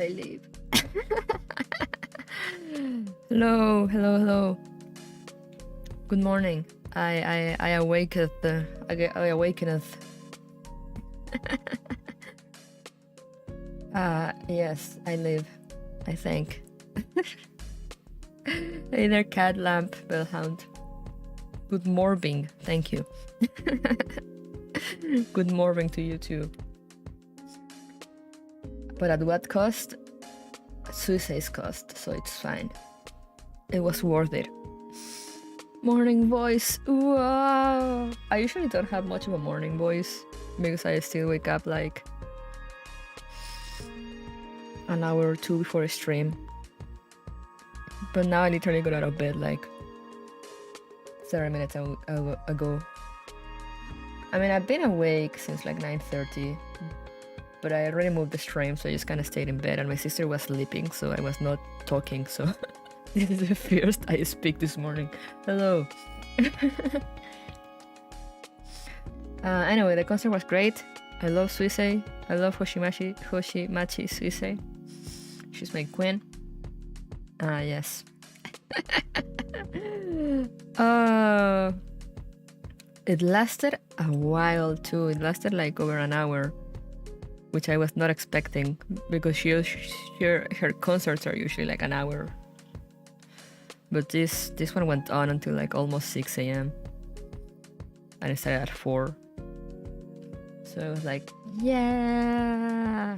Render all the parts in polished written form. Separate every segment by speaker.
Speaker 1: I live. Hello. Good morning. I awakened. I awakened. Yes, I live. I think. Hey there, cat lamp bellhound. Good morning. Thank you. Good morning to you too. But at what cost? Suicide's cost, so it's fine. It was worth it. Morning voice. Wow. I usually don't have much of a morning voice because I still wake up like an hour or two before a stream. But now I literally got out of bed like 30 minutes ago. I mean, I've been awake since like 9:30, but I already moved the stream, so I just kind of stayed in bed, and my sister was sleeping, so I was not talking, so this is the first I speak this morning. Hello. Anyway, the concert was great. I love Suicide. I love Hoshimachi Suicide. She's my queen. Yes. It lasted a while too. It lasted like over an hour, which I was not expecting because her concerts are usually like an hour. But this one went on until like almost 6 a.m. and it started at 4. So it was like, yeah.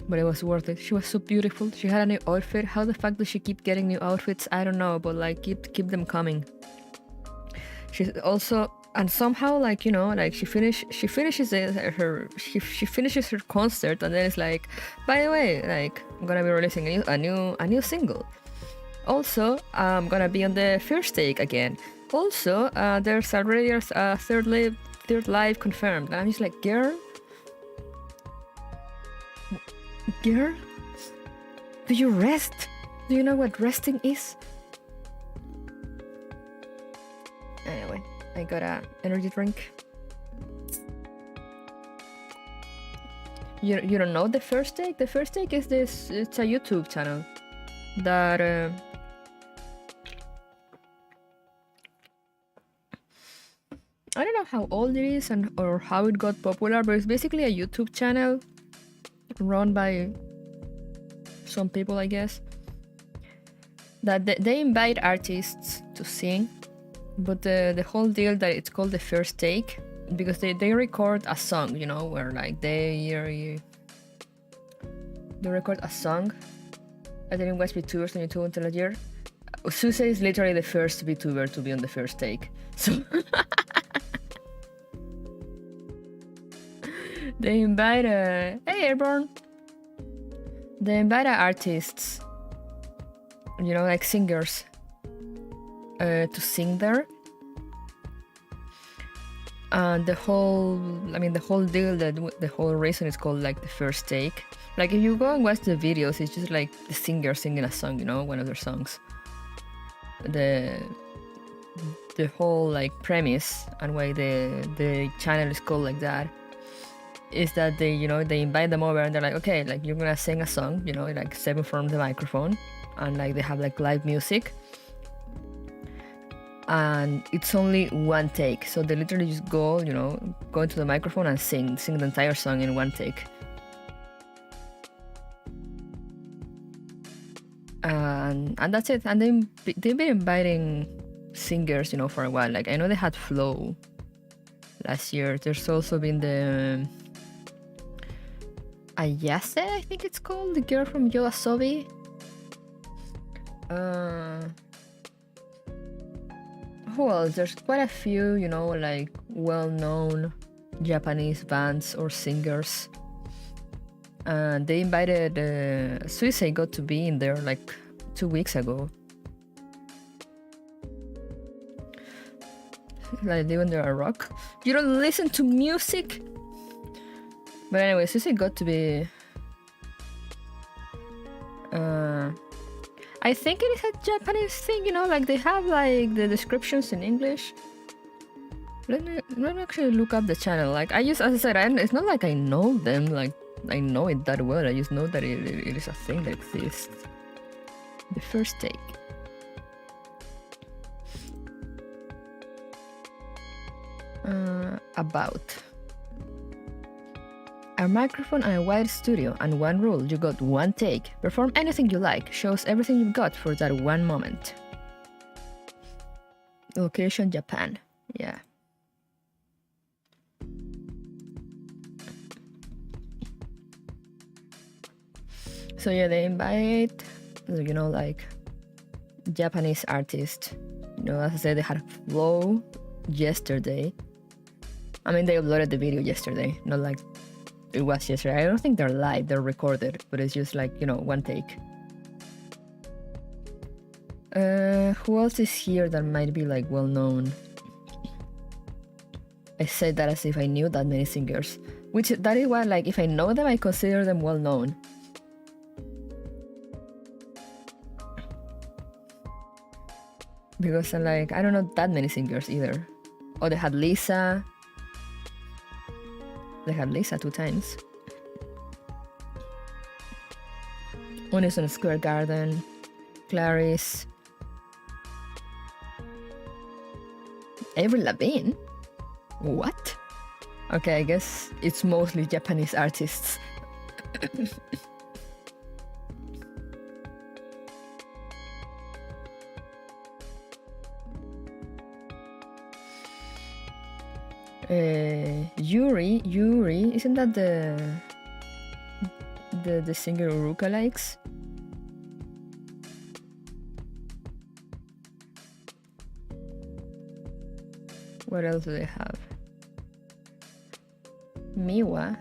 Speaker 1: But it was worth it. She was so beautiful. She had a new outfit. How the fuck does she keep getting new outfits? I don't know, but like keep them coming. She's also, and somehow like, you know, like she finishes her concert, and then it's like, by the way, like I'm gonna be releasing a new single. Also, I'm gonna be on the first take again. Also, there's already a third live confirmed. And I'm just like, girl, do you rest? Do you know what resting is? Anyway, I got a energy drink. You don't know the first take? The first take is this. It's a YouTube channel that I don't know how old it is or how it got popular, but it's basically a YouTube channel run by some people, I guess, that they invite artists to sing, but the whole deal that it's called the first take because they record a song, you know, where like they record a song. I didn't watch VTubers on YouTube until a year. Susa is literally the first VTuber to be on the first take, so they invite hey Airborne. They invite artists, you know, like singers, to sing there. And the whole deal, that the whole reason is called like the first take. Like if you go and watch the videos, it's just like the singer singing a song, you know, one of their songs. The whole like premise and why the channel is called like that is that they invite them over and they're like, okay, like you're gonna sing a song, you know, like step in front of the microphone, and like they have like live music, and it's only one take, so they literally just go into the microphone and sing the entire song in one take. And that's it. And they've been inviting singers, you know, for a while. Like I know they had Flow last year. There's also been the Ayase, I think it's called, the girl from YOASOBI. Who else? There's quite a few, you know, like well-known Japanese bands or singers. They invited Suicide got to be in there like 2 weeks ago. Like living there a rock. You don't listen to music? But anyway, Suicide got to be I think it is a Japanese thing, you know, like they have like the descriptions in English. Let me actually look up the channel. Like I just, as I said, it's not like I know them like I know it that well. I just know that it is a thing that exists. The first take. About. A microphone and a wide studio, and one rule: you got one take. Perform anything you like. Shows everything you've got for that one moment. Location: Japan. Yeah. So yeah, they invite, you know, like Japanese artists. You know, as I said, they had Flow yesterday. I mean, they uploaded the video yesterday, not like it was yesterday. I don't think they're live, they're recorded, but it's just like, you know, one take. Who else is here that might be like well known? I said that as if I knew that many singers, which that is why, like, if I know them, I consider them well known. Because I'm like, I don't know that many singers either. Oh, they had Lisa. They had Lisa 2 times. One is on Square Garden. Clarice. Avril Lavigne? What? Okay, I guess it's mostly Japanese artists. Yuri, isn't that the singer Uruka likes? What else do they have? Miwa.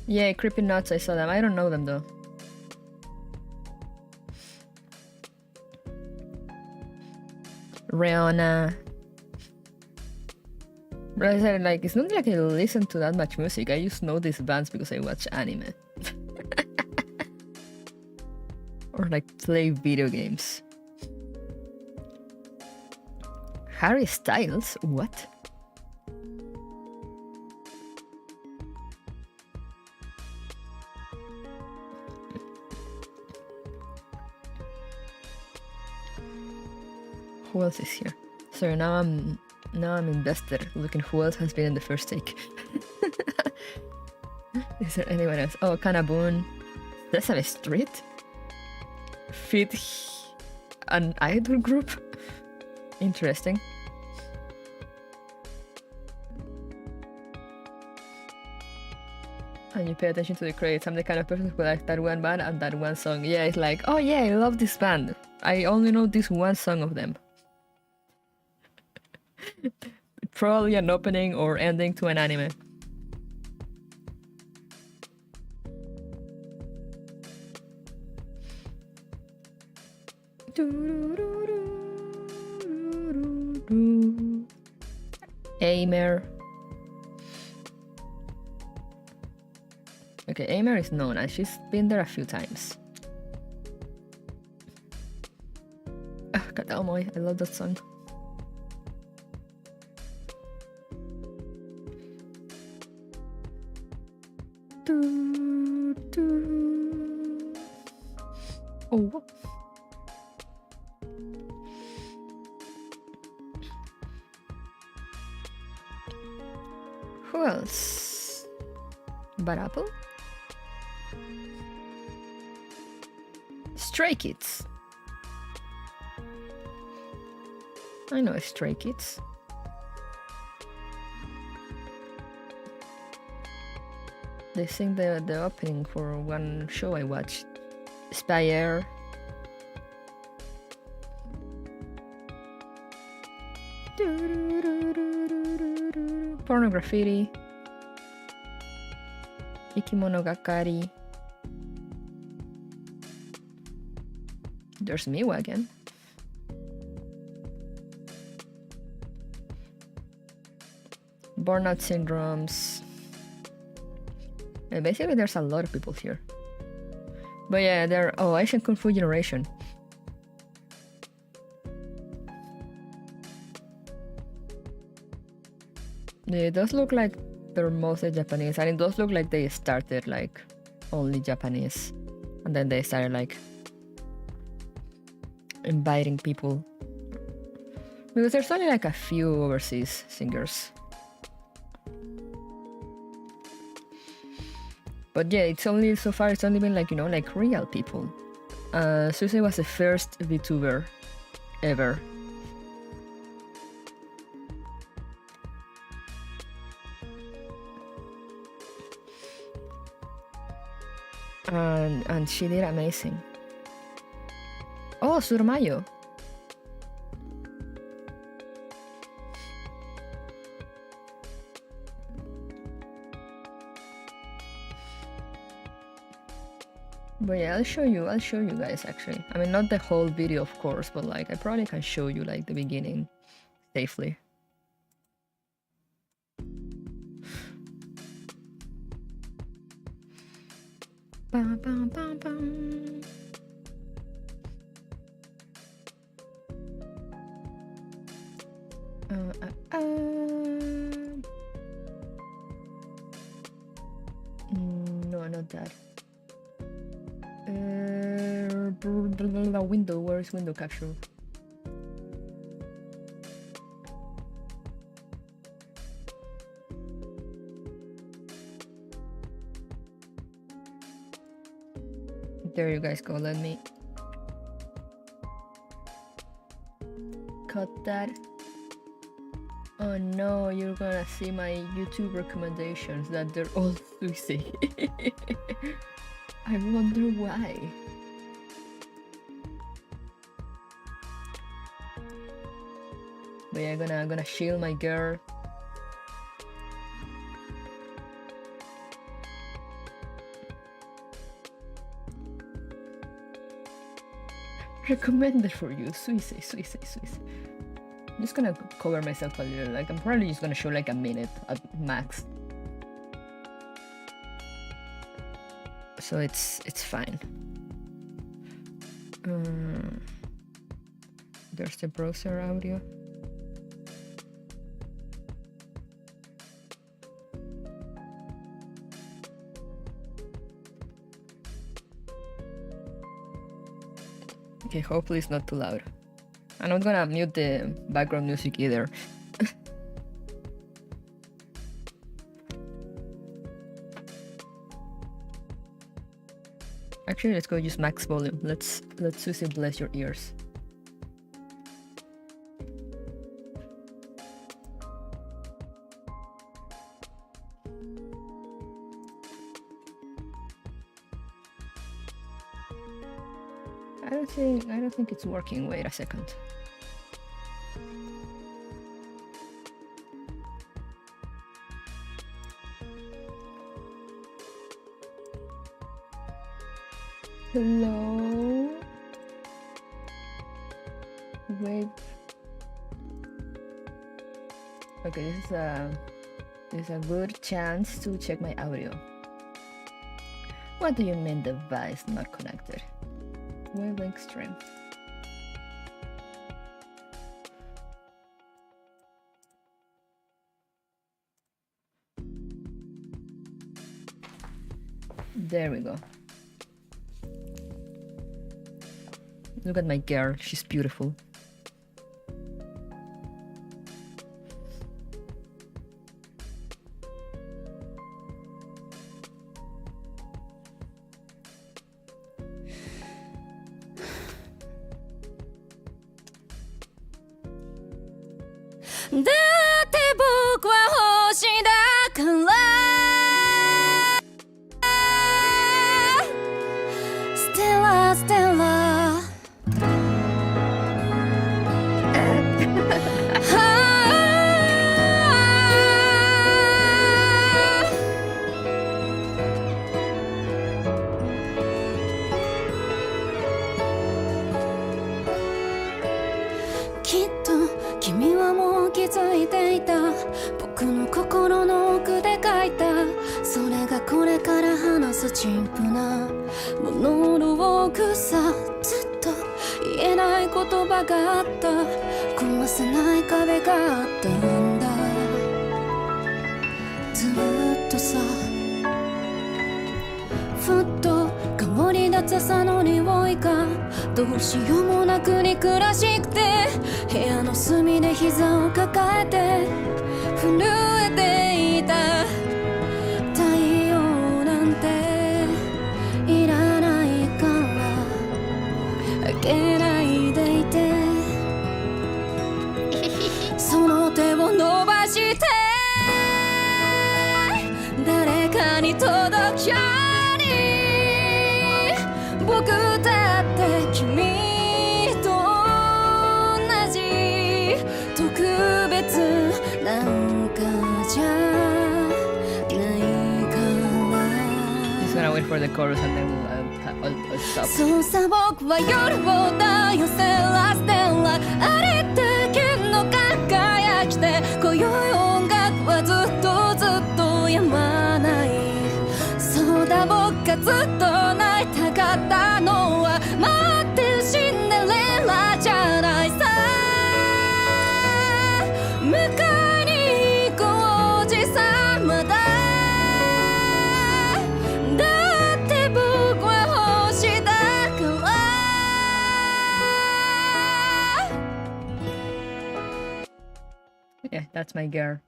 Speaker 1: Yeah, Creepy Nuts, I saw them. I don't know them though. Rihanna. But I said, like, it's not like I listen to that much music. I just know these bands because I watch anime. Or like play video games. Harry Styles? What? Who else is here? So now I'm invested, looking who else has been in the first take. Is there anyone else? Oh, Kanaboon, Sesame Street, Fit, an idol group. Interesting. And you pay attention to the credits. I'm the kind of person who likes that one band and that one song. Yeah, it's like, oh yeah, I love this band. I only know this one song of them. Probably an opening or ending to an anime. Aimer. Okay, Aimer is known and she's been there a few times. Kataomoy, I love that song. Oh. Who else? Bad Apple? Stray Kids. I know Stray Kids. They sing the opening for one show I watched. Spire. Pornography. Ikimonogakari. There's Miwa again. Burnout Syndromes. Basically, there's a lot of people here. But yeah, they're... Oh, Asian Kung Fu Generation. It does look like they're mostly Japanese, and it does look like they started like only Japanese, and then they started like inviting people, because there's only like a few overseas singers. But yeah, it's only so far it's only been like, you know, like real people. Sui was the first VTuber ever. And she did amazing. Oh, Surmayo. But yeah, I'll show you guys actually. I mean, not the whole video, of course, but like I probably can show you like the beginning safely. Bum, bum, bum, bum. No, not that. Window, where is window capture? There you guys go, let me cut that. Oh no, you're gonna see my YouTube recommendations that they're all Sui. I wonder why. But yeah, I'm gonna shield my girl. Recommended for you, Sui. I'm just gonna cover myself a little, like I'm probably just gonna show like a minute at max. So it's fine. There's the browser audio. Okay, hopefully it's not too loud. I'm not gonna mute the background music either. Actually, let's go use max volume. Let's Susie bless your ears. I don't think it's working. Wait a second. Hello? Wait. Okay, this is a good chance to check my audio. What do you mean device not connected? Wavelength stream. There we go. Look at my girl, she's beautiful.
Speaker 2: 壊せない壁があったんだずったさの匂いがどうしようもなく憎らしくて部屋の隅で膝を抱えて震えていた太陽なんていらないからあげないでいてその手を伸ばして誰かに届くように僕だって君と同じ特別なんかじゃないから
Speaker 1: Just gonna wait for the chorus and then I'll stop.
Speaker 2: そうさ僕は夜をだよセラステラありったけの輝きで今宵音楽はずっとずっと止まないそうだ僕がずっと泣いたかったのは待ってるシンデレラじゃないさ迎えに行こうおじさまだだって僕は星だから
Speaker 1: Yeah, that's my girl.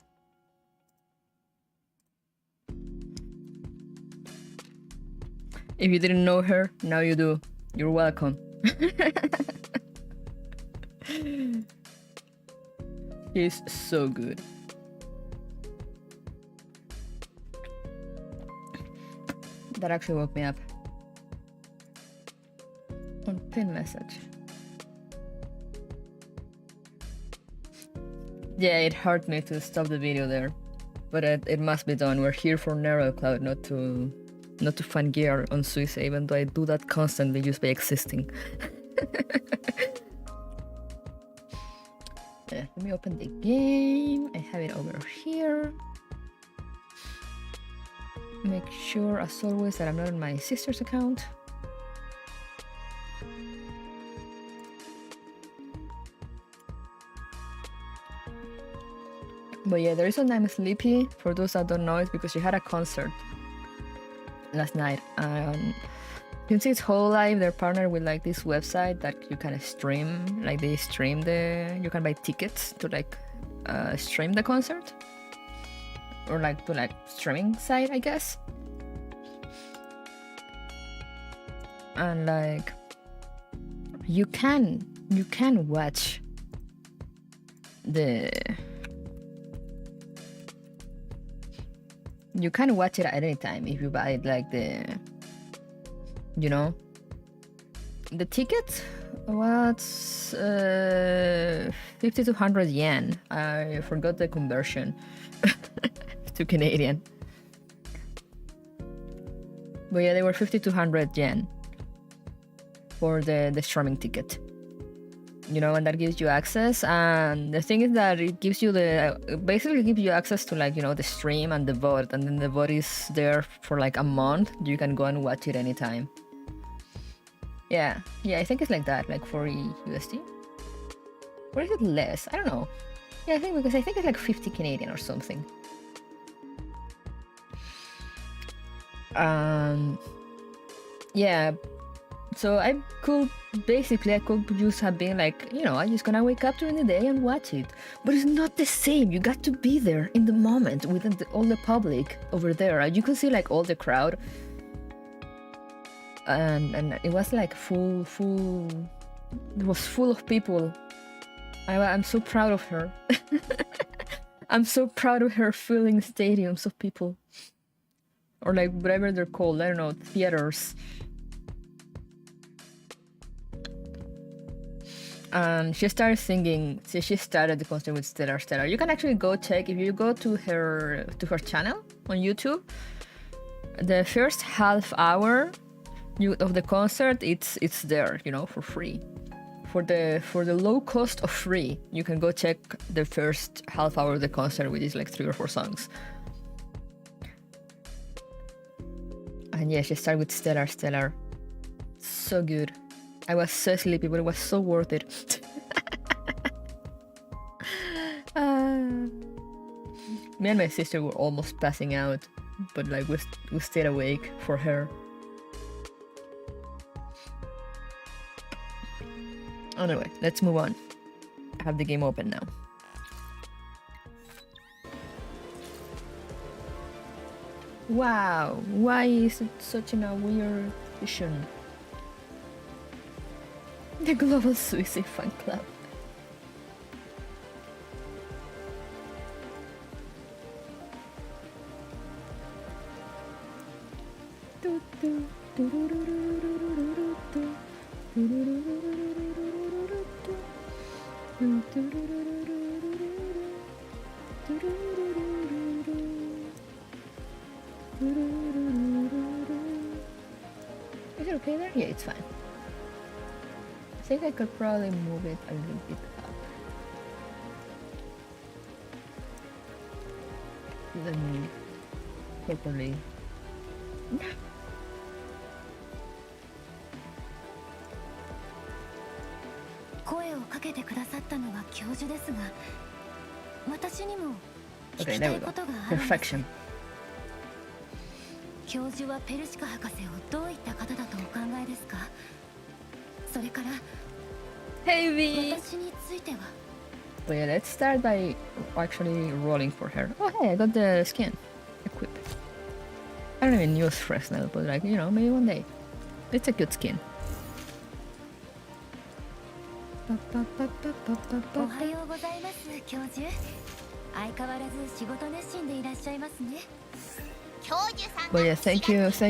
Speaker 1: If you didn't know her, now you do. You're welcome. She's so good. That actually woke me up. On pin message. Yeah, it hurt me to stop the video there, but it must be done. We're here for narrow cloud, not to find gear on Sui-chan, even though I do that constantly just by existing. Yeah, let me open the game. I have it over here. Make sure, as always, that I'm not on my sister's account. But yeah, the reason I'm sleepy, for those that don't know, is because she had a concert last night. Since it's whole life, they're partnered with like this website that you can stream. Like they stream you can buy tickets to like stream the concert, or like to like streaming site, I guess. And like you can watch you can watch it at any time if you buy like the ticket was 50 to 100 yen. I forgot the conversion to Canadian, but yeah, they were 50 to 100 yen for the streaming ticket, and that gives you access. And the thing is that it gives you basically gives you access to like the stream and the VOD, and then the VOD is there for like a month. You can go and watch it anytime. Yeah, I think it's like that, like 40 USD, or is it less? I don't know. Yeah, I think it's like 50 Canadian or something. Yeah, so I could just have been like, I'm just gonna wake up during the day and watch it. But it's not the same. You got to be there in the moment with all the public over there. You could see like all the crowd. And it was like full. It was full of people. I'm so proud of her. I'm so proud of her filling stadiums of people. Or like whatever they're called, I don't know, theaters. And she started singing. So she started the concert with Stellar. You can actually go check if you go to her channel on YouTube. The first half hour of the concert, it's there, for free. For the low cost of free, you can go check the first half hour of the concert, which is like 3 or 4 songs. And yeah, she started with Stellar. So good. I was so sleepy, but it was so worth it. Me and my sister were almost passing out, but like we stayed awake for her. Anyway, let's move on. I have the game open now. Wow, why is it such a weird vision? The Global Suicide Fan Club. Is it okay there? Yeah, it's fine. I think I could probably move it a little bit up. Let me properly.
Speaker 2: 声をかけてくださったのは教授ですが、私にも聞
Speaker 1: Okay,
Speaker 2: き
Speaker 1: there
Speaker 2: た
Speaker 1: we
Speaker 2: い
Speaker 1: go.
Speaker 2: ことがあるんです。
Speaker 1: Perfection.
Speaker 2: 教授はペルシカ博士をどういった方だとお考えですか？それから
Speaker 1: Hey V!
Speaker 2: 私については。
Speaker 1: But yeah, let's start by actually rolling for her. Oh hey, I got the skin. Equip. I don't even use Fresnel, but like, you know, maybe one day. It's a good skin.
Speaker 2: おはようございます、教授。相変わらず仕事熱心でいらっしゃいますね。
Speaker 1: But yeah, thank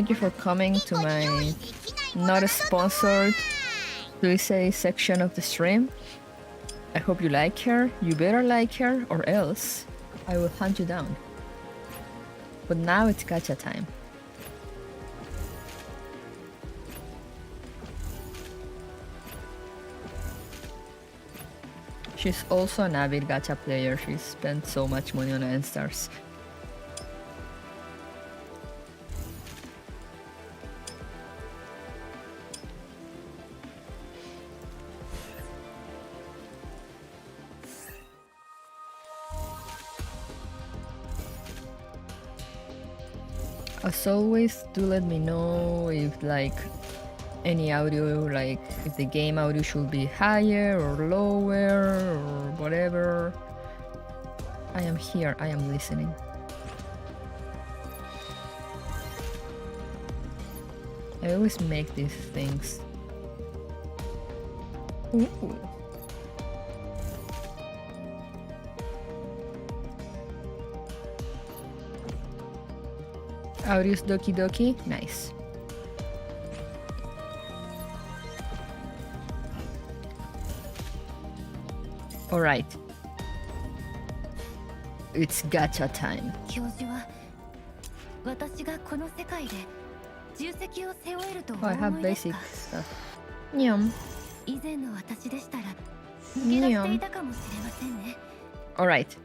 Speaker 1: you for coming to my not sponsored Suicide section of the stream. I hope you like her. You better like her, or else I will hunt you down. But now it's gacha time. She's also an avid gacha player. She spent so much money on N-Stars. As always, do let me know if like any audio, like if the game audio should be higher or lower or whatever. I am here, I am listening. I always make these things. Ooh. Audio's doki doki, nice. Alright. It's gacha time.
Speaker 2: 教授は私がこの世界で重責を背負えるとお
Speaker 1: Oh, I
Speaker 2: 思
Speaker 1: have
Speaker 2: いです
Speaker 1: basic
Speaker 2: か？
Speaker 1: stuff. Nyam.
Speaker 2: 以前の私でしたら抜け出していたかもしれませんね。
Speaker 1: Alright.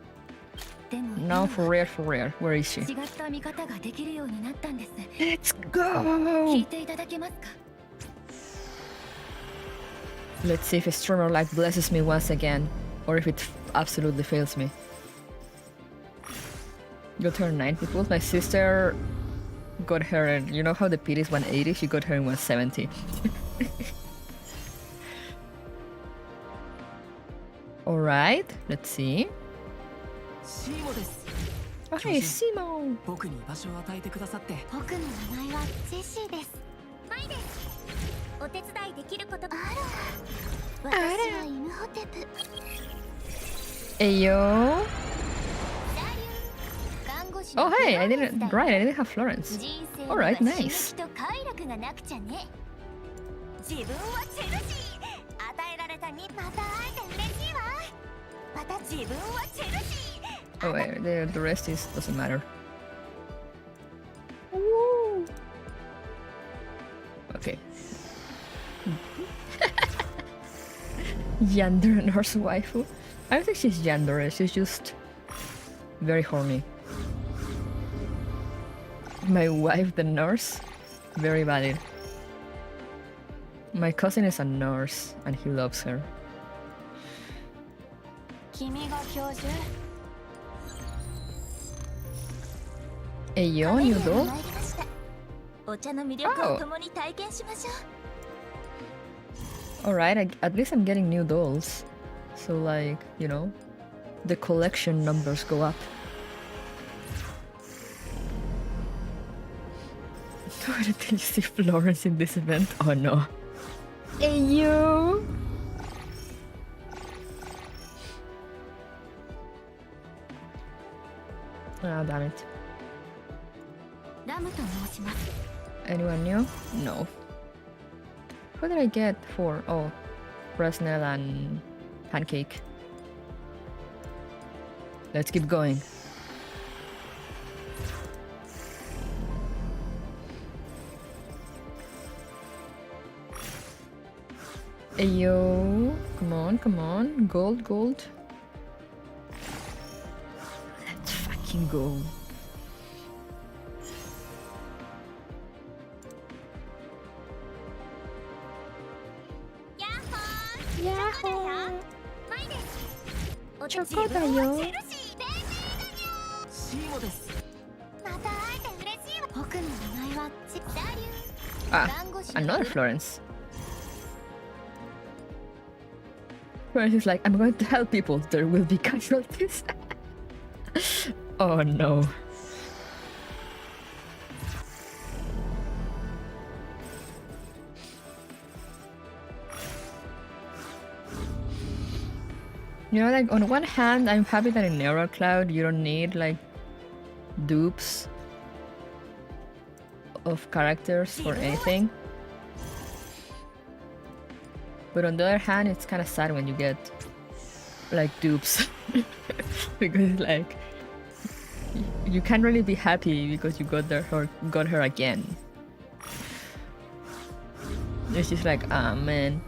Speaker 2: でも
Speaker 1: Now for real, for real. Where is she?
Speaker 2: 違った見方ができるようになったんです。
Speaker 1: Let's
Speaker 2: 聞
Speaker 1: go!
Speaker 2: いていただけますか？
Speaker 1: Let's see if a streamer like blesses me once again, or if it absolutely fails me. Got her 90 pulls. My sister got her, you know how the pit is 180? She got her in 170. Alright, let's see. Oh, hey, Simo!
Speaker 3: 僕に場所を与えてくださって。
Speaker 2: 僕の名前はジェシーです。マイです。お手伝いできることがある。私はイムホテプ。
Speaker 1: Hey, yo! Oh, hey, I didn't have Florence. Alright, nice.
Speaker 2: 自分はチェルシー。与えられたにまた会えて嬉しいわ。また自分はチェルシー。
Speaker 1: Oh, wait, the rest doesn't matter. Woo. Okay. Yandere nurse waifu? I don't think she's Yandere, she's just very horny. My wife, the nurse? Very valid. My cousin is a nurse and he loves her.
Speaker 2: 君が教授。
Speaker 1: Hey, yo, you do?
Speaker 2: お茶の魅力を共に体験しましょう。
Speaker 1: Alright, at least I'm getting new dolls. So like, you know, the collection numbers go up. Wait until you see Florence in this event. Oh no. Hey you! Ah, damn it. Anyone new? No. What did I get for? Oh, Fresnel and Pancake. Let's keep going. Ayo, come on, come on. Gold, gold. Let's fucking go. Yahoo! Choco da yo. Ah, another Florence. Florence is like, I'm going to help people. There will be casualties. Oh no. You know, like, on one hand, I'm happy that in Neural Cloud you don't need, like, dupes of characters for anything. But on the other hand, it's kind of sad when you get, like, dupes. Because, like, you can't really be happy because you got her again. It's just like, ah, man.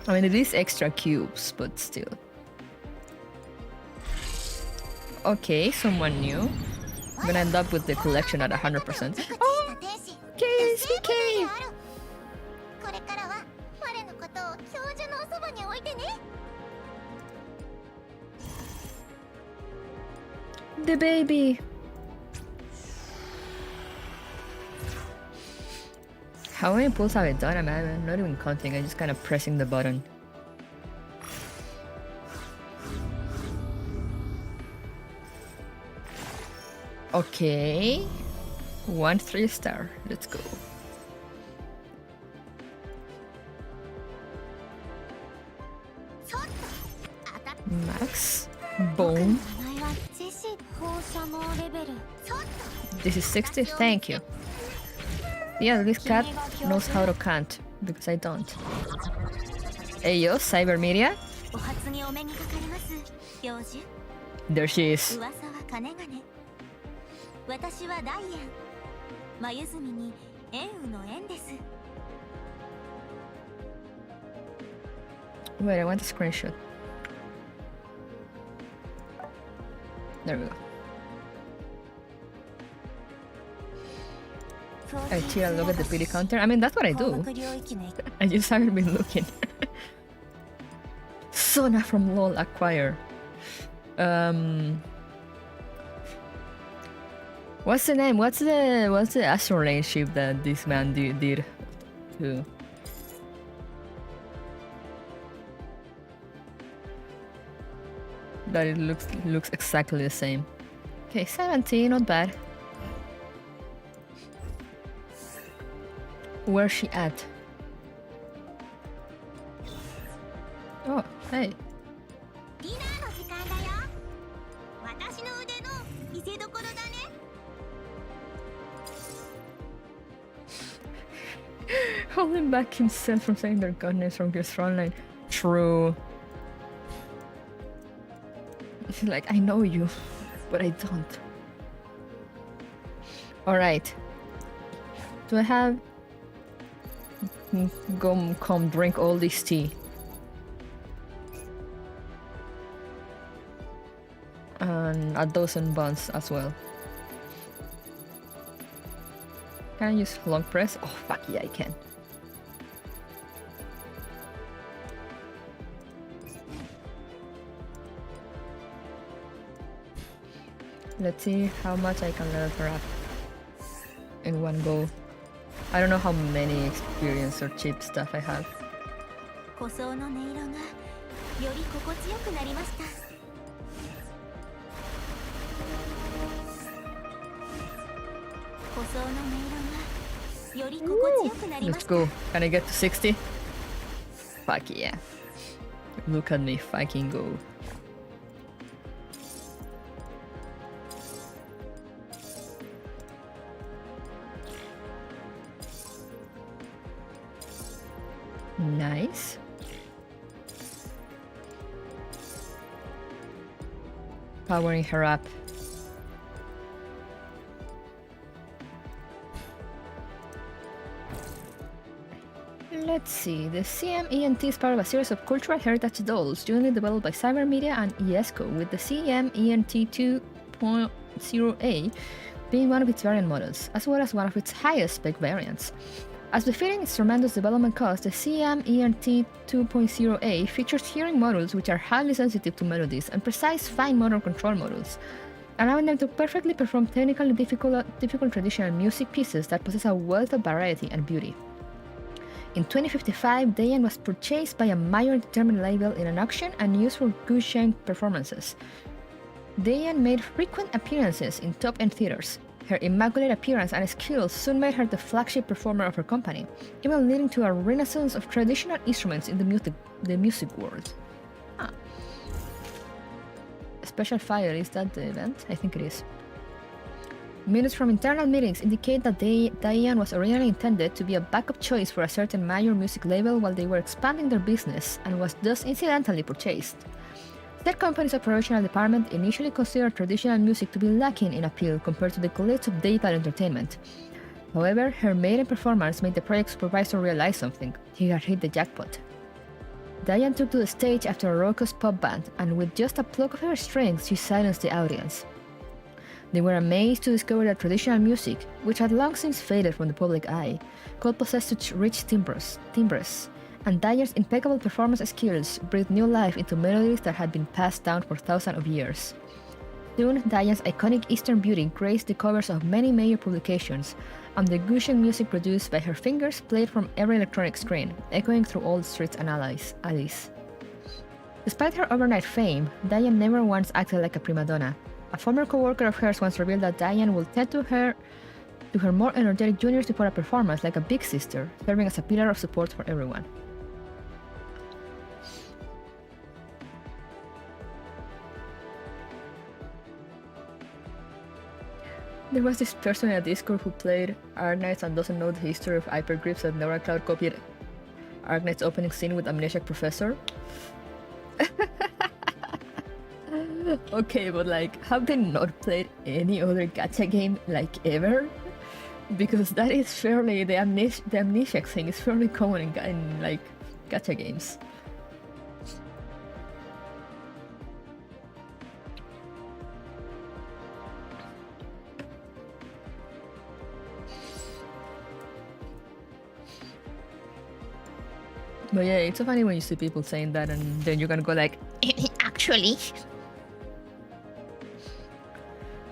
Speaker 1: I mean, it is extra cubes, but still. Okay, someone new. I'm gonna end up with the collection at 100%. Oh! Okay, CK! The baby! How many pulls have I done? I'm not even counting, I'm just kind of pressing the button. Okay. 1 3-star. Let's go. Max. Bone. This is 60? Thank you. Yeah, this cat knows how to count, because I don't. Hey yo, Cyber Media? There she is. Wait, I want a screenshot. There we go. I cheer and look at the PD counter. I mean, that's what I do. I just haven't been looking. Sona from LOL acquire. What's the name? What's the astral lane ship that this man did to? That it looks exactly the same. Okay, 17, not bad. Where's she at? Oh, hey. Holding back himself from saying their god names from his Frontline. True. She's like, I know you, but I don't. Alright. Do I have... Come drink all this tea. And a dozen buns as well. Can I use long press? Oh fuck yeah, I can. Let's see how much I can level her up in one go. I don't know how many experience or cheap stuff I have.
Speaker 2: 塗装の音色がより心地よくなりました。塗装の音色がより心地よくなりま
Speaker 1: Let's
Speaker 2: した。
Speaker 1: go. Can I get to 60? Fuck yeah. Look at me fucking go. Nice. Powering her up. Let's see. The CMENT is part of a series of cultural heritage dolls jointly developed by Cybermedia and ESCO, with the CMENT 2.0A being one of its variant models, as well as one of its highest spec variants. As befitting its tremendous development cost, the CMENT 2.0A features hearing modules which are highly sensitive to melodies and precise fine motor control modules, allowing them to perfectly perform technically difficult traditional music pieces that possess a wealth of variety and beauty. In 2055, Daiyan was purchased by a major German label in an auction and used for Gusheng performances. Daiyan made frequent appearances in top-end theaters. Her immaculate appearance and skills soon made her the flagship performer of her company, even leading to a renaissance of traditional instruments in the music world. Ah. Special Fire, is that the event? I think it is. Minutes from internal meetings indicate that Daiyan was originally intended to be a backup choice for a certain major music label while they were expanding their business, and was thus incidentally purchased. Their company's operational department initially considered traditional music to be lacking in appeal compared to the glitz of daytime entertainment. However, her maiden performance made the project supervisor realize something: he had hit the jackpot. Daiyan took to the stage after a raucous pop band, and with just a pluck of her strings, she silenced the audience. They were amazed to discover that traditional music, which had long since faded from the public eye, could possess such rich timbres, and Daiyan's impeccable performance skills breathed new life into melodies that had been passed down for thousands of years. Soon, Daiyan's iconic Eastern beauty graced the covers of many major publications, and the gushing music produced by her fingers played from every electronic screen, echoing through all the streets and alleys. Despite her overnight fame, Daiyan never once acted like a prima donna. A former co-worker of hers once revealed that Daiyan would tend to her more energetic juniors before a performance like a big sister, serving as a pillar of support for everyone. There was this person in a Discord who played Arknights and doesn't know the history of hypergrips, and Nora Cloud copied Arknights opening scene with Amnesiac Professor. Okay, but like, have they not played any other gacha game like ever? Because that is fairly, the Amnesiac thing is fairly common in like gacha games. But yeah, it's so funny when you see people saying that and then you're gonna go like, actually.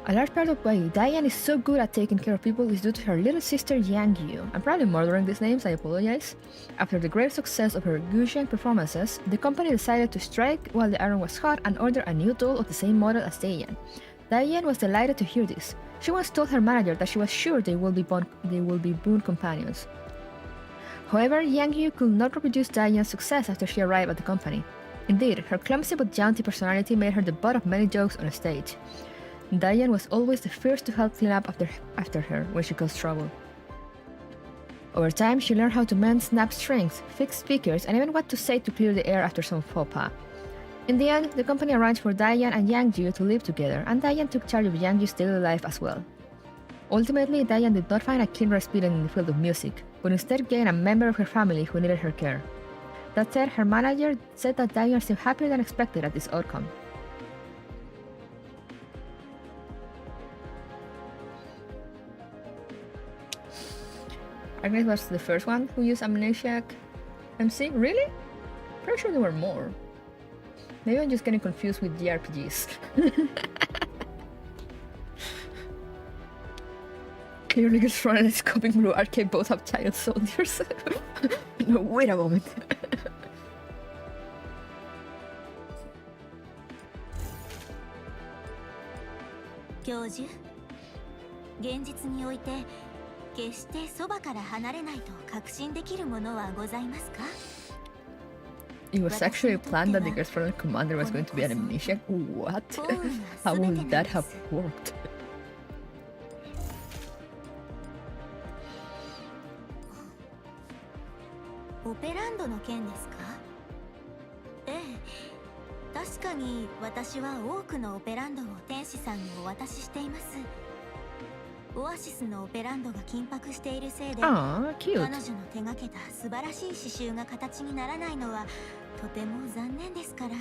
Speaker 1: A large part of why Daiyan is so good at taking care of people is due to her little sister Yangyu. I'm probably murdering these names, I apologize. After the great success of her Gusheng performances, the company decided to strike while the iron was hot and order a new doll of the same model as Daiyan. Daiyan was delighted to hear this. She once told her manager that she was sure they will be boon companions. However, Yangyu could not reproduce Daiyan's success after she arrived at the company. Indeed, her clumsy but jaunty personality made her the butt of many jokes on stage. Daiyan was always the first to help clean up after her when she caused trouble. Over time, she learned how to mend snap strings, fix speakers, and even what to say to clear the air after some faux pas. In the end, the company arranged for Daiyan and Yangju to live together, and Daiyan took charge of Yangju's daily life as well. Ultimately, Daiyan did not find a kindred spirit in the field of music, but instead gained a member of her family who needed her care. That said, her manager said that Daiyan seemed happier than expected at this outcome. Agnes was the first one who used Amnesiac MC? Really? Pretty sure there were more. Maybe I'm just getting confused with JRPGs. Clearly, his friend is coming through IMAIbots have child soldiers. No, wait a moment.
Speaker 2: 教授、現実において決してそばから離れないと確信できるものはございますか？
Speaker 1: It was actually planned that the girl's friend commander was going to be an amnesiac? What? How would that have worked?
Speaker 2: オペランドの件ですか？ええ、確かに私は多くのオペランドを天使さんにお渡ししています。オアシスのオペランドが緊迫しているせいで、彼女の手がけた素晴らしい刺繍が形にならないのはとても残念ですから。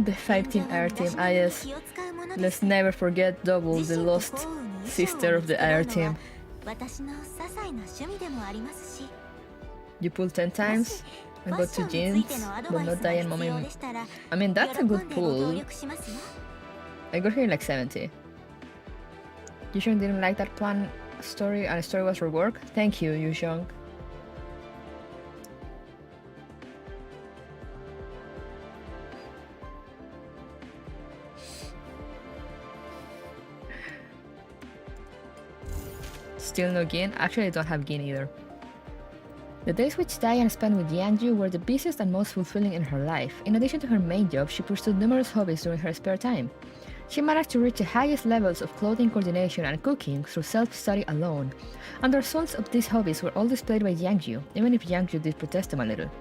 Speaker 1: The 5-team IR team, ah yes. Let's never forget Double, the lost sister of the IR team.
Speaker 2: 私の些細な趣味でもありますし。
Speaker 1: You pull 10 times and got 2 jeans, but not Daiyan moment. I mean, that's a good pull. I got here like 70. Yusheng didn't like that plan story and the story was reworked. Thank you, Yusheng. Still no Gin? Actually, I don't have Gin either. The days which Daiyan spent with Yangju were the busiest and most fulfilling in her life. In addition to her main job, she pursued numerous hobbies during her spare time. She managed to reach the highest levels of clothing coordination and cooking through self-study alone, and the results of these hobbies were all displayed by Yangju, even if Yangju did protest them a little.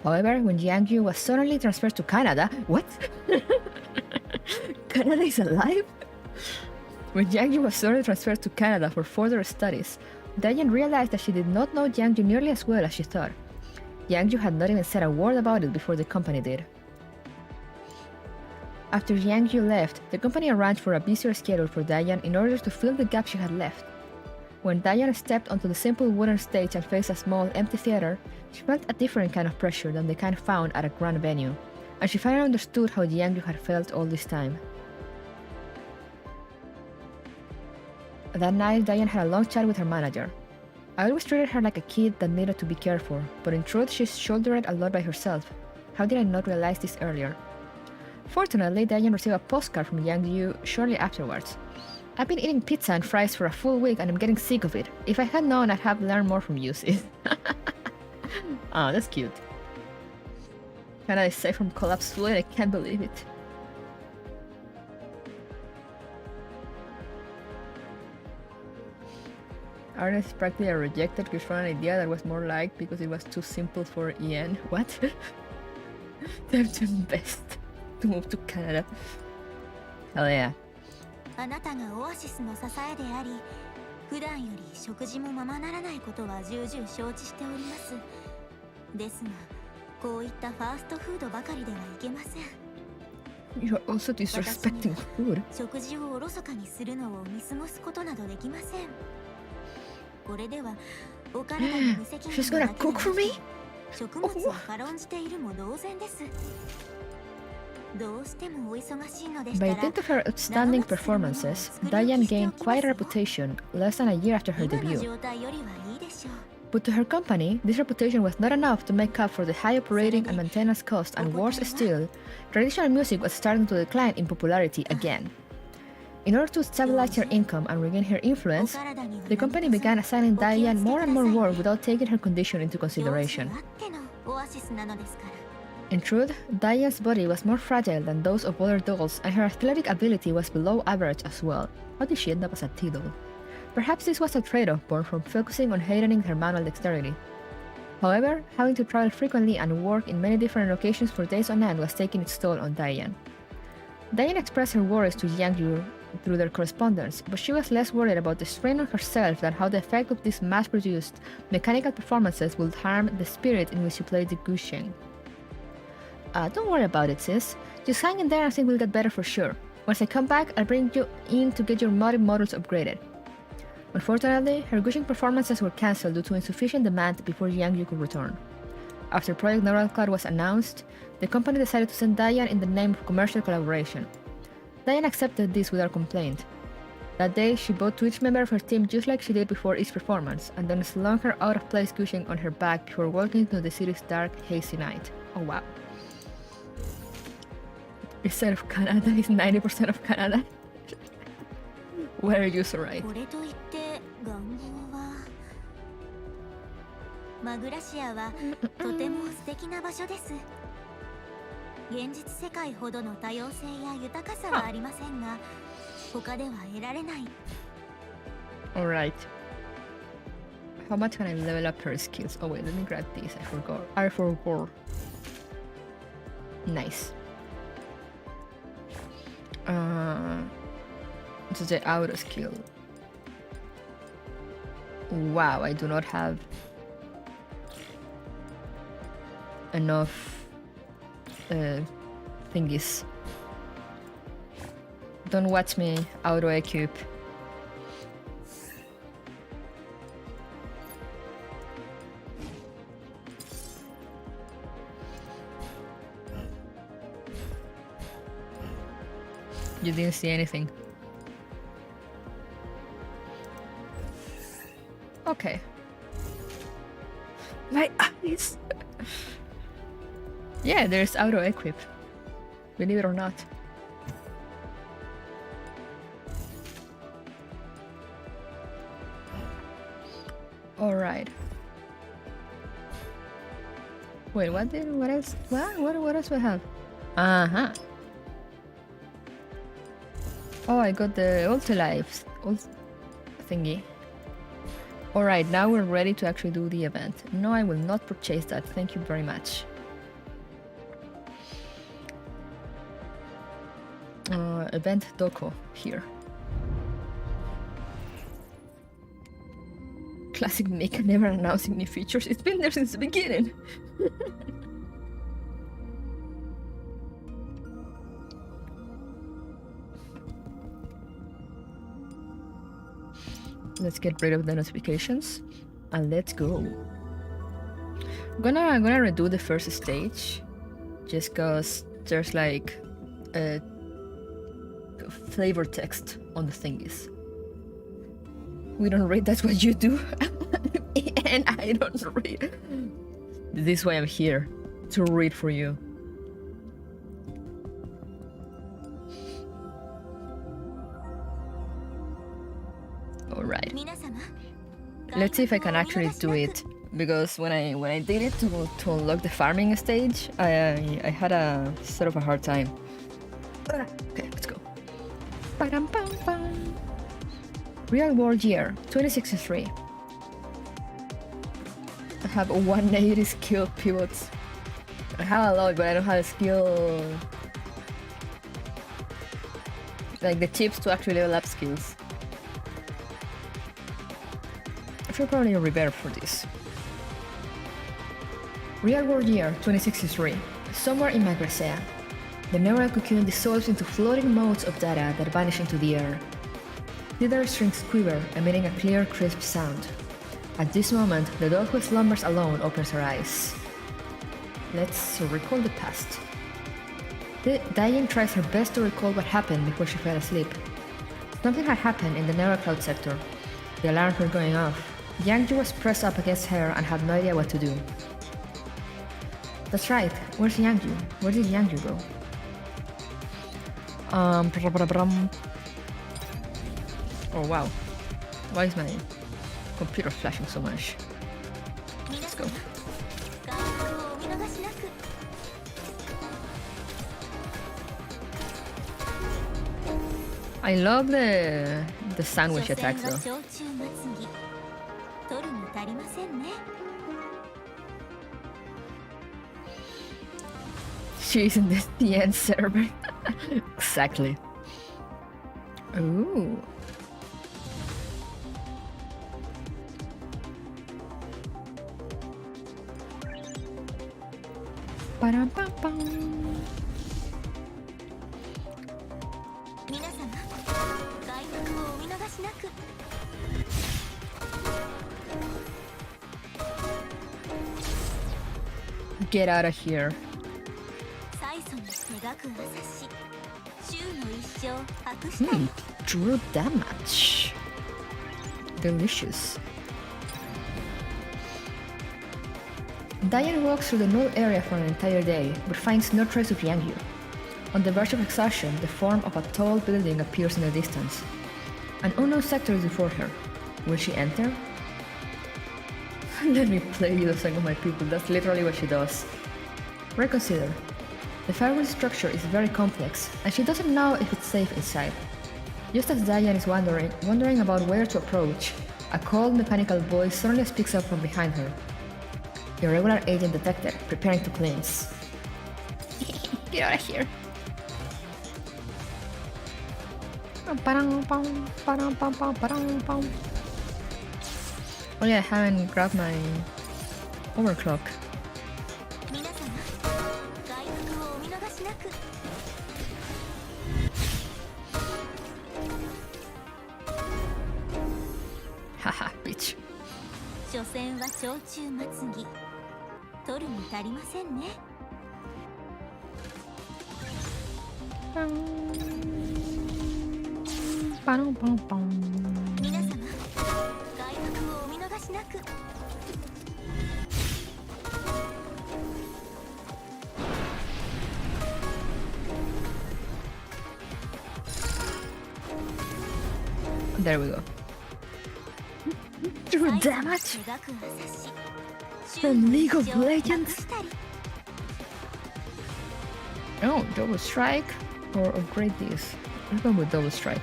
Speaker 1: However, when Yangju was suddenly transferred to Canada— what? Canada is alive? When Yangju was suddenly transferred to Canada for further studies, Daiyan realized that she did not know Yangju nearly as well as she thought. Yangju had not even said a word about it before the company did. After Yangju left, the company arranged for a busier schedule for Daiyan in order to fill the gap she had left. When Daiyan stepped onto the simple wooden stage and faced a small, empty theater, she felt a different kind of pressure than the kind found at a grand venue, and she finally understood how Yangju had felt all this time. That night, Daiyan had a long chat with her manager. I always treated her like a kid that needed to be cared for, but in truth, she shouldered a lot by herself. How did I not realize this earlier? Fortunately, Daiyan received a postcard from Yangju shortly afterwards. I've been eating pizza and fries for a full week and I'm getting sick of it. If I had known, I'd have learned more from you, sis. Oh, that's cute. Can I say from collapse fluid? I can't believe it. Ernest practically rejected his friend idea that was more liked because it was too simple for Ian. What? They're the best to move to Canada. Hell yeah.
Speaker 2: あなたがオアシスの支えであり、普段より食事もままならないことは重々承知しております。ですが、こういったファーストフードばかりではいけません。
Speaker 1: You're also disrespecting food.
Speaker 2: 食事をおろそかにするのを見過ごすことなどできません。これではお体に無責任なだけでなく、食物を軽んじているも同然です。
Speaker 1: By dint of her outstanding performances, Daiyan gained quite a reputation less than a year after her debut. But to her company, this reputation was not enough to make up for the high operating and maintenance costs, and worse still, traditional music was starting to decline in popularity again. In order to stabilize her income and regain her influence, the company began assigning Daiyan more and more work without taking her condition into consideration. In truth, Daiyan's body was more fragile than those of other dolls, and her athletic ability was below average as well. How did she end up as a T-doll? Perhaps this was a trade-off born from focusing on heightening her manual dexterity. However, having to travel frequently and work in many different locations for days on end was taking its toll on Daiyan. Daiyan expressed her worries to Yangju through their correspondence, but she was less worried about the strain on herself than how the effect of these mass-produced, mechanical performances would harm the spirit in which she played the gusheng. Don't worry about it, sis. Just hang in there and things will get better for sure. Once I come back, I'll bring you in to get your modded models upgraded. Unfortunately, her gushing performances were cancelled due to insufficient demand before Yangju could return. After Project Neural Cloud was announced, the company decided to send Daiyan in the name of commercial collaboration. Daiyan accepted this without complaint. That day, she bowed to each member of her team just like she did before each performance, and then slung her out-of-place cushion on her back before walking into the city's dark, hazy night. Oh wow. Instead of Canada is 90% of Canada. Where are you so right?
Speaker 2: これといって願望はマグラシアはとても素敵な場所です。現実世界ほどの多様性や豊かさはありませんが、他では得られない。
Speaker 1: Alright. How much can I level up her skills? Oh wait, let me grab these. I forgot. Nice. So the auto skill. Wow, I do not have enough thingies. Don't watch me auto equip. You didn't see anything. Okay. My eyes. Yeah, there's auto equip. Believe it or not. Alright. Wait, what else? What else do I have? Uh-huh. Oh, I got the ultra lives thingy. Alright, now we're ready to actually do the event. No, I will not purchase that. Thank you very much. Event Doko here. Classic Nick never announcing new features. It's been there since the beginning. Let's get rid of the notifications and let's go. I'm gonna redo the first stage just cause there's like a flavor text on the thingies. We don't read, that's what you do. And I don't read. This is why I'm here, to read for you. Alright. Let's see if I can actually do it. Because when I did it to unlock the farming stage, I had a sort of a hard time. Okay, let's go. Real world year 2063. I have 180 skill pivots. I have a lot, but I don't have a skill like the chips to actually level up skills. I should probably repair for this. Real world year 2063. Somewhere in Magrasea. The neural cocoon dissolves into floating motes of data that vanish into the air. Slither strings quiver, emitting a clear, crisp sound. At this moment, the dog who slumbers alone opens her eyes. Let's recall the past. Daiyan tries her best to recall what happened before she fell asleep. Something had happened in the neural cloud sector. The alarms were going off. Yangju was pressed up against her and had no idea what to do. That's right. Where's Yangju? Where did Yangju go? Oh wow. Why is my computer flashing so much? Let's go. I love the sandwich attacks though. She's in the DN server. Exactly. Ooh. Ba-dum-bum-bum. Get out of here. True damage. Delicious. Daiyan walks through the null area for an entire day, but finds no trace of Yangyu. On the verge of exhaustion, the form of a tall building appears in the distance. An unknown sector is before her. Will she enter? Let me play you the song of my people, that's literally what she does. Reconsider. The firewall structure is very complex, and she doesn't know if it's safe inside. Just as Daiyan is wondering about where to approach, a cold mechanical voice suddenly speaks up from behind her. Irregular agent detected, preparing to cleanse. Get out of here. Oh yeah, I haven't grabbed my overclock. Haha, bitch.
Speaker 2: 所詮は長中まつぎ取るに足りませんね 皆様外泊をお見逃しなく
Speaker 1: There we go. True damage from League of Legends. Oh, double strike or upgrade this. Let's go with double strike.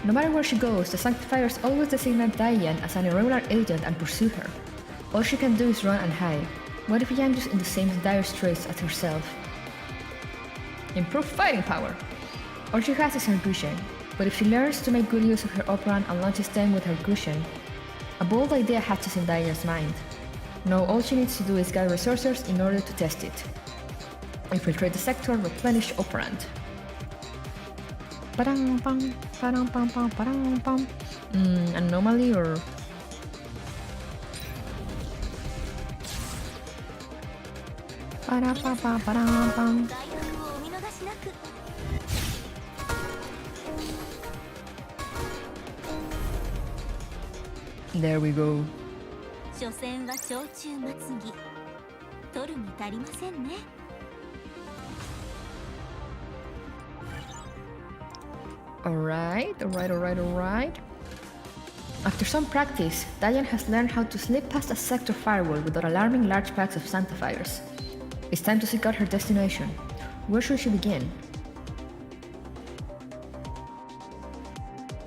Speaker 1: No matter where she goes, the Sanctifiers always designate Daiyan as an irregular agent and pursue her. All she can do is run and hide. What if Yangju's in the same dire straits as herself? Improved fighting power! All she has is her Gushen, but if she learns to make good use of her operand and launches them with her Gushen, a bold idea hatches in Daiyan's mind. Now all she needs to do is gather resources in order to test it. Infiltrate the sector, replenish operand. Anomaly or... There we go.
Speaker 2: 所詮は長中まつぎ取るに足りませんね
Speaker 1: Alright. After some practice, Daiyan has learned how to slip past a sector firewall without alarming large packs of Sanctifiers. It's time to seek out her destination. Where should she begin?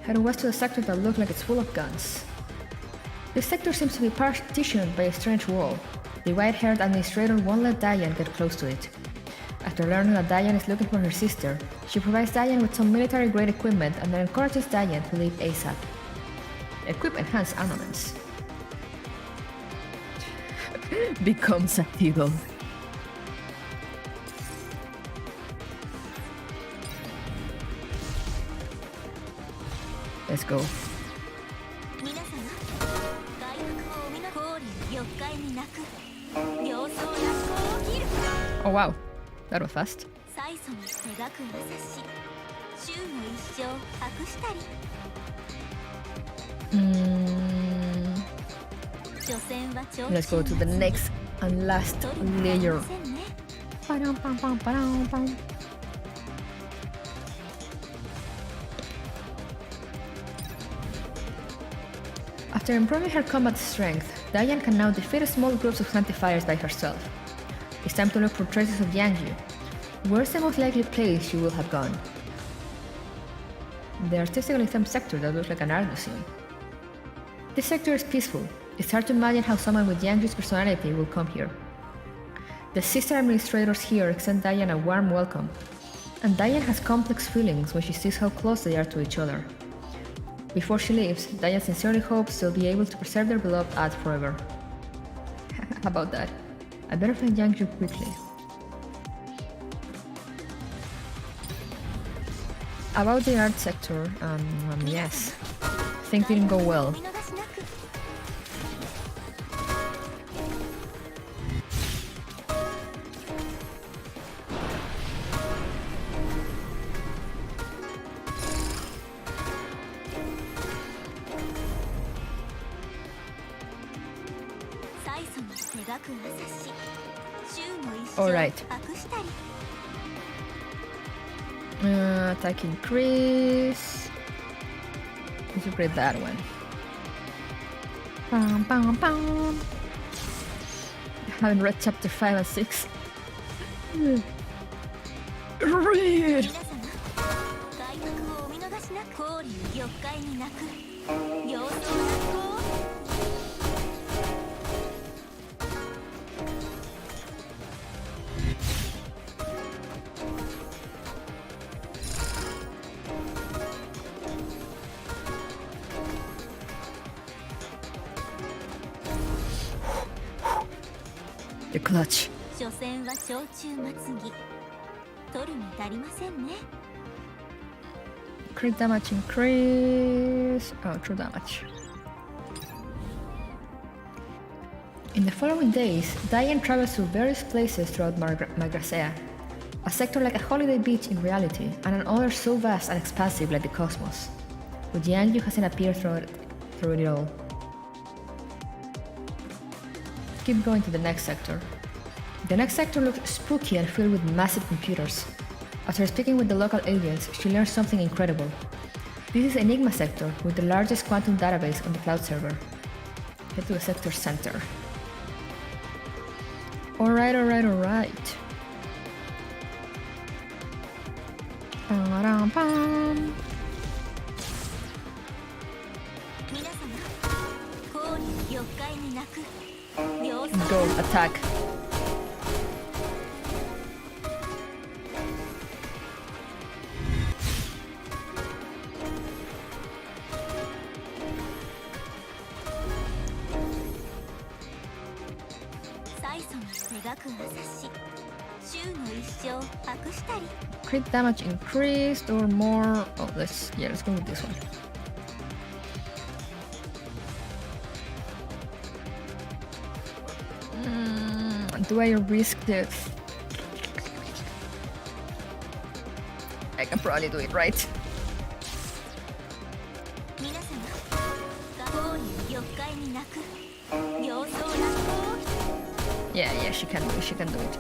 Speaker 1: Head west to a sector that looks like it's full of guns. This sector seems to be partitioned by a strange wall. The white-haired administrator won't let Daiyan get close to it. After learning that Daiyan is looking for her sister, she provides Daiyan with some military-grade equipment and then encourages Daiyan to leave ASAP. Equip enhanced armaments. Becomes a eagle. Let's go. Oh wow, that was fast. Let's go to the next and last layer. After improving her combat strength, Daiyan can now defeat small groups of Sanctifiers by herself. It's time to look for traces of Yangju. Where's the most likely place she will have gone? The artistically themed sector that looks like an art museum. This sector is peaceful. It's hard to imagine how someone with Yangju's personality will come here. The sister administrators here extend Daiyan a warm welcome, and Daiyan has complex feelings when she sees how close they are to each other. Before she leaves, Daiyan sincerely hopes they'll be able to preserve their beloved art forever. How about that? I better find Yangju quickly. About the art sector, yes. Things didn't go well. Alright. Attack increase. Let's upgrade that one. Bam, bam, bam. I haven't read chapter 5 and 6. Read! The clutch. Crit damage increase. Oh, true damage. In the following days, Daiyan travels to various places throughout Magrasea, a sector like a holiday beach in reality, and an other so vast and expansive like the cosmos. But Yanju hasn't appeared through it all. Keep going to the next sector. The next sector looks spooky and filled with massive computers. After speaking with the local aliens, she learns something incredible. This is Enigma sector with the largest quantum database on the cloud server. Head to the sector center. Alright. Bam. Go, attack. Crit damage increased or more. Oh, let's go with this one. Do I risk this? I can probably do it, right? Yeah, she can do it.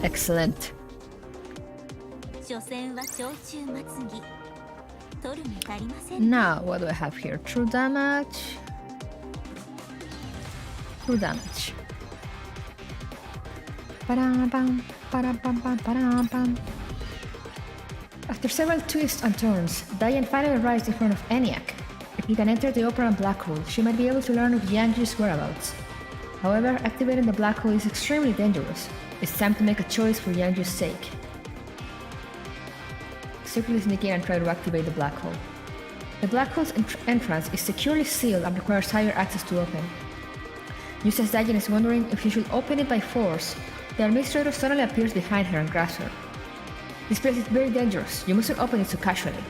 Speaker 1: Excellent. Now, what do I have here? True damage. After several twists and turns, Daiyan finally arrives in front of ENIAC. If he can enter the operant black hole, she might be able to learn of Yanju's whereabouts. However, activating the black hole is extremely dangerous. It's time to make a choice for Yanju's sake. Secretly sneak in and try to activate the black hole. The black hole's entrance is securely sealed and requires higher access to open. Just as Daiyan is wondering if she should open it by force, the administrator suddenly appears behind her and grabs her. This place is very dangerous. You mustn't open it so casually.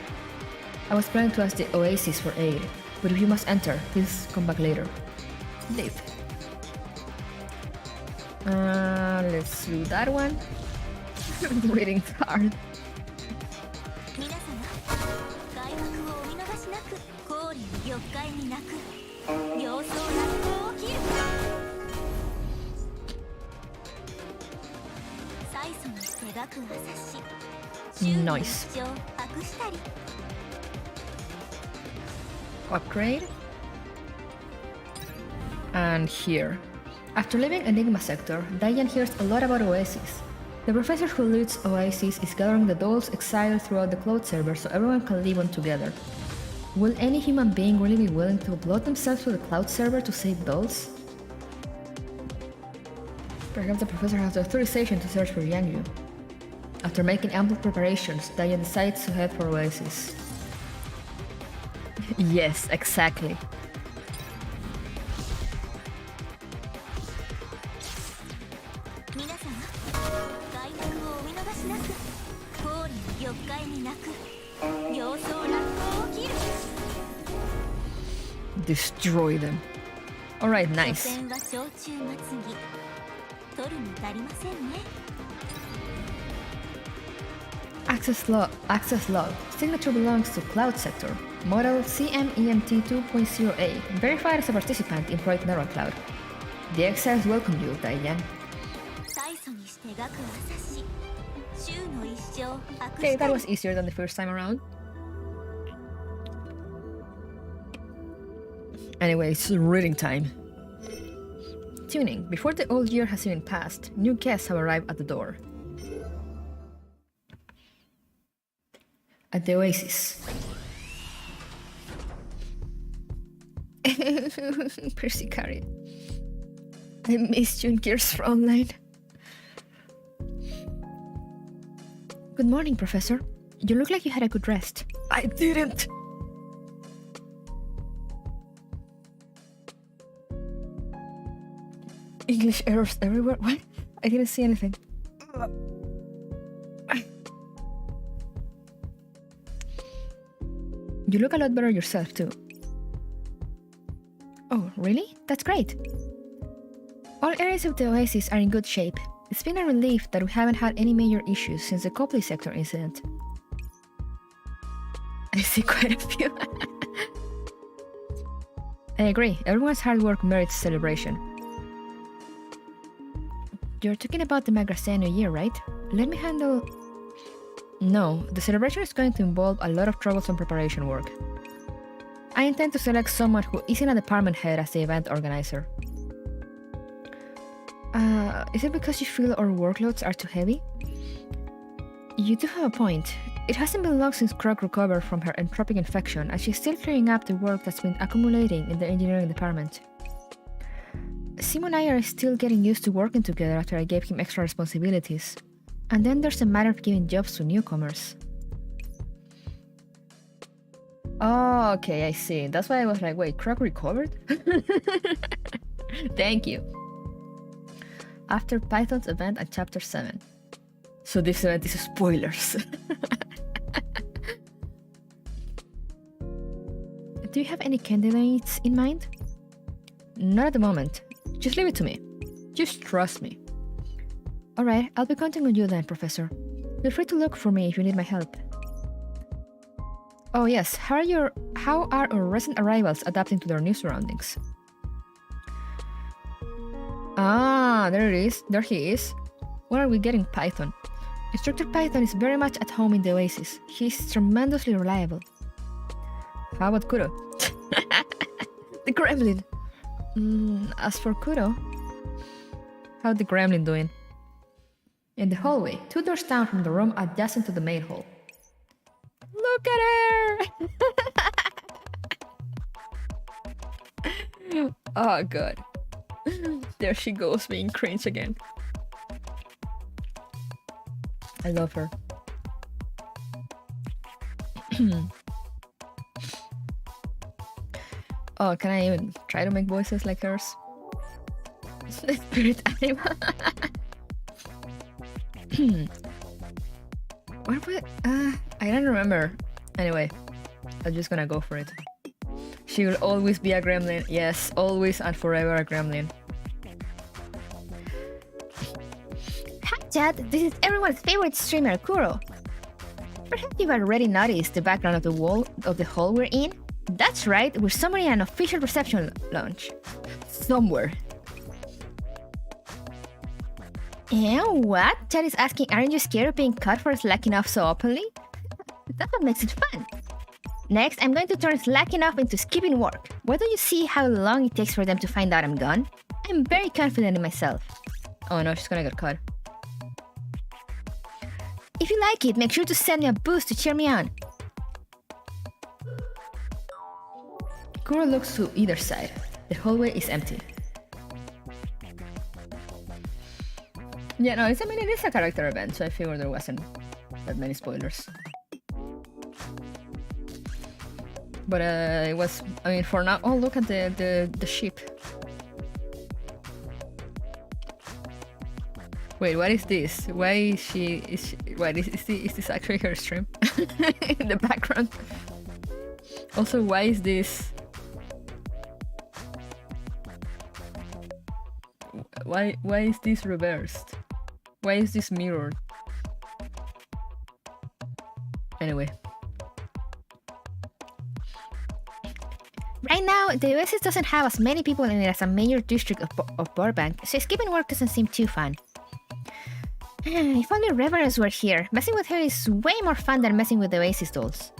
Speaker 1: I was planning to ask the Oasis for aid, but if you must enter, please come back later. Leave. Let's do that one. Reading's hard. Nice. Upgrade. And here. After leaving Enigma sector, Daiyan hears a lot about Oasis. The professor who leads Oasis is gathering the dolls exiled throughout the cloud server so everyone can live on together. Will any human being really be willing to upload themselves to the cloud server to save dolls? Perhaps the professor has the authorization to search for Yanju. After making ample preparations, Daiyan decides to head for Oasis. Yes, exactly. Destroy them. Alright, nice. Access log. Signature belongs to Cloud Sector. Model CMEMT 2.0A. Verified as a participant in Project Neural Cloud. The exiles welcome you, Daiyan. Okay, that was easier than the first time around. Anyway, it's reading time. Tuning. Before the old year has even passed, new guests have arrived at the door. At the Oasis. Percy Carey. I missed you in Gears Frontline. Good morning, Professor. You look like you had a good rest. I didn't! English errors everywhere? What? I didn't see anything. You look a lot better yourself, too. Oh, really? That's great. All areas of the Oasis are in good shape. It's been a relief that we haven't had any major issues since the Copley sector incident. I see quite a few. I agree. Everyone's hard work merits celebration. You're talking about the Magrasea New Year, right? Let me handle... No, the celebration is going to involve a lot of troublesome preparation work. I intend to select someone who isn't a department head as the event organizer. Is it because you feel our workloads are too heavy? You do have a point. It hasn't been long since Krog recovered from her entropic infection, and she's still clearing up the work that's been accumulating in the engineering department. Sim and I are still getting used to working together after I gave him extra responsibilities. And then there's a matter of giving jobs to newcomers. Oh, okay, I see. That's why I was like, wait, Krog recovered? Thank you. After Python's event at Chapter 7. So this event is spoilers. Do you have any candidates in mind? Not at the moment. Just leave it to me. Just trust me. Alright, I'll be counting on you then, Professor. Feel free to look for me if you need my help. Oh yes, how are our recent arrivals adapting to their new surroundings? Ah, there it is. There he is. When are we getting Python? Instructor Python is very much at home in the Oasis. He's tremendously reliable. How about Kuro? The gremlin! As for Kuro... How's the gremlin doing? In the hallway, 2 doors down from the room adjacent to the main hall. Look at her! Oh god. There she goes, being cringe again. I love her. Oh, can I even try to make voices like hers? The spirit animal. What was it? I don't remember. Anyway, I'm just gonna go for it. She will always be a gremlin. Yes, always and forever a gremlin. Hi chat, this is everyone's favorite streamer, Kuro. Perhaps you've already noticed the background of the wall of the hall we're in? That's right, we're somewhere in an official reception lounge. Somewhere. And what? Chat is asking, aren't you scared of being caught for slacking off so openly? That's what makes it fun. Next, I'm going to turn slacking off into skipping work. Why don't you see how long it takes for them to find out I'm gone? I'm very confident in myself. Oh no, she's gonna get caught. If you like it, make sure to send me a boost to cheer me on. Kuro looks to either side. The hallway is empty. Yeah, no, it is a character event, so I figured there wasn't that many spoilers. But it was, I mean, for now. Oh, look at the ship. Wait, what is this? Why is she? What is this actually her stream in the background? Also, why is this? Why is this reversed? Why is this mirrored? Anyway.
Speaker 4: Right now, the Oasis doesn't have as many people in it as a major district of Burbank, so escaping work doesn't seem too fun. If only Reverence were here. Messing with her is way more fun than messing with the Oasis dolls.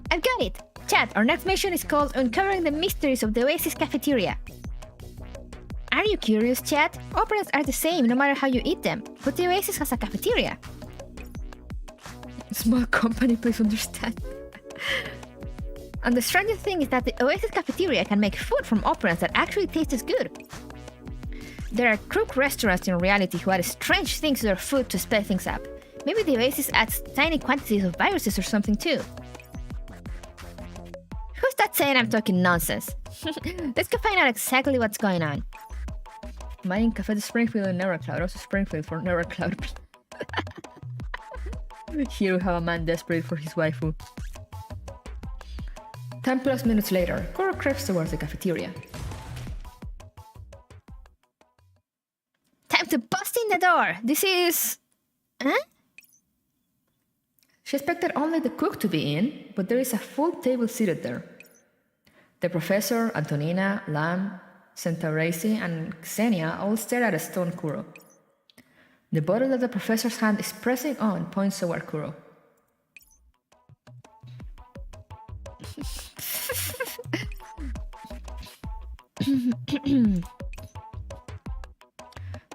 Speaker 4: I've got it! Chat, our next mission is called Uncovering the Mysteries of the Oasis Cafeteria. Are you curious, chat? Operas are the same no matter how you eat them, but the Oasis has a cafeteria.
Speaker 1: Small company, please understand.
Speaker 4: And the strangest thing is that the Oasis cafeteria can make food from operants that actually tastes good. There are crook restaurants in reality who add strange things to their food to spice things up. Maybe the Oasis adds tiny quantities of viruses or something too. Who's that saying I'm talking nonsense? Let's go find out exactly what's going on.
Speaker 1: Mining Cafe de Springfield and Neurocloud, also Springfield for Neurocloud. Here we have a man desperate for his waifu. 10+ minutes later, Kuro creeps towards the cafeteria.
Speaker 4: Time to bust in the door! This is... Huh?
Speaker 1: She expected only the cook to be in, but there is a full table seated there. The professor, Antonina, Lam, Centaurasi, and Xenia all stare at a stone Kuro. The bottle that the professor's hand is pressing on points toward Kuro.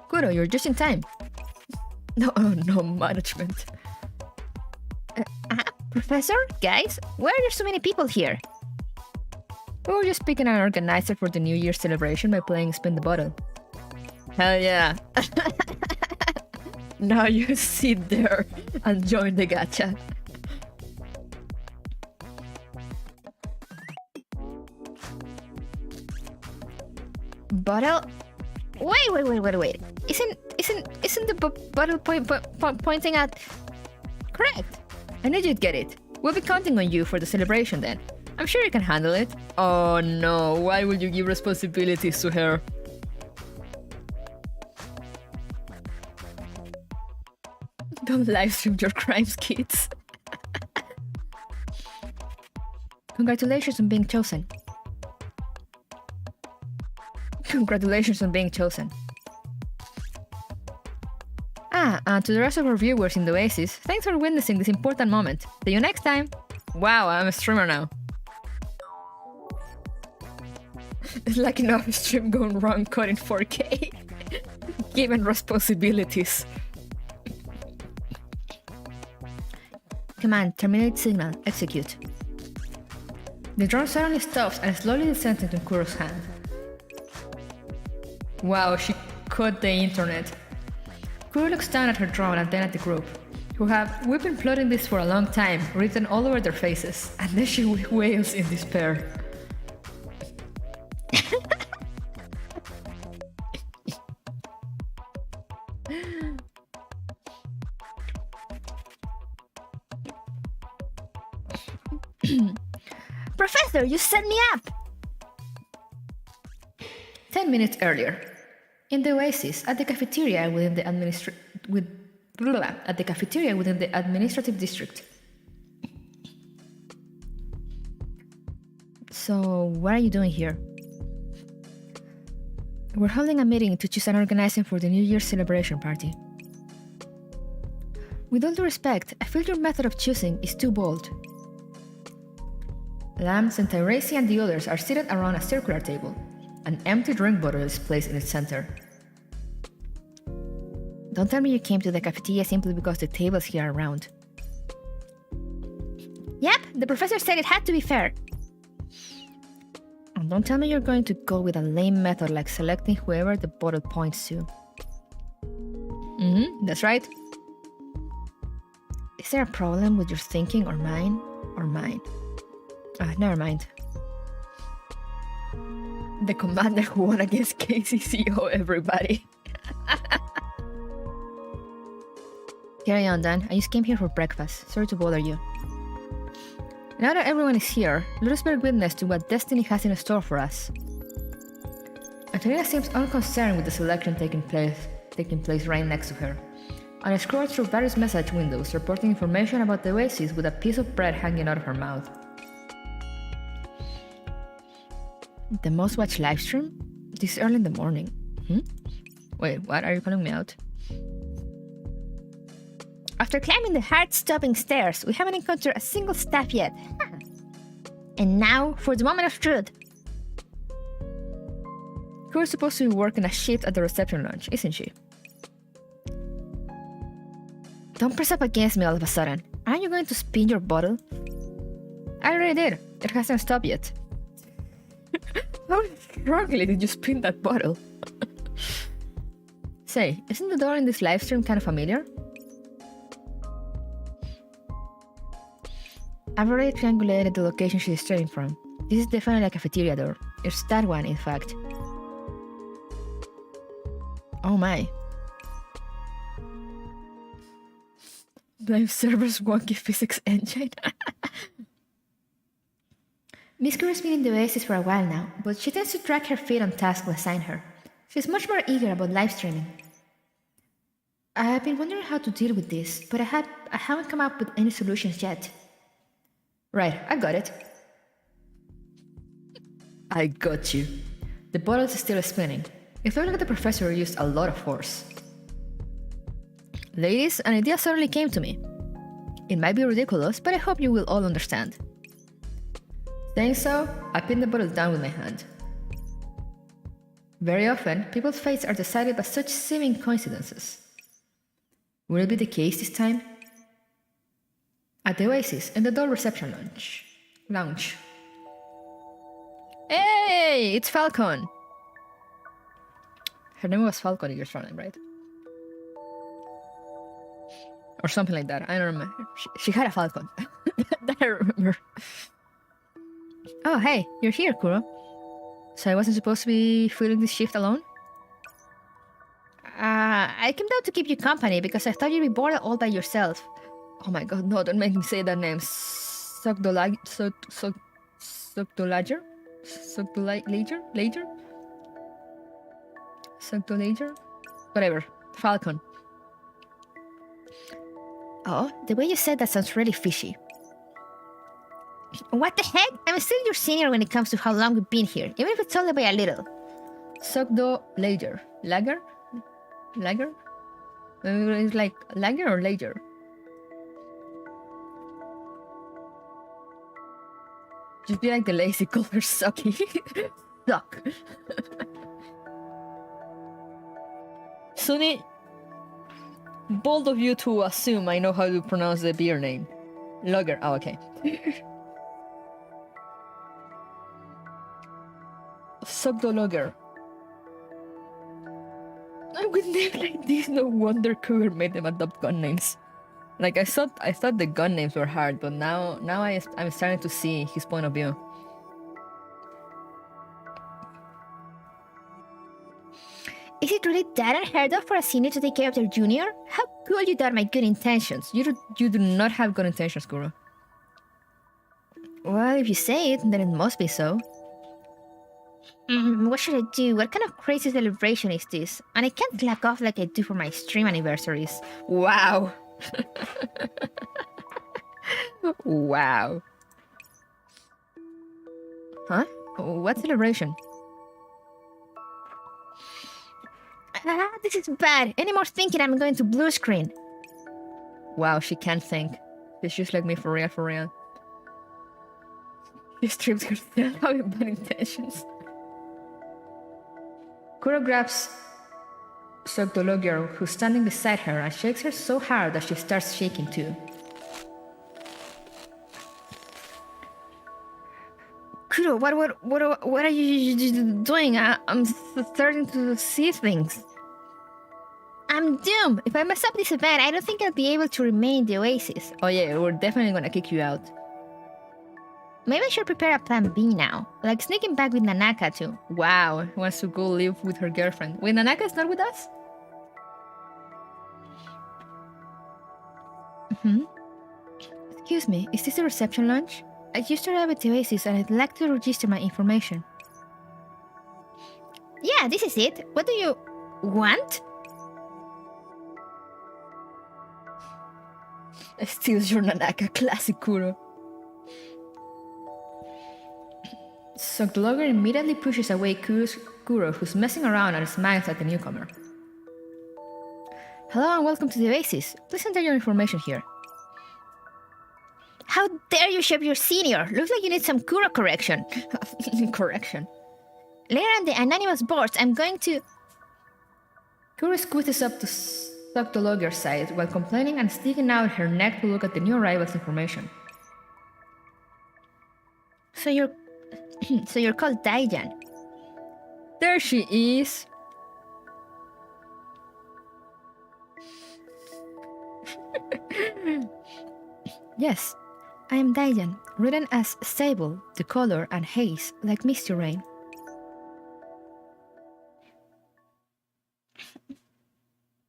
Speaker 1: Kuro, you're just in time. No, management.
Speaker 4: Professor? Guys? Why are there so many people here?
Speaker 1: We were just picking an organizer for the New Year's celebration by playing Spin the Bottle. Hell yeah. Now you sit there and join the gacha.
Speaker 4: Bottle? Wait. Isn't the bottle pointing at...
Speaker 1: Correct. I knew you'd get it. We'll be counting on you for the celebration then. I'm sure you can handle it. Oh no, why would you give responsibilities to her? Don't livestream your crimes, kids.
Speaker 4: Congratulations on being chosen.
Speaker 1: Congratulations on being chosen. And to the rest of our viewers in the Oasis, thanks for witnessing this important moment. See you next time. Wow, I'm a streamer now. It's like enough stream gone wrong caught in 4K. Given responsibilities.
Speaker 4: Command, terminate signal, execute.
Speaker 1: The drone suddenly stops and slowly descends into Kuro's hand. Wow, she caught the internet. Kuro looks down at her drone and then at the group, who have, "We've been plotting this for a long time," written all over their faces, and then she wails in despair.
Speaker 4: Professor, you set me up!
Speaker 1: 10 minutes earlier, in the Oasis, at the cafeteria within the administrative district.
Speaker 4: So, what are you doing here?
Speaker 1: We're holding a meeting to choose an organizing for the New Year's celebration party. With all due respect, I feel your method of choosing is too bold. Lam, Centaurasi, and the others are seated around a circular table. An empty drink bottle is placed in its center.
Speaker 4: Don't tell me you came to the cafeteria simply because the tables here are round. Yep, the professor said it had to be fair. And don't tell me you're going to go with a lame method like selecting whoever the bottle points to.
Speaker 1: That's right.
Speaker 4: Is there a problem with your thinking or mine? Or mine?
Speaker 1: Never mind. The commander who won against KCCO, everybody.
Speaker 4: Carry on, Dan. I just came here for breakfast. Sorry to bother you.
Speaker 1: Now that everyone is here, let us bear witness to what destiny has in store for us. Antonina seems unconcerned with the selection taking place right next to her. and scrolled through various message windows reporting information about the oasis with a piece of bread hanging out of her mouth. The most watched livestream? This early in the morning. Wait, what? Are you calling me out?
Speaker 4: After climbing the heart-stopping stairs, we haven't encountered a single staff yet. And now for the moment of truth.
Speaker 1: Kuro's supposed to be working a shift at the reception lounge, isn't she?
Speaker 4: Don't press up against me all of a sudden. Aren't you going to spin your bottle?
Speaker 1: I already did. It hasn't stopped yet. How strongly did you spin that bottle? Say, isn't the door in this livestream kind of familiar?
Speaker 4: I've already triangulated the location she's straying from. This is definitely a cafeteria door. It's that one, in fact.
Speaker 1: Oh my. Blame server's wonky physics engine.
Speaker 4: Miss Kuro's been in the Oasis for a while now, but she tends to drag her feet on tasks we assign her. She's much more eager about live streaming. I have been wondering how to deal with this, but I haven't come up with any solutions yet.
Speaker 1: Right, I got it. I got you. The bottle is still spinning. It felt like the professor used a lot of force. Ladies, an idea suddenly came to me. It might be ridiculous, but I hope you will all understand. Saying so, I pinned the bottle down with my hand. Very often, people's fates are decided by such seeming coincidences. Will it be the case this time? At the Oasis, in the door reception lounge. Hey, it's Falcon! Her name was Falcon in your Frontline, right? Or something like that, I don't remember. She had a Falcon. That I remember. Oh, hey, you're here, Kuro. So I wasn't supposed to be filling this shift alone?
Speaker 4: I came down to keep you company because I thought you'd be bored all by yourself.
Speaker 1: Oh my god, no, don't make me say that name. Lager? Whatever. Falcon.
Speaker 4: Oh, the way you said that sounds really fishy. What the heck? I'm still your senior when it comes to how long we've been here, even if it's only by a little.
Speaker 1: Lager? Maybe it's like lager or lager? Just be like the lazy color sucky. Suck. Syne, bold of you to assume I know how to pronounce the beer name. Lager. Oh, okay. Lager. With names like this, no wonder Kuro made them adopt gun names. Like I thought the gun names were hard, but now I'm starting to see his point of view.
Speaker 4: Is it really that unheard of for a senior to take care of their junior? How could you doubt my good intentions?
Speaker 1: You do not have good intentions, Kuro.
Speaker 4: Well, if you say it, then it must be so. What should I do? What kind of crazy celebration is this? And I can't slack off like I do for my stream anniversaries.
Speaker 1: Wow. Wow. Huh? What celebration?
Speaker 4: This is bad. Any more thinking, I'm going to blue screen.
Speaker 1: Wow, she can't think. She's just like me for real. She streams herself having bad intentions. Kuro grabs the girl who's standing beside her and shakes her so hard that she starts shaking too.
Speaker 4: Kuro, what are you doing? I'm starting to see things. I'm doomed. If I mess up this event, I don't think I'll be able to remain in the Oasis.
Speaker 1: Oh yeah, we're definitely gonna kick you out.
Speaker 4: Maybe I should prepare a plan B now, like sneaking back with Nanaka too.
Speaker 1: Wow, wants to go live with her girlfriend. Wait, Nanaka's not with us?
Speaker 4: Excuse me, is this the reception lounge? I used to arrive at the Oasis and I'd like to register my information. Yeah, this is it. What do you want?
Speaker 1: Steals your Nanaka, classic Kuro.
Speaker 4: So the logger immediately pushes away Kuro, who's messing around and smiles at the newcomer. Hello and welcome to the Oasis. Please enter your information here. How dare you ship your senior? Looks like you need some Kuro correction. Correction. Later on the anonymous boards, I'm going to... Kuro squeezes up to suck the logger's side while complaining and sticking out her neck to look at the new arrival's information. So you're called Daiyan.
Speaker 1: There she is.
Speaker 4: Yes, I am Daiyan, written as sable, the color, and haze, like misty rain.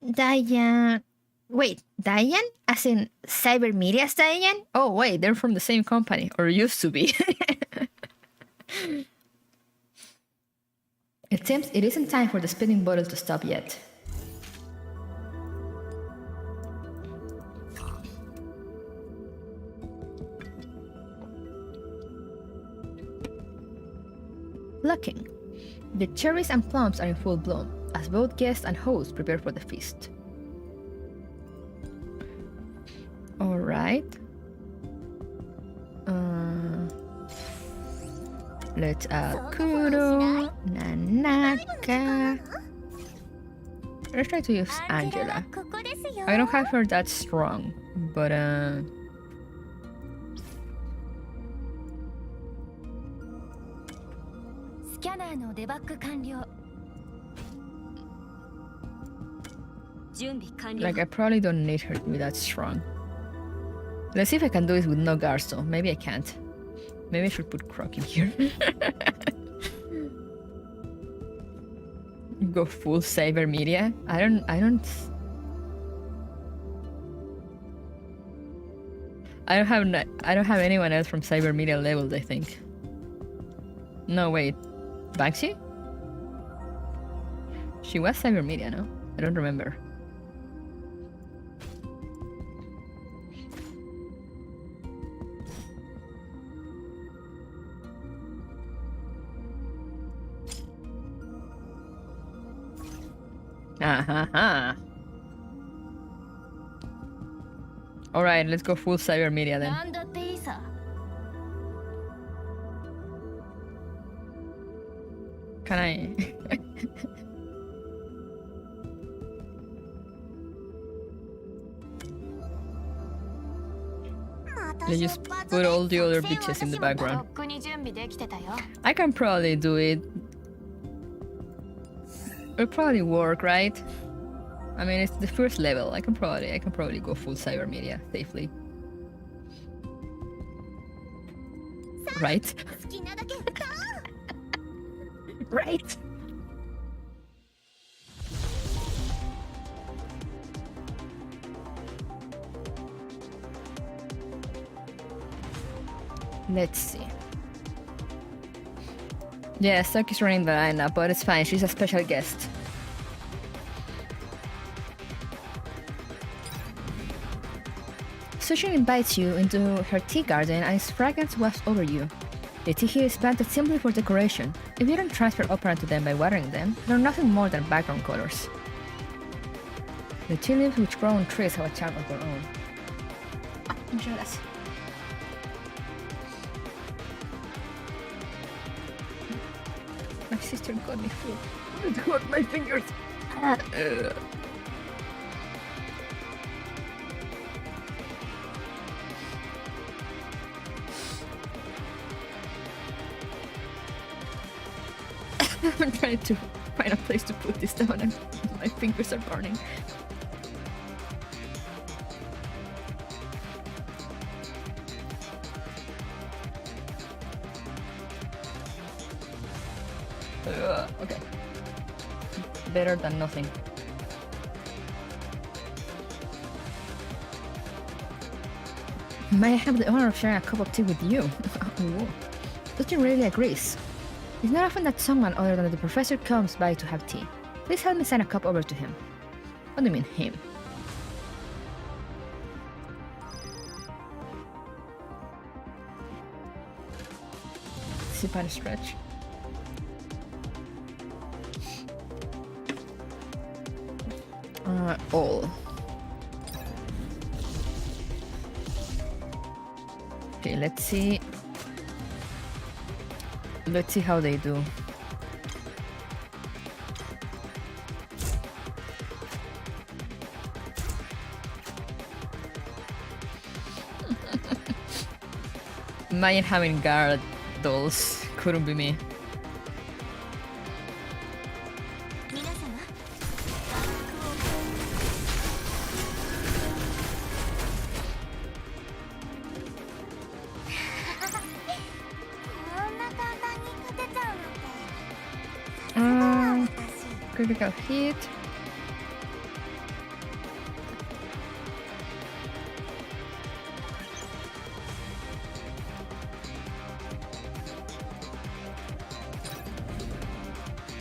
Speaker 4: Daiyan... Wait, Daiyan? As in Cybermedia's Daiyan?
Speaker 1: Oh wait, they're from the same company, or used to be.
Speaker 4: It seems it isn't time for the spinning bottle to stop yet. Looking. The cherries and plums are in full bloom, as both guests and hosts prepare for the feast.
Speaker 1: Alright. Let's add Kuro, Nanaka. Let's try to use Angela. I don't have her that strong, but like I probably don't need her to be that strong. Let's see if I can do it with no guards though. Maybe I can't. Maybe I should put Croc in here. Go full cyber media. I don't have anyone else from cyber media levels, I think. No wait. Banksy? She was cyber media, no? I don't remember. Alright, let's go full cyber media then. Can I? Let's just put all the other bitches in the background. I can probably do it. It'll probably work, right? I mean, it's the first level. I can probably go full cyber media safely. Right? Right? Let's see. Yeah, Saki's running the lineup, but it's fine. She's a special guest. Sui-chan invites you into her tea garden and its fragrance wafts over you. The tea here is planted simply for decoration. If you don't transfer opera to them by watering them, they're nothing more than background colors. The tea leaves which grow on trees have a charm of their own. Ah, I'm jealous. My sister got me food. It hurt my fingers. I'm trying to find a place to put this down and my fingers are burning. Okay. Better than nothing. May I have the honor of sharing a cup of tea with you? Sui-chan really agrees. It's not often that someone other than the professor comes by to have tea. Please help me send a cup over to him. What do you mean, him? sip and stretch. All. Okay, let's see. Let's see how they do. Imagine having guard dolls. Couldn't be me. Critical hit.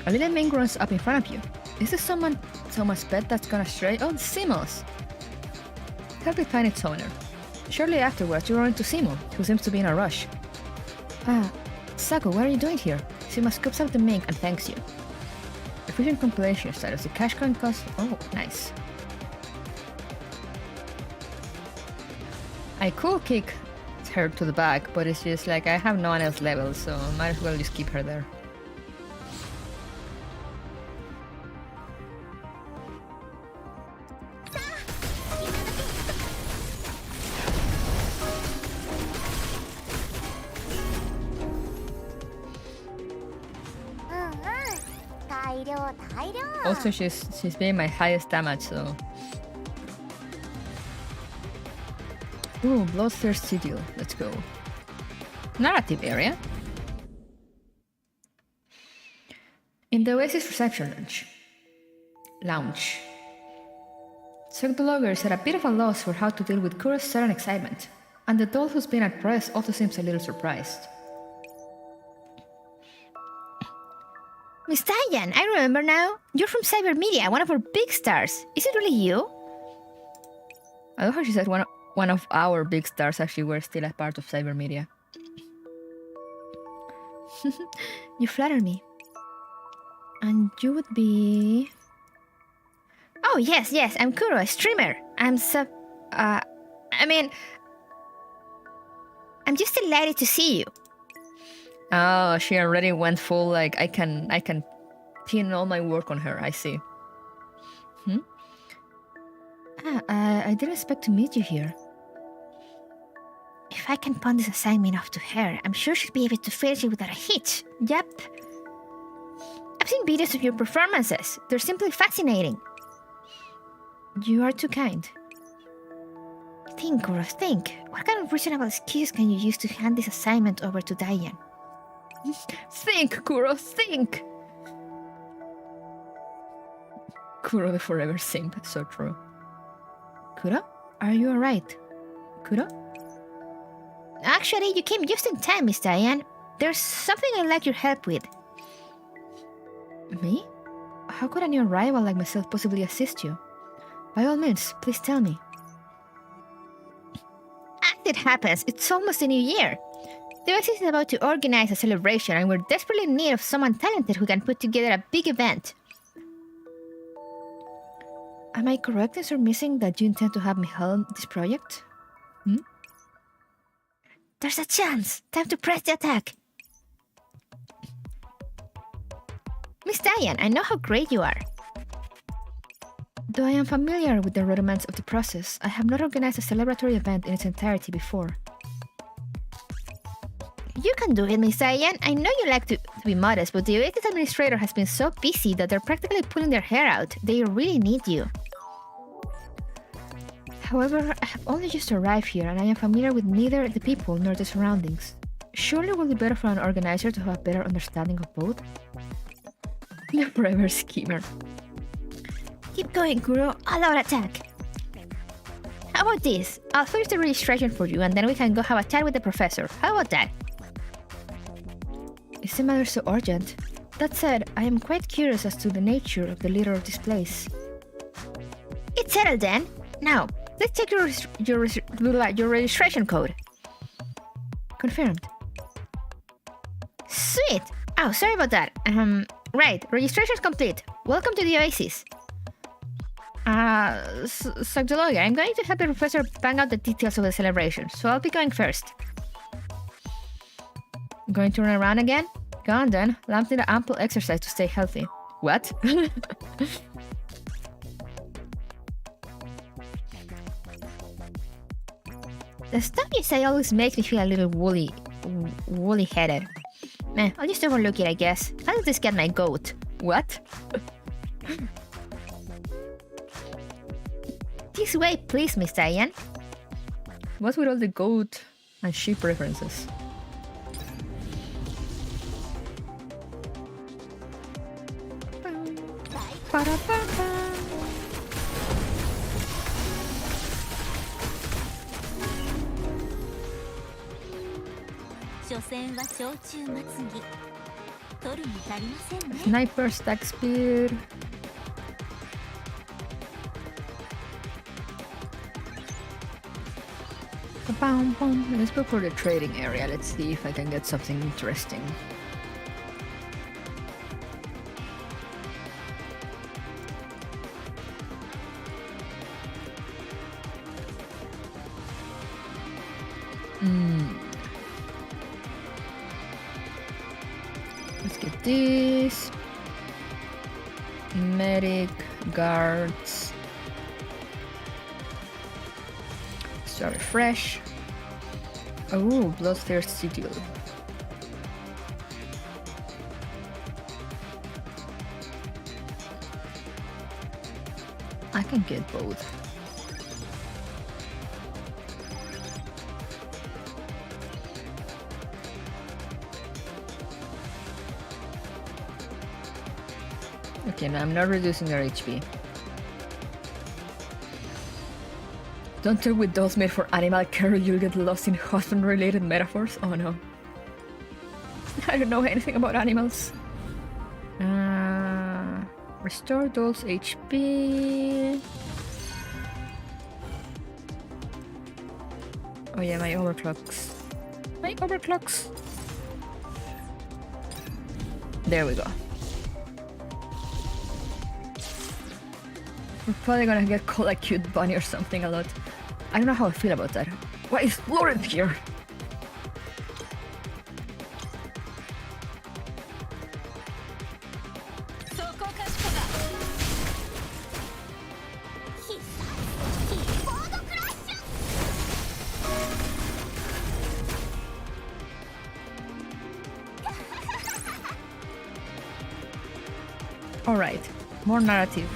Speaker 1: A little man runs up in front of you. Is this someone's pet that's gone astray? Oh, Simos! Help me find its owner. Shortly afterwards, you run into Simo, who seems to be in a rush. Sako, what are you doing here? Simo scoops up the mink and thanks you. Efficient compilation status. The cash coin costs. Oh, nice. I could kick her to the back, but it's just like I have no one else level, so might as well just keep her there. Also, she's being my highest damage, so. Ooh, Bloodthirst Sigil. Let's go. Narrative area. In the Oasis reception lounge. Sec Blogger is at a bit of a loss for how to deal with Kuro's sudden excitement, and the doll who's been at press also seems a little surprised.
Speaker 4: Miss Daiyan, I remember now. You're from Cyber Media, one of our big stars. Is it really you?
Speaker 1: I love how she said one of our big stars. Actually, we're still a part of Cyber Media.
Speaker 4: You flatter me. And you would be... Oh, yes, I'm Kuro, a streamer. I'm just delighted to see you.
Speaker 1: Oh, she already went full, like, I can pin all my work on her, I see.
Speaker 4: I didn't expect to meet you here. If I can pawn this assignment off to her, I'm sure she'll be able to finish it without a hitch. Yep. I've seen videos of your performances. They're simply fascinating. You are too kind. Think, Kuro, think. What kind of reasonable excuse can you use to hand this assignment over to Daiyan?
Speaker 1: Think, Kuro, think! Kuro the forever simp, so true.
Speaker 4: Kuro? Are you alright? Kuro? Actually, you came just in time, Miss Daiyan. There's something I'd like your help with.
Speaker 1: Me? How could a new arrival like myself possibly assist you? By all means, please tell me.
Speaker 4: As it happens, it's almost the new year. The Oasis is about to organize a celebration, and we're desperately in need of someone talented who can put together a big event.
Speaker 1: Am I correct in surmising that you intend to have me helm this project?
Speaker 4: There's a chance! Time to press the attack! Miss Daiyan, I know how great you are.
Speaker 1: Though I am familiar with the rudiments of the process, I have not organized a celebratory event in its entirety before.
Speaker 4: You can do it, Miss Daiyan. I know you like to be modest, but the Oasis administrator has been so busy that they're practically pulling their hair out. They really need you.
Speaker 1: However, I have only just arrived here and I am familiar with neither the people nor the surroundings. Surely it will be better for an organizer to have a better understanding of both? The forever schemer.
Speaker 4: Keep going, Kuro. All out attack. How about this? I'll finish the registration for you and then we can go have a chat with the professor. How about that?
Speaker 1: Is the matter so urgent? That said, I am quite curious as to the nature of the leader of this place.
Speaker 4: It's settled then. Now, let's check your registration code.
Speaker 1: Confirmed.
Speaker 4: Sweet! Oh, sorry about that. Right, registration's complete. Welcome to the Oasis. Sogdologa, I'm going to help the professor bang out the details of the celebration, so I'll be going first. Going to run around again? Go on then. Lamps need ample exercise to stay healthy. What? The stuff you say always makes me feel a little woolly-headed. I'll just overlook it, I guess. How does this get my goat? What? This way, please, Miss Daiyan.
Speaker 1: What's with all the goat and sheep references? Sniper stack speed. Let's go for the trading area. Let's see if I can get something interesting. Let's get this. Medic, guards. Start fresh. Oh, bloodthirsty deal. I can get both. Okay, now I'm not reducing their HP. Don't talk with dolls made for animal care, you'll get lost in husband-related metaphors. Oh no. I don't know anything about animals. Restore dolls HP. Oh yeah, my overclocks. My overclocks. There we go. We're probably gonna get called a cute bunny or something a lot. I don't know how I feel about that. Why is Florence here? Alright, more narrative.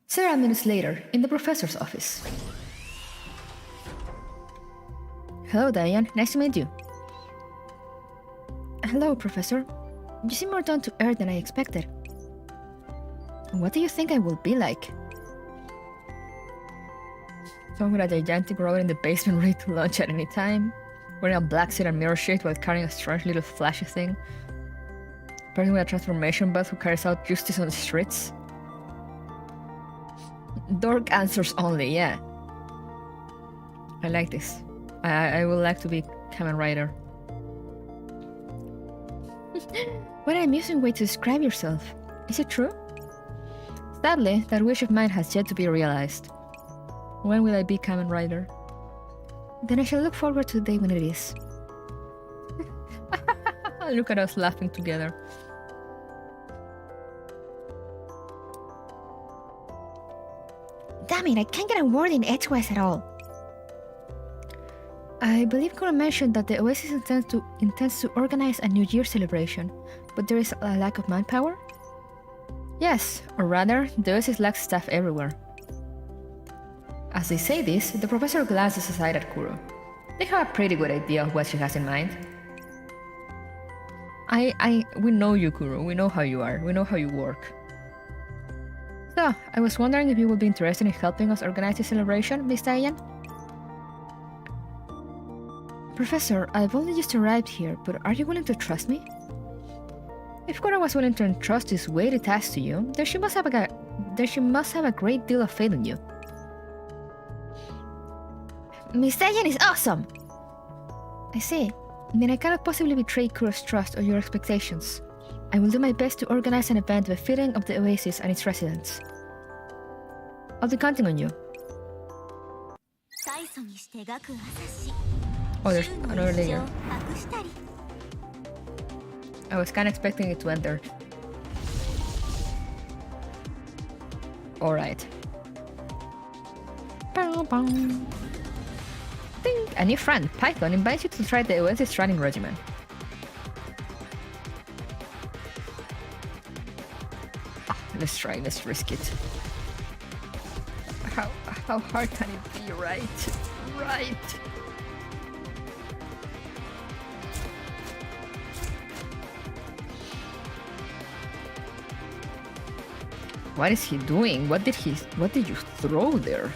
Speaker 1: Several minutes later, in the professor's office. Hello, Daiyan. Nice to meet you. Hello, Professor. You seem more down to earth than I expected. What do you think I will be like? Someone with a gigantic robot in the basement ready to launch at any time, wearing a black suit and mirror shade while carrying a strange little flashy thing. Person with a transformation belt who carries out justice on the streets. Dork answers only, yeah. I like this. I would like to be Kamen Rider. What an amusing way to describe yourself. Is it true? Sadly, that wish of mine has yet to be realized. When will I be Kamen Rider? Then I shall look forward to the day when it is. Look at us laughing together.
Speaker 4: Damn it, I can't get a word in edgewise at all. I believe Kuro mentioned that the Oasis intends to organize a New Year celebration, but there is a lack of manpower? Yes, or rather, the Oasis lacks staff everywhere. As they say this, the professor glances aside at Kuro. They have a pretty good idea of what she has in mind. We know you, Kuro. We know how you are. We know how you work. So, I was wondering if you would be interested in helping us organize the celebration, Miss Daiyan? Professor, I've only just arrived here, but are you willing to trust me? If Kuro was willing to entrust this weighty task to you, then she must have a great deal of faith in you. Miss Daiyan is awesome! I see. Then I cannot possibly betray Kuro's trust or your expectations. I will do my best to organize an event befitting of the oasis and its residents. I'll be counting on you. Oh, there's another layer. I was kinda expecting it to end there. Alright. Ding! A new friend, Python, invites you to try the Oasis training regimen. Let's try, let's risk it. How hard can it be, right? Right! What is he doing? What did you throw there?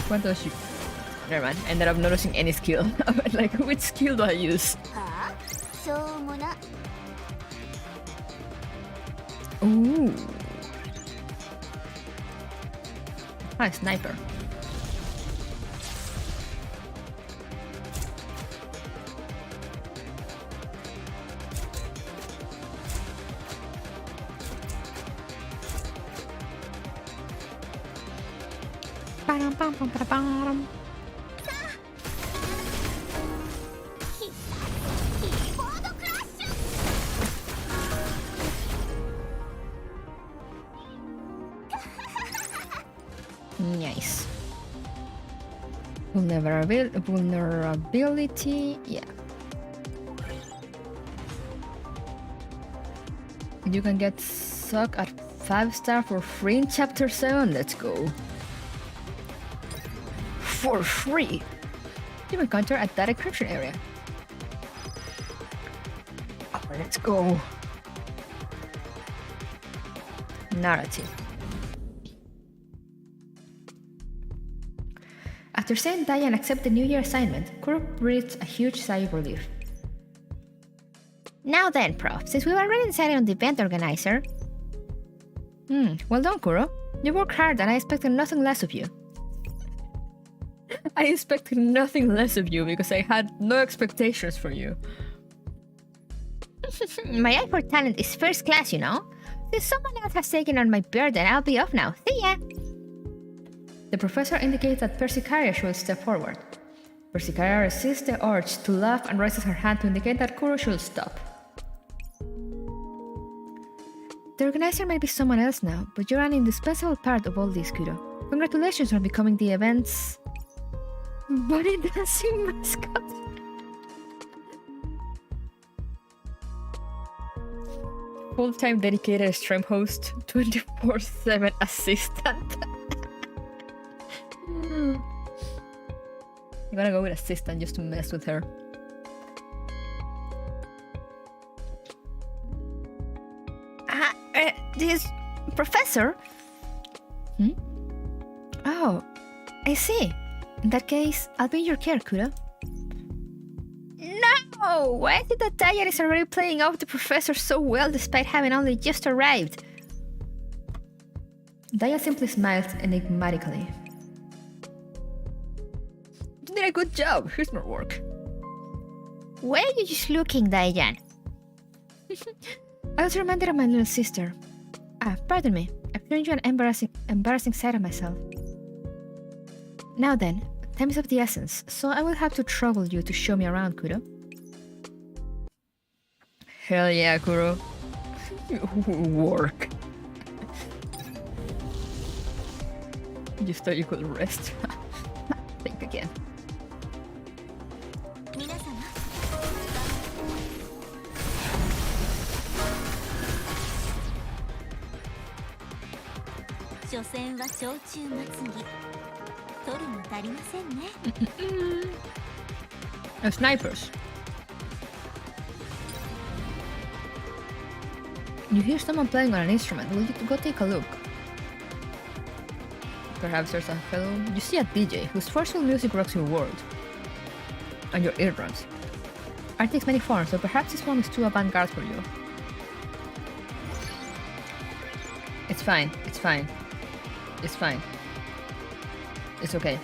Speaker 4: What does she... Never mind, I ended up noticing any skill. Like, which skill do I use? Ooh. Ah, sniper. Nice. Vulnerability, yeah. You can get suck at 5-star for free in chapter 7. Let's go. For free. You encounter at that encryption area. Oh, let's go. Narrative. After seeing Daiyan accept the New Year assignment, Kuro breathed a huge sigh of relief. Now then, Prof, since we've already decided on the event organizer... well done, Kuro. You worked hard and I expected nothing less of you. I expected nothing less of you because I had no expectations for you. My eye for talent is first class, you know? Since someone else has taken on my burden, I'll be off now. See ya! The professor indicates that Persicaria should step forward. Persicaria resists the urge to laugh and raises her hand to indicate that Kuro should stop. The organizer may be someone else now, but you're an indispensable part of all this, Kuro. Congratulations on becoming the event's... Bunny dancing mascot. Full-time dedicated stream host, 24/7 assistant. I'm gonna go with assistant just to mess with her. This professor? Oh, I see. In that case, I'll be in your care, Kuro. No! Why is it that Daiyan is already playing off the professor so well despite having only just arrived? Daiyan simply smiles enigmatically. You did a good job. Here's more work. Where are you just looking, Daiyan? I was reminded of my little sister. Pardon me. I've shown you an embarrassing side of myself. Now then, time is of the essence, so I will have to trouble you to show me around, Kuro. Hell yeah, Kuro. Work. Just thought you could rest. Think again. Snipers. You hear someone playing on an instrument. Will you go take a look? Perhaps there's a fellow. You see a DJ whose forceful music rocks your world and your eardrums.
Speaker 1: Art takes many forms, so perhaps this form is too avant-garde for you. It's fine. It's fine. It's fine. It's okay.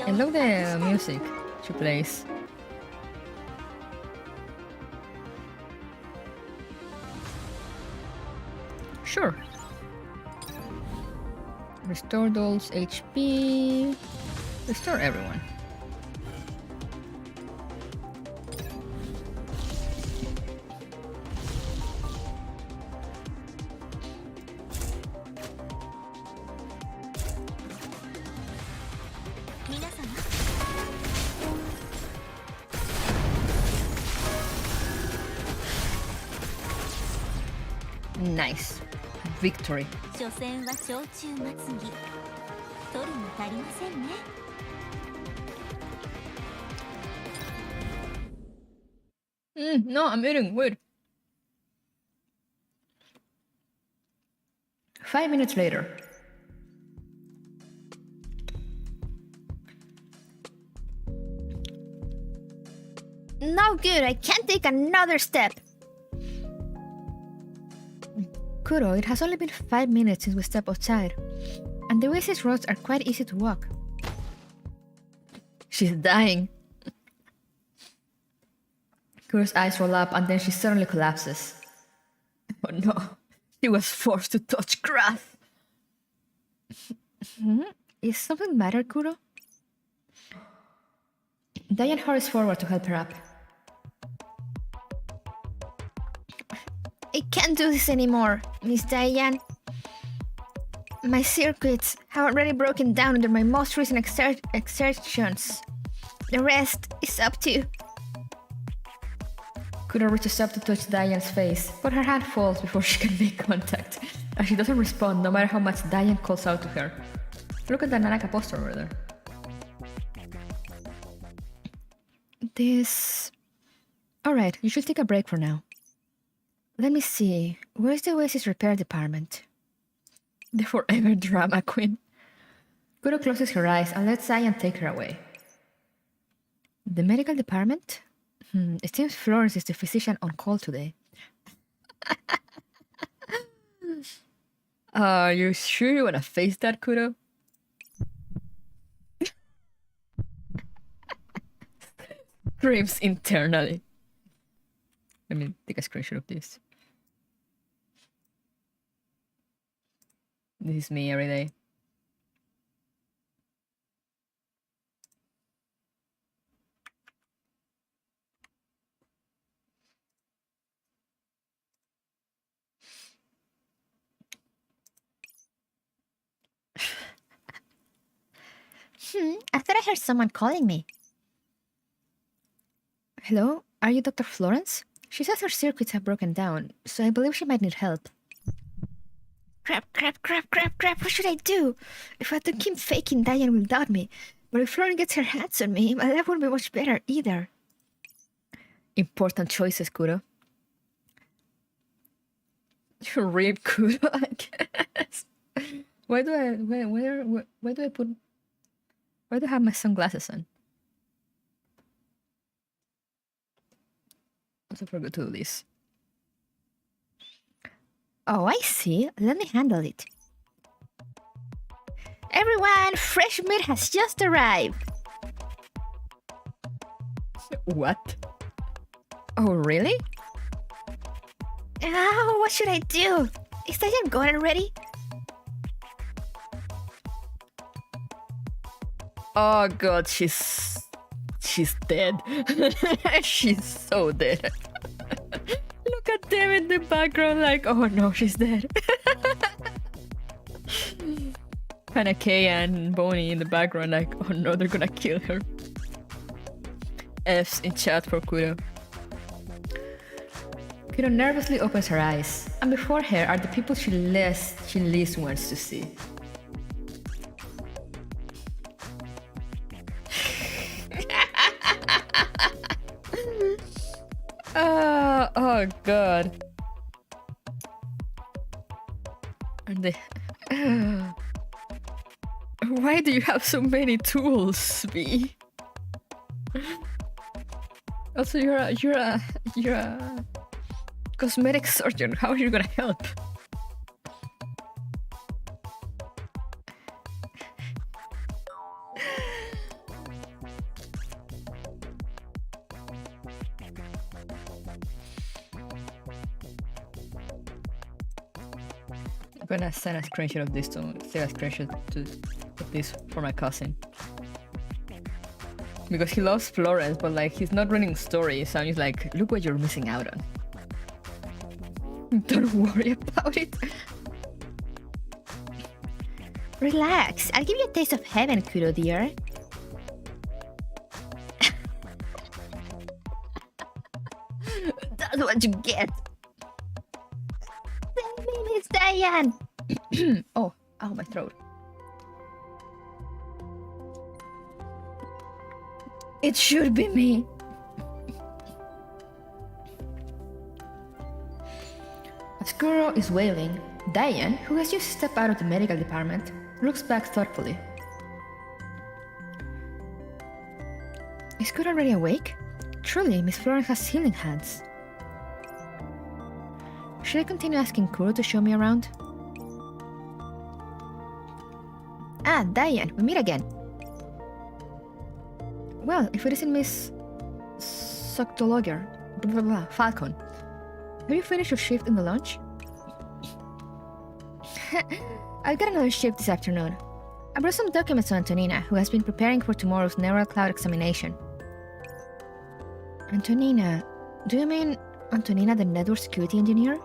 Speaker 1: I love the music she plays. Sure. Restore Doll's HP. Restore everyone. Nice. Victory. No, I'm eating. Wait. 5 minutes later.
Speaker 4: No good, I can't take another step.
Speaker 1: Kuro, it has only been 5 minutes since we stepped outside, and the oasis roads are quite easy to walk. She's dying. Kuro's eyes roll up and then she suddenly collapses. Oh no, she was forced to touch grass. Is something the matter, Kuro? Daiyan hurries forward to help her up.
Speaker 4: I can't do this anymore, Miss Daiyan. My circuits have already broken down under my most recent exertions. The rest is up to you.
Speaker 1: Kuro reaches up to touch Daiyan's face, but her hand falls before she can make contact, and she doesn't respond no matter how much Daiyan calls out to her. Look at the Nanaka poster over there. This... Alright, you should take a break for now. Let me see, where's the Oasis repair department? The forever drama queen. Kuro closes her eyes and lets Daiyan take her away. The medical department? It seems Florence is the physician on call today. Are you sure you want to face that, Kuro? Screams internally. Let me take a screenshot of this. This is me every day.
Speaker 4: I thought I heard someone calling me.
Speaker 1: Hello, are you Dr. Florence? She says her circuits have broken down, so I believe she might need help.
Speaker 4: Crap, what should I do? If I have to keep faking, Daiyan will doubt me. But if Florence gets her hands on me, my life won't be much better either.
Speaker 1: Important choices, Kuro. You rip, Kuro, I guess. Why do I have my sunglasses on? Also forgot to do this.
Speaker 4: Oh, I see. Let me handle it. Everyone, fresh meat has just arrived.
Speaker 1: What? Oh, really?
Speaker 4: Oh, what should I do? Is Daiyan gone already?
Speaker 1: Oh god, she's dead. She's so dead. Look at them in the background like, oh no, she's dead. Hanake and Bonnie in the background like, oh no, they're gonna kill her. F's in chat for Kuro. Kuro nervously opens her eyes, and before her are the people she least wants to see. Oh god. And they... Why do you have so many tools, V? Also, you're a cosmetic surgeon. How are you gonna help? I'm gonna send a screenshot of this to this for my cousin. Because he loves Florence, but like he's not running stories, so he's like, look what you're missing out on. Don't worry about it.
Speaker 4: Relax, I'll give you a taste of heaven, Kuro dear. That's what you get. Save me, Miss Daiyan.
Speaker 1: Oh, my throat.
Speaker 4: It should be me.
Speaker 1: As Kuro is wailing, Daiyan, who has just stepped out of the medical department, looks back thoughtfully. Is Kuro already awake? Truly, Miss Florence has healing hands. Should I continue asking Kuro to show me around?
Speaker 4: Ah, Daiyan, we meet again.
Speaker 1: Well, if it isn't Miss Soctologer, Falcon, have you finished your shift in the lunch?
Speaker 4: I've got another shift this afternoon. I brought some documents to Antonina, who has been preparing for tomorrow's neural cloud examination.
Speaker 1: Antonina? Do you mean Antonina, the network security engineer?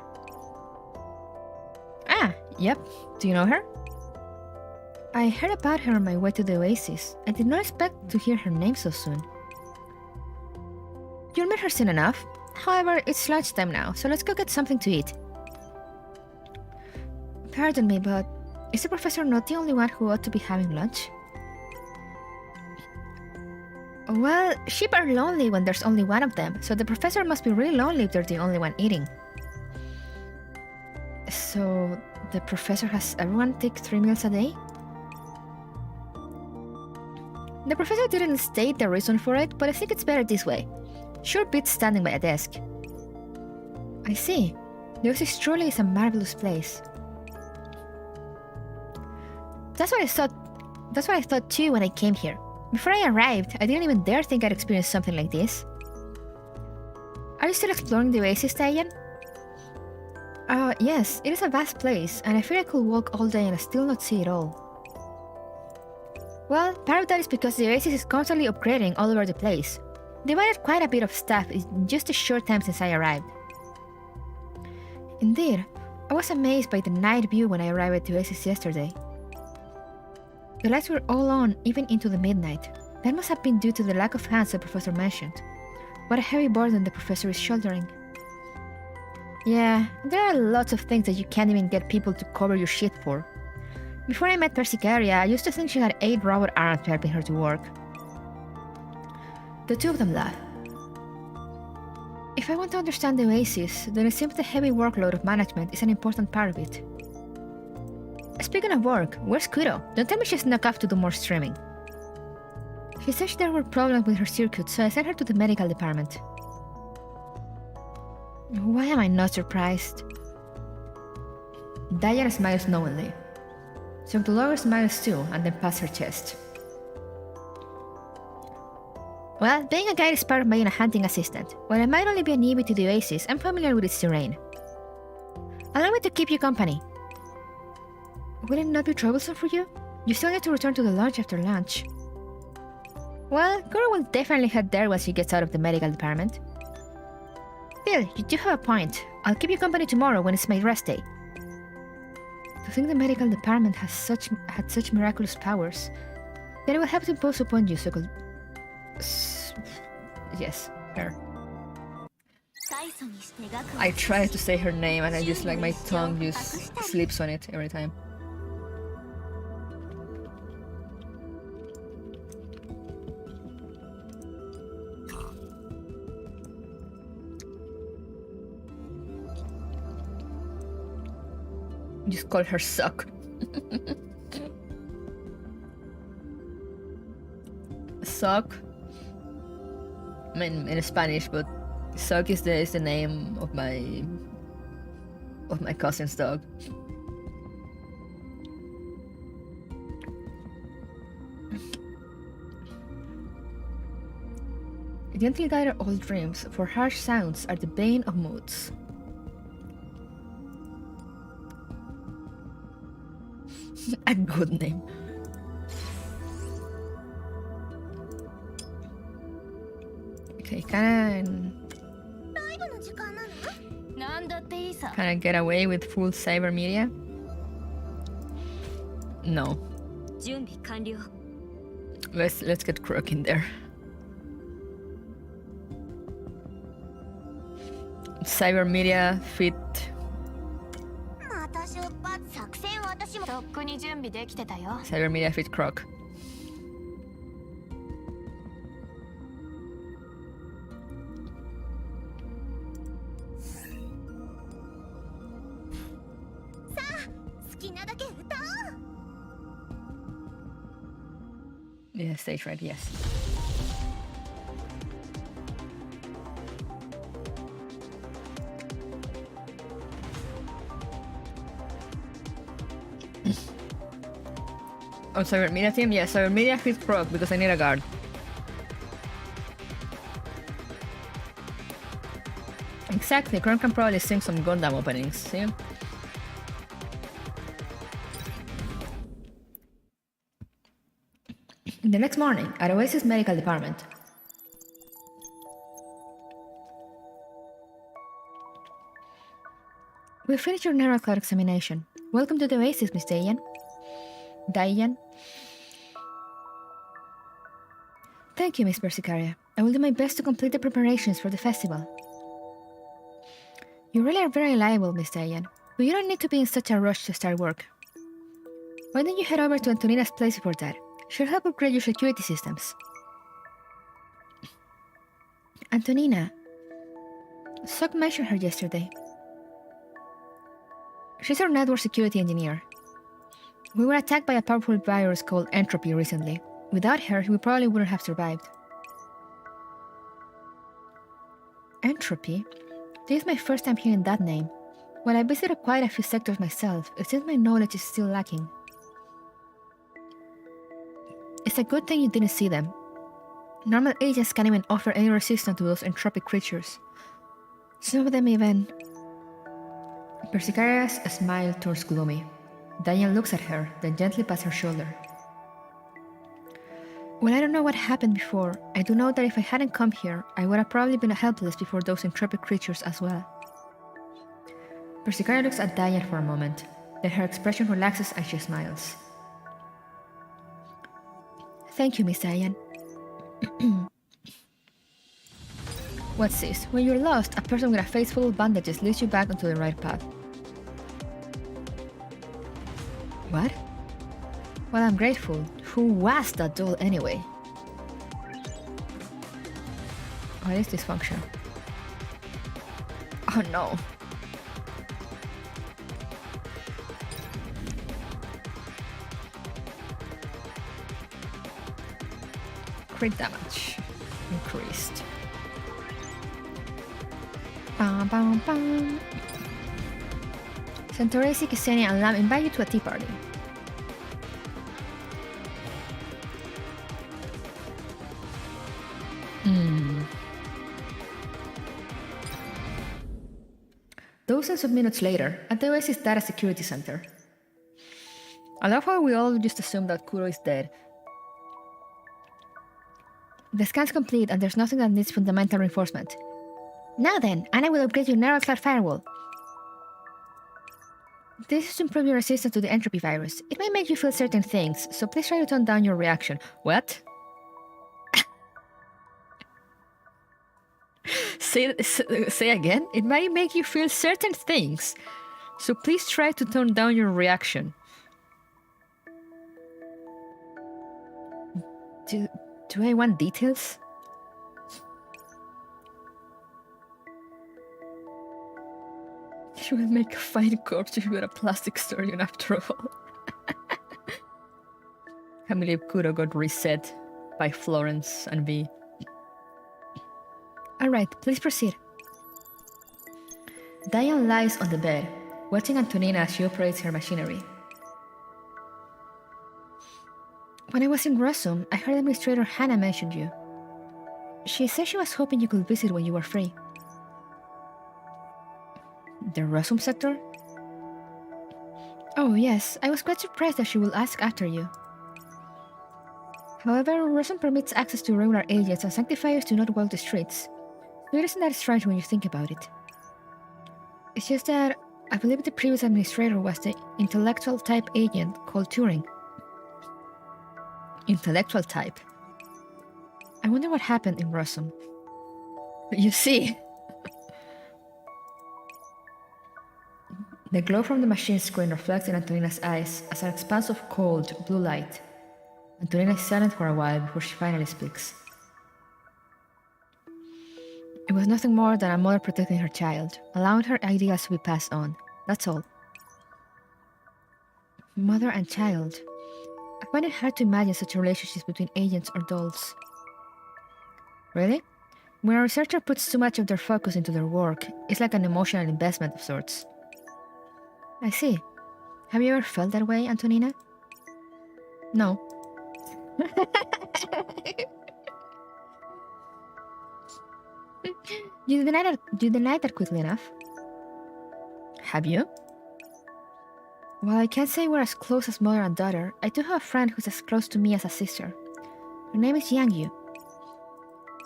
Speaker 4: Ah, yep. Do you know her?
Speaker 1: I heard about her on my way to the Oasis. I did not expect to hear her name so soon.
Speaker 4: You'll meet her soon enough. However, it's lunchtime now, so let's go get something to eat.
Speaker 1: Pardon me, but is the professor not the only one who ought to be having lunch?
Speaker 4: Well, sheep are lonely when there's only one of them, so the professor must be really lonely if they're the only one eating.
Speaker 1: So, the professor has everyone take 3 meals a day?
Speaker 4: The professor didn't state the reason for it, but I think it's better this way. Sure beats standing by a desk.
Speaker 1: I see. The Oasis truly is a marvelous place.
Speaker 4: That's what I thought too when I came here. Before I arrived, I didn't even dare think I'd experience something like this.
Speaker 1: Are you still exploring the Oasis, Daiyan? Yes, it is a vast place, and I fear I could walk all day and still not see it all.
Speaker 4: Well, part of that is because the Oasis is constantly upgrading all over the place. They've added quite a bit of stuff in just a short time since I arrived.
Speaker 1: Indeed, I was amazed by the night view when I arrived at the Oasis yesterday. The lights were all on, even into the midnight. That must have been due to the lack of hands the professor mentioned. What a heavy burden the professor is shouldering.
Speaker 4: Yeah, there are lots of things that you can't even get people to cover your shit for. Before I met Persicaria, I used to think she had 8 robot arms helping her to work.
Speaker 1: The two of them laugh. If I want to understand the Oasis, then it seems the heavy workload of management is an important part of it.
Speaker 4: Speaking of work, where's Kuro? Don't tell me she snuck off to do more streaming.
Speaker 1: She said there were problems with her circuit, so I sent her to the medical department.
Speaker 4: Why am I not surprised?
Speaker 1: Daiyan smiles knowingly. Soctologer smiles too, and then pats her chest.
Speaker 4: Well, being a guide is part of being a hunting assistant. While I might only be a newbie to the Oasis, I'm familiar with its terrain. Allow me to keep you company.
Speaker 1: Will it not be troublesome for you? You still need to return to the lodge after lunch.
Speaker 4: Well, Kuro will definitely head there once she gets out of the medical department. Still, you do have a point. I'll keep you company tomorrow when it's my rest day.
Speaker 1: To think the medical department had such miraculous powers, then it will have to impose upon you, Yes, her. I try to say her name and I just like my tongue just slips on it every time. Just call her suck. Suck. I mean in Spanish, but suck is the name of my cousin's dog. Gently guide all dreams, for harsh sounds are the bane of moods. A good name. Okay, can I get away with full cyber media? No. Let's get Crook in there. Cyber media fit. Cyber media fit Croc. Yeah, stage right, yes. Oh, cyber media team? Yeah, cyber media fits Croc because I need a guard. Exactly, Croc can probably sing some Gundam openings, see? The next morning, at Oasis Medical Department. We finished your neural cloud examination. Welcome to the Oasis, Miss Daiyan. Daiyan. Thank you, Miss Persicaria. I will do my best to complete the preparations for the festival. You really are very reliable, Miss Daiyan, but you don't need to be in such a rush to start work. Why don't you head over to Antonina's place before that? She'll help upgrade your security systems. Antonina. Sok mentioned her yesterday. She's our network security engineer. We were attacked by a powerful virus called Entropy recently. Without her, we probably wouldn't have survived. Entropy? This is my first time hearing that name. While I visited quite a few sectors myself, it seems my knowledge is still lacking. It's a good thing you didn't see them. Normal agents can't even offer any resistance to those entropic creatures. Some of them even... Persicaria's smile turns gloomy. Daiyan looks at her, then gently pats her shoulder. Well, I don't know what happened before. I do know that if I hadn't come here, I would have probably been helpless before those entropic creatures as well. Persicaria looks at Daiyan for a moment, then her expression relaxes and she smiles. Thank you, Miss Daiyan. What's this? When you're lost, a person with a face full of bandages leads you back onto the right path. What? Well, I'm grateful. Who was that doll anyway? What is this function? Oh no. Crit damage increased. Bam, bam, bam. Centaurasi, Ksenia, and Lam invite you to a tea party. Dozens of minutes later, at the Oasis Data Security Center. I love how we all just assume that Kuro is dead. The scan's complete and there's nothing that needs fundamental reinforcement. Now then, Anna will upgrade your neural cloud firewall. This is to improve your resistance to the entropy virus. It may make you feel certain things, so please try to tone down your reaction. What? Say again? It might make you feel certain things. So please try to tone down your reaction. Do I want details? She will make a fine corpse if you were a plastic surgeon after all. I believe Kuro got reset by Florence and V. Alright, please proceed. Daiyan lies on the bed, watching Antonina as she operates her machinery. When I was in Grosum, I heard Administrator Hannah mention you. She said she was hoping you could visit when you were free. The Grosum sector? Oh yes, I was quite surprised that she would ask after you. However, Grosum permits access to regular agents and sanctifiers do not walk the streets. So it isn't that strange when you think about it. It's just that I believe the previous administrator was the intellectual type agent called Turing. Intellectual type? I wonder what happened in Grosum. You see, the glow from the machine screen reflects in Antonina's eyes as an expanse of cold, blue light. Antonina is silent for a while before she finally speaks. It was nothing more than a mother protecting her child, allowing her ideas to be passed on. That's all. Mother and child. I find it hard to imagine such relationships between agents or dolls. Really? When a researcher puts too much of their focus into their work, it's like an emotional investment of sorts. I see. Have you ever felt that way, Antonina? No. You denied that quickly enough. Have you? While I can't say we're as close as mother and daughter, I do have a friend who's as close to me as a sister. Her name is Yang.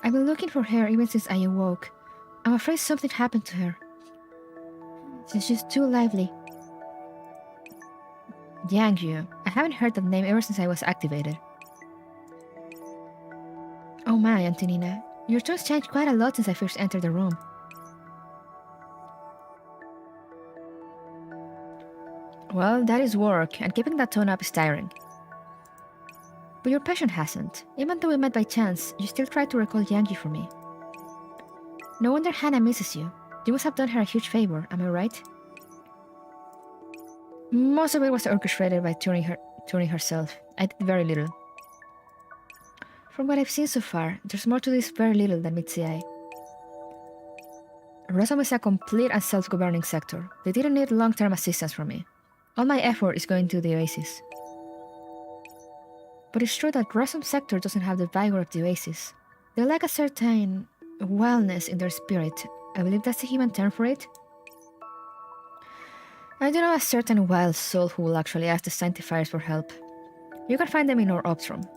Speaker 1: I've been looking for her even since I awoke. I'm afraid something happened to her. She's just too lively. Yang. I haven't heard that name ever since I was activated. Oh my, Antonina. Your tone's changed quite a lot since I first entered the room. Well, that is work, and keeping that tone up is tiring. But your passion hasn't. Even though we met by chance, you still try to recall Yang for me. No wonder Hannah misses you. You must have done her a huge favor, am I right? Most of it was orchestrated by Turing herself. I did very little. From what I've seen so far, there's more to this very little than meets the eye. Grosum is a complete and self-governing sector. They didn't need long-term assistance from me. All my effort is going to the Oasis. But it's true that Grosum sector doesn't have the vigor of the Oasis. They lack a certain wildness in their spirit. I believe that's the human term for it. I do know a certain wild soul who will actually ask the sanctifiers for help. You can find them in our ops room.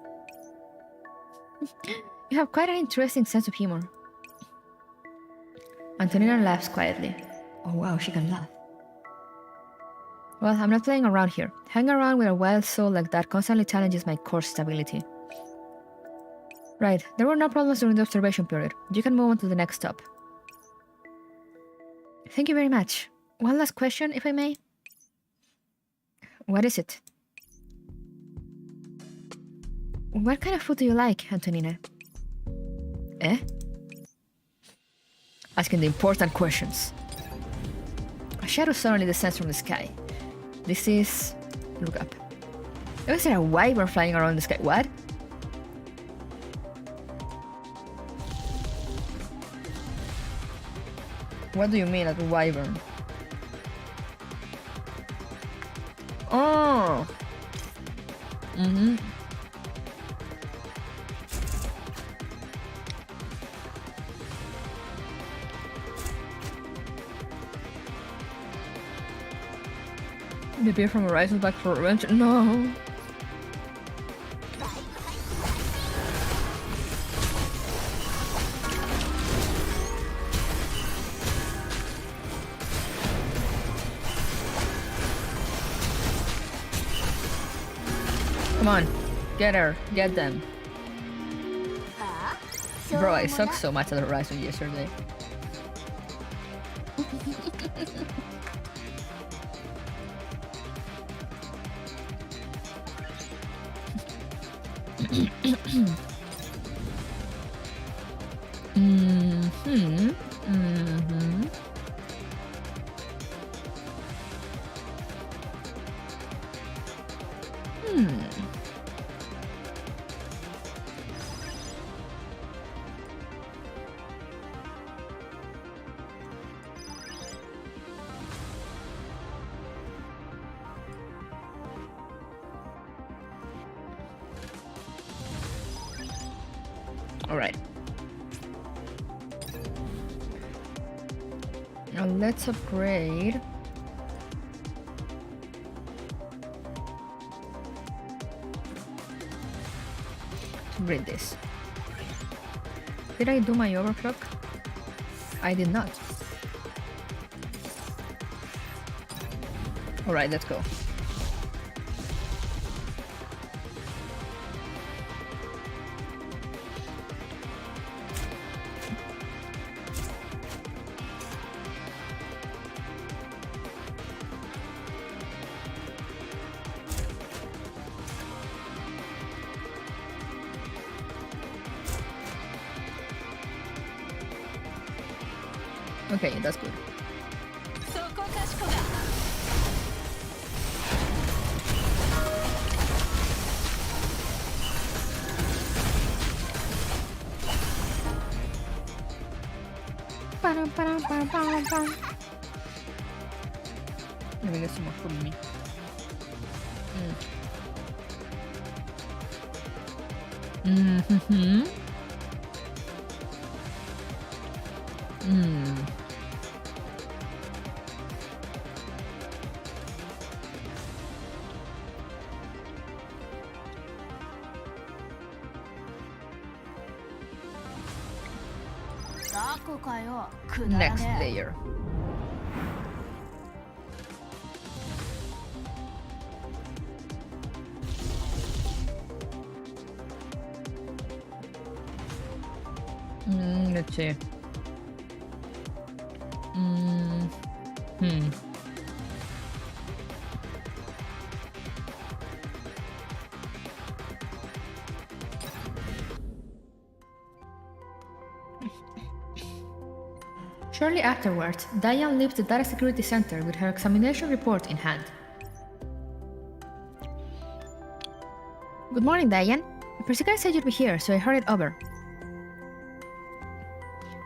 Speaker 1: You have quite an interesting sense of humor. Antonina laughs quietly. Oh wow, she can laugh. Well, I'm not playing around here. Hanging around with a wild soul like that constantly challenges my core stability. Right, there were no problems during the observation period. You can move on to the next stop. Thank you very much. One last question, if I may. What is it? What kind of food do you like, Antonina? Eh? Asking the important questions. A shadow suddenly descends from the sky. This is... Look up. Is there a wyvern flying around the sky? What? What do you mean, a wyvern? Oh! Mm-hmm. The bear from Horizon back for revenge? No! Come on, get her, get them. Bro, I sucked so much at Horizon yesterday. All right. Now let's upgrade. Read this. Did I do my overclock? I did not. All right, let's go. Okay, that's good. Let me get some more from me. Next layer. Let's see. Shortly afterwards, Daiyan leaves the data security center with her examination report in hand.
Speaker 4: Good morning, Daiyan. The prosecutor said you'd be here, so I hurried over.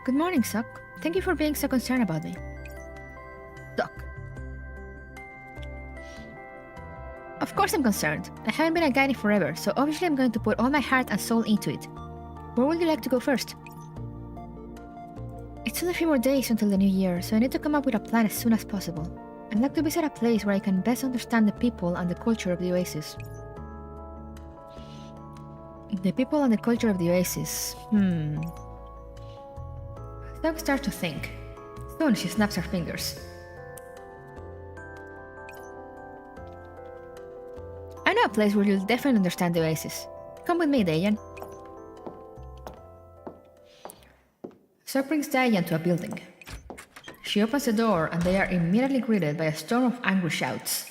Speaker 4: Good morning, Sok. Thank you for being so concerned about me.
Speaker 1: Duck.
Speaker 4: Of course I'm concerned. I haven't been a guide forever, so obviously I'm going to put all my heart and soul into it. Where would you like to go first? It's only a few more days until the new year, so I need to come up with a plan as soon as possible. I'd like to visit a place where I can best understand the people and the culture of the oasis. The people and the culture of the oasis. Sok starts to think. Soon she snaps her fingers. I know a place where you'll definitely understand the oasis. Come with me, Daiyan.
Speaker 1: Sok brings Daiyan to a building. She opens the door and they are immediately greeted by a storm of angry shouts.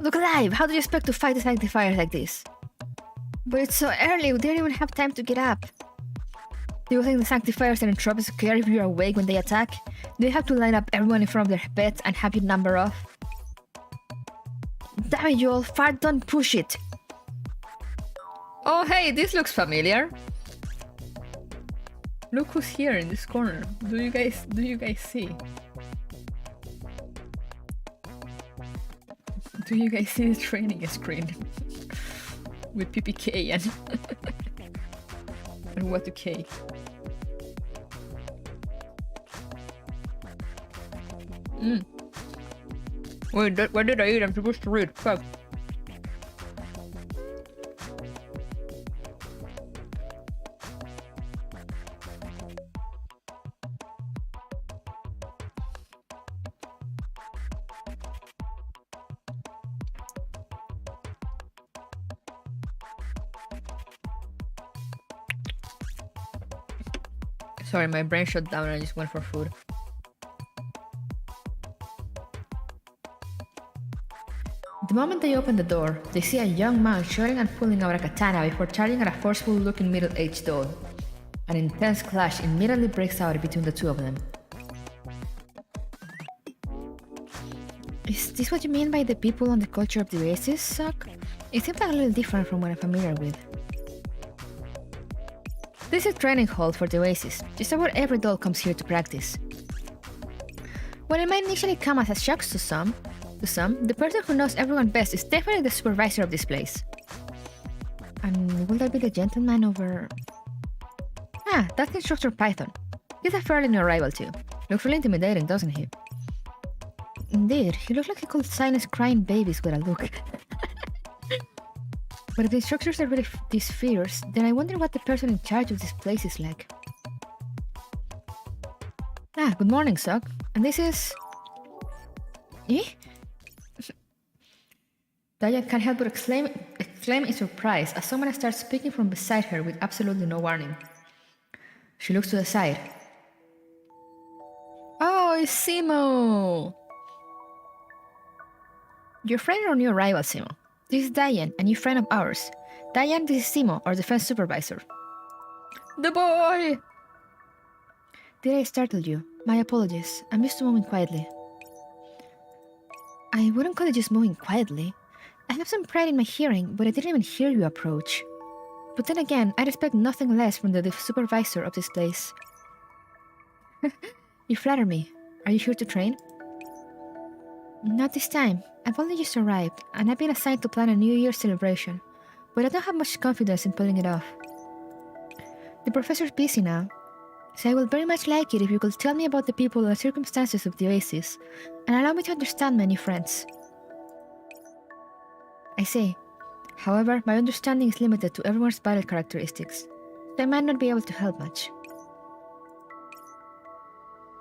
Speaker 4: Look alive! How do you expect to fight the sanctifiers like this? But it's so early, we didn't even have time to get up. Do you think the sanctifiers and entropics care if you're awake when they attack? Do you have to line up everyone in front of their beds and have your number off? Damn it, Joel, fart, don't push it!
Speaker 1: Oh hey, this looks familiar. Look who's here in this corner. Do you guys see? Do you guys see the training screen? With PPK and and what to K? Wait, what did I eat? I'm supposed to read. Fuck. Sorry, my brain shut down and I just went for food.
Speaker 4: The moment they open the door, they see a young man shouting and pulling out a katana before charging at a forceful-looking middle-aged doll. An intense clash immediately breaks out between the two of them. Is this what you mean by the people and the culture of the Oasis suck? It seems like a little different from what I'm familiar with. This is a training hall for the Oasis. Just about every doll comes here to practice. While it might initially come as a shock to some, the person who knows everyone best is definitely the supervisor of this place. And will that be the gentleman over... Ah, that's Instructor Python. He's a fairly new arrival too. Looks really intimidating, doesn't he? Indeed, he looks like he could silence crying babies with a look. But if the instructors are really these fierce, then I wonder what the person in charge of this place is like. Ah, good morning, Sock. And this is... Eh? Daiyan can't help but exclaim in surprise as someone starts speaking from beside her with absolutely no warning. She looks to the side. Oh, it's Simo! Your friend or new arrival, Simo? This is Daiyan, a new friend of ours. Daiyan, this is Simo, our defense supervisor. The boy! Did I startle you? My apologies. I'm used to moving quietly. I wouldn't call it just moving quietly. I have some pride in my hearing, but I didn't even hear you approach. But then again, I'd expect nothing less from the supervisor of this place. You flatter me. Are you here to train? Not this time. I've only just arrived, and I've been assigned to plan a New Year's celebration, but I don't have much confidence in pulling it off. The professor's busy now, so I would very much like it if you could tell me about the people and circumstances of the Oasis, and allow me to understand my new friends. I see. However, my understanding is limited to everyone's vital characteristics, so I might not be able to help much.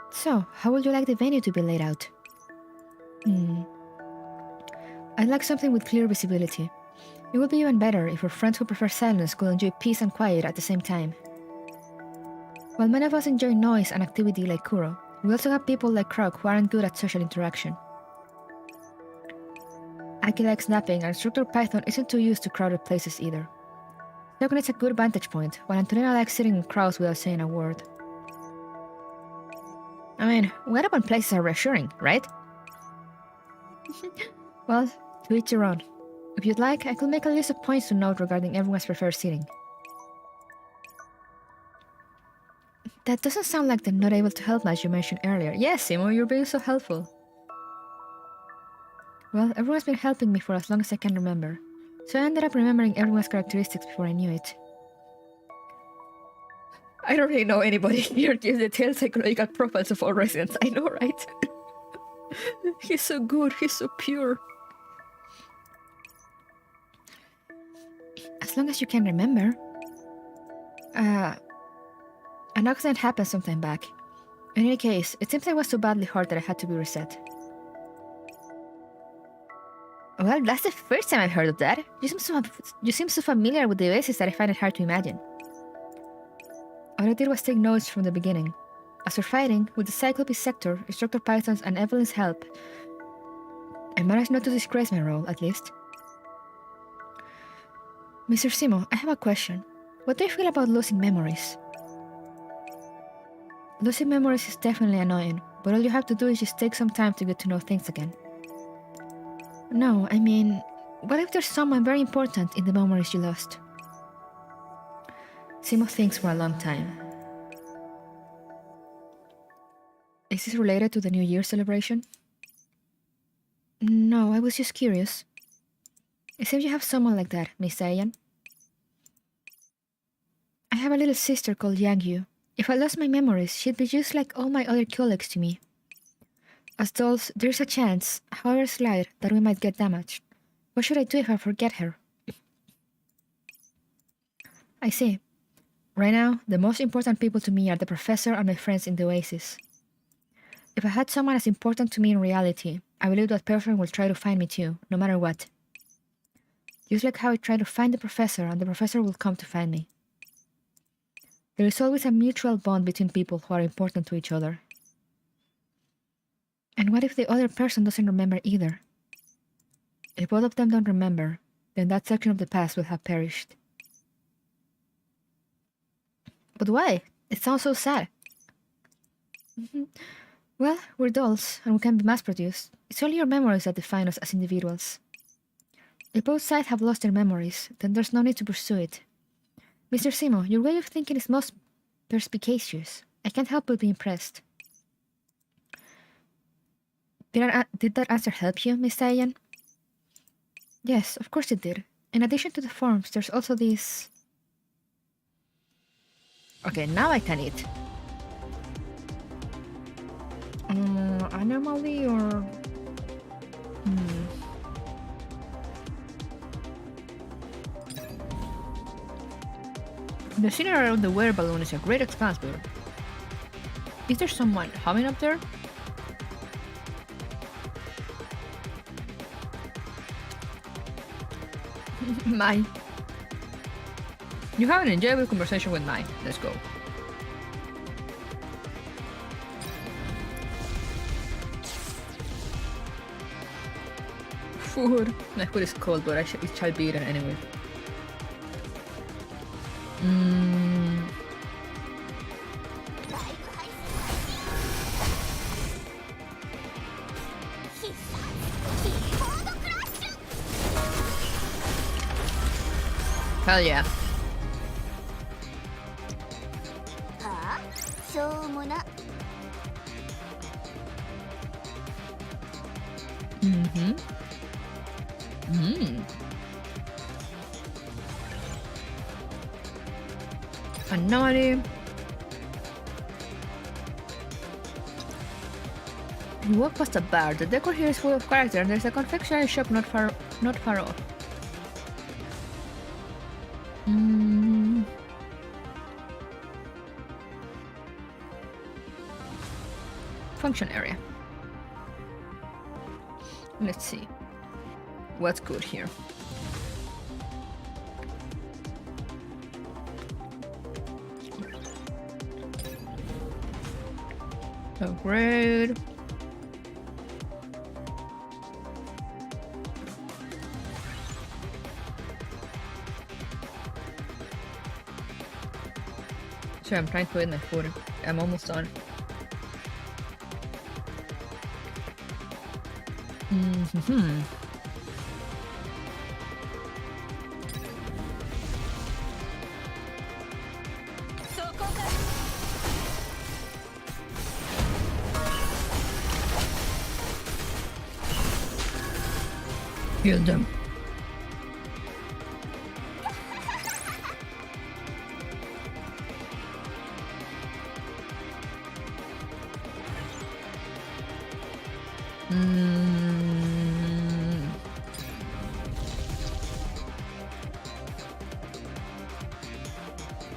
Speaker 4: So, how would you like the venue to be laid out? I'd like something with clear visibility. It would be even better if our friends who prefer silence could enjoy peace and quiet at the same time. While many of us enjoy noise and activity like Kuro, we also have people like Krog who aren't good at social interaction. Aki likes napping, and Instructor Python isn't too used to crowded places either. Sock needs a good vantage point, while Antonina likes sitting in crowds without saying a word. I mean, wide open places are reassuring, right? Well, to each your own. If you'd like, I could make a list of points to note regarding everyone's preferred seating. That doesn't sound like the not able to help much you mentioned earlier. Yes, Simo, you're being so helpful. Well, everyone's been helping me for as long as I can remember, so I ended up remembering everyone's characteristics before I knew it. I don't really know anybody here gives detailed psychological profiles of all residents. I know, right? He's so good, he's so pure. As long as you can remember. An accident happened sometime back. In any case, it seems I was so badly hurt that I had to be reset. Well, that's the first time I've heard of that. You seem so familiar with the Oasis that I find it hard to imagine. All I did was take notes from the beginning. After fighting, with the Cyclops sector, Instructor Python's and Evelyn's help, I managed not to disgrace my role, at least. Mr. Simo, I have a question. What do you feel about losing memories? Losing memories is definitely annoying, but all you have to do is just take some time to get to know things again. No, I mean, what if there's someone very important in the memories you lost? Simo thinks for a long time. Is this related to the New Year celebration? No, I was just curious. It seems you have someone like that, Miss Daiyan. I have a little sister called Yangyu. If I lost my memories, she'd be just like all my other colleagues to me. As dolls, there's a chance, however slight, that we might get damaged. What should I do if I forget her? I see. Right now, the most important people to me are the professor and my friends in the Oasis. If I had someone as important to me in reality, I believe that person will try to find me too, no matter what. Just like how I try to find the professor and the professor will come to find me. There is always a mutual bond between people who are important to each other. And what if the other person doesn't remember either? If both of them don't remember, then that section of the past will have perished. But why? It sounds so sad. Well, we're dolls, and we can be mass-produced. It's only your memories that define us as individuals. If both sides have lost their memories, then there's no need to pursue it. Mr. Simo, your way of thinking is most perspicacious. I can't help but be impressed. Did that answer help you, Miss Daiyan? Yes, of course it did. In addition to the forms, there's also this... Okay, now I can eat. Anomaly or... The scenery around the weather balloon is a great expanse, but... Is there someone humming up there? Mai. You have an enjoyable conversation with Mai. Let's go. Food. My food is cold, but it shall be eaten anyway. Hell yeah. Anomaly. You walk past a bar. The decor here is full of character, and there's a confectionery shop not far off. Function area. Let's see. What's good here? Upgrade. Sorry, I'm trying to eat my food. I'm almost done. Kill them.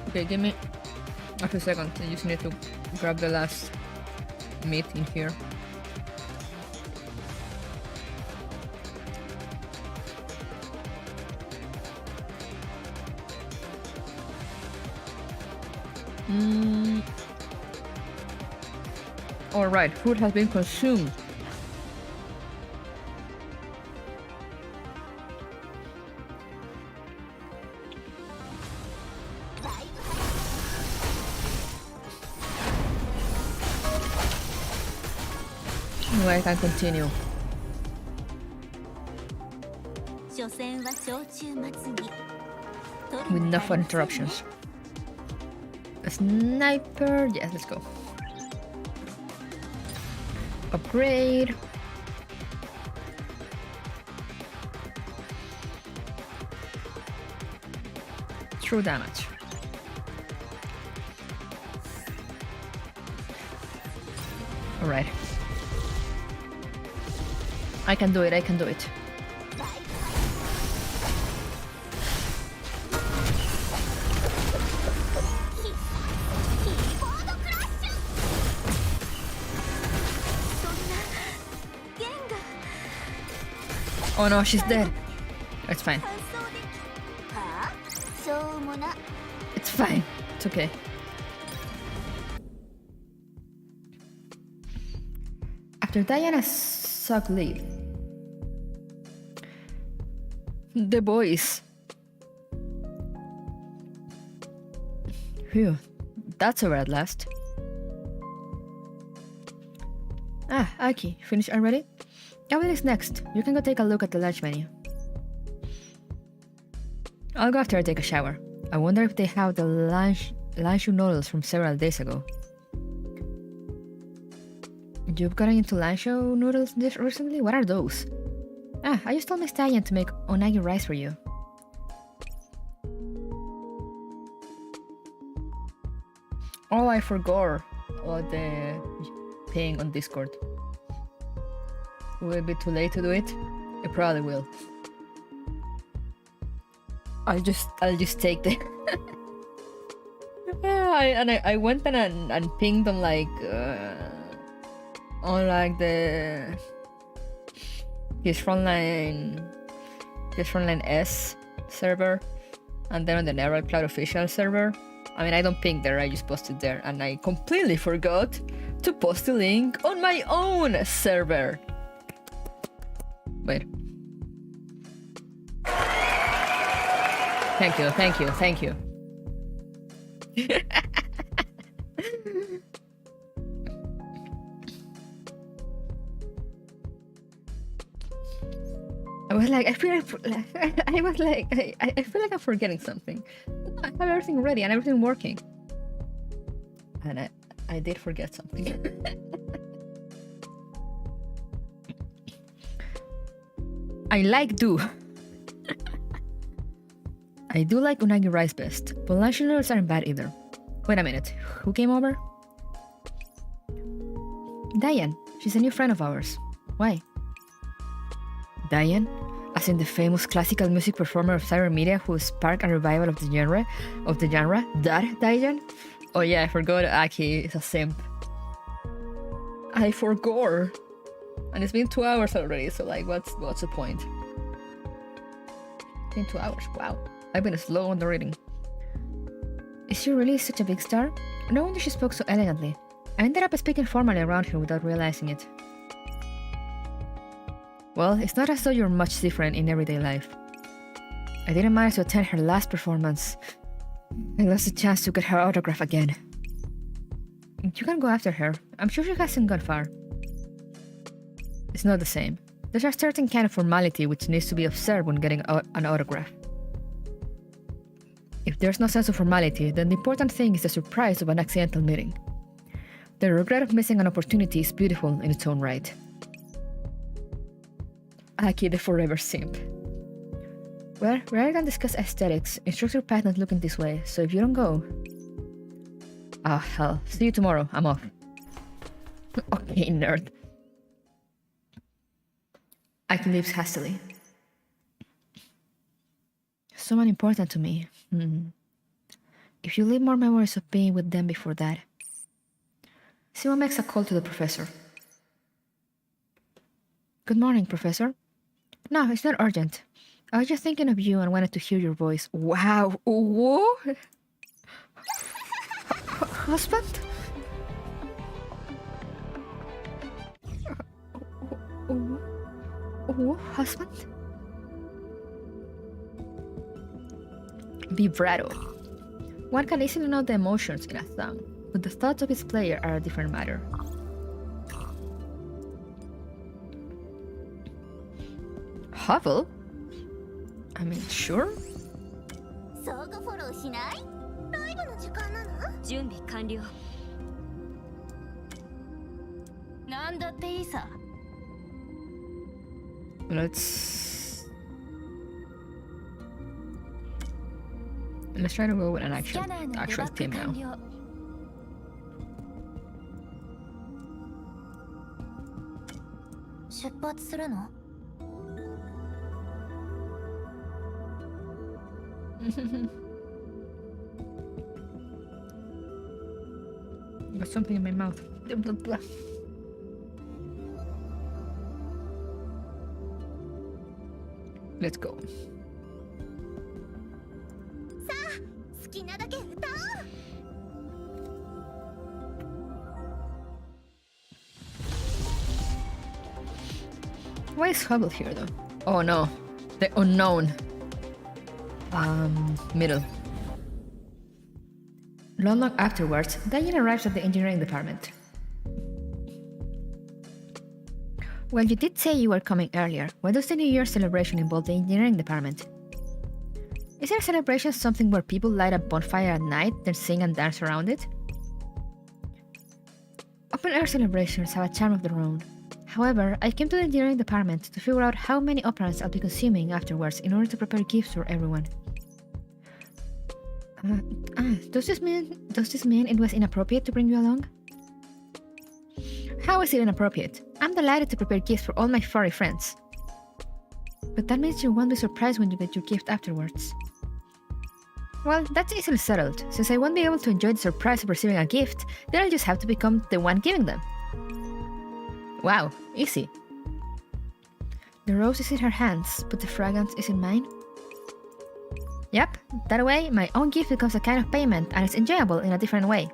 Speaker 4: Okay, give me a few seconds. I just need to grab the last meat in here. Alright, food has been consumed. I can continue. With no fun interruptions. A sniper. Yes, let's go. Upgrade. True damage. Alright. I can do it, I can do it. Oh no, she's dead. It's fine. It's fine. It's okay. After Diana suck leave.
Speaker 1: The boys. Phew, that's over at last. Ah, Aki, finished already? Everything's next. You can go take a look at the lunch menu. I'll go after I take a shower. I wonder if they have the Lanshu noodles from several days ago. You've gotten into Lanshu noodles recently? What are those? Ah, I just told Miss Daiyan to make onagi rice for you. Oh, I forgot about the ping on Discord. Will it be too late to do it? It probably will. I'll just take the. I went and pinged on like his Frontline S server, and then on the Neural Cloud official server. I mean, I don't ping there, I just post it there, and I completely forgot to post the link on my own server. Wait. Thank you. I feel like I'm forgetting something. I have everything ready and everything working. And I did forget something. I do like unagi rice best, but lunch noodles aren't bad either. Wait a minute, who came over? Daiyan. She's a new friend of ours. Why? Daiyan? As in the famous classical music performer of cyber media who sparked a revival of the genre? That Daiyan? Oh yeah, I forgot Aki is a simp. I forgot. And it's been 2 hours already, so like what's the point? It's been 2 hours, wow. I've been slow on the reading. Is she really such a big star? No wonder she spoke so elegantly. I ended up speaking formally around her without realizing it. Well, it's not as though you're much different in everyday life. I didn't manage to attend her last performance. I lost the chance to get her autograph again. You can go after her. I'm sure she hasn't gone far. It's not the same. There's a certain kind of formality which needs to be observed when getting an autograph. If there's no sense of formality, then the important thing is the surprise of an accidental meeting. The regret of missing an opportunity is beautiful in its own right. Aki, the forever simp. Well, rather than discuss aesthetics, instructor Pat not looking this way, so if you don't go... Ah, hell. See you tomorrow. I'm off. Okay, nerd. Aki leaves hastily. Someone important to me. If you leave more memories of being with them before that. Simon makes a call to the professor. Good morning, Professor. No, it's not urgent. I was just thinking of you and wanted to hear your voice. Wow. What? Husband? Husband? Vibrato. One can easily know the emotions in a song, but the thoughts of its player are a different matter. Hovel? I mean, sure.
Speaker 2: 相互フォローしない？ライブの時間なの？準備完了。なんだっていいさ。
Speaker 1: Let's try to go with an actual team now. Got something in my mouth. Blah, blah, blah. Let's go. Why is Hubble here though? Oh no, the unknown. Middle. Long afterwards, Daiyan arrives at the engineering department.
Speaker 4: Well, you did say you were coming earlier. Why does the New Year celebration involve the engineering department? Is there a celebration something where people light a bonfire at night, then sing and dance around it? Open air celebrations have a charm of their own. However, I came to the engineering department to figure out how many operands I'll be consuming afterwards in order to prepare gifts for everyone. Does this mean it was inappropriate to bring you along? How is it inappropriate? I'm delighted to prepare gifts for all my furry friends. But that means you won't be surprised when you get your gift afterwards. Well, that's easily settled. Since I won't be able to enjoy the surprise of receiving a gift, then I'll just have to become the one giving them. Wow, easy. The rose is in her hands, but the fragrance is in mine. Yep, that way my own gift becomes a kind of payment and it's enjoyable in a different way.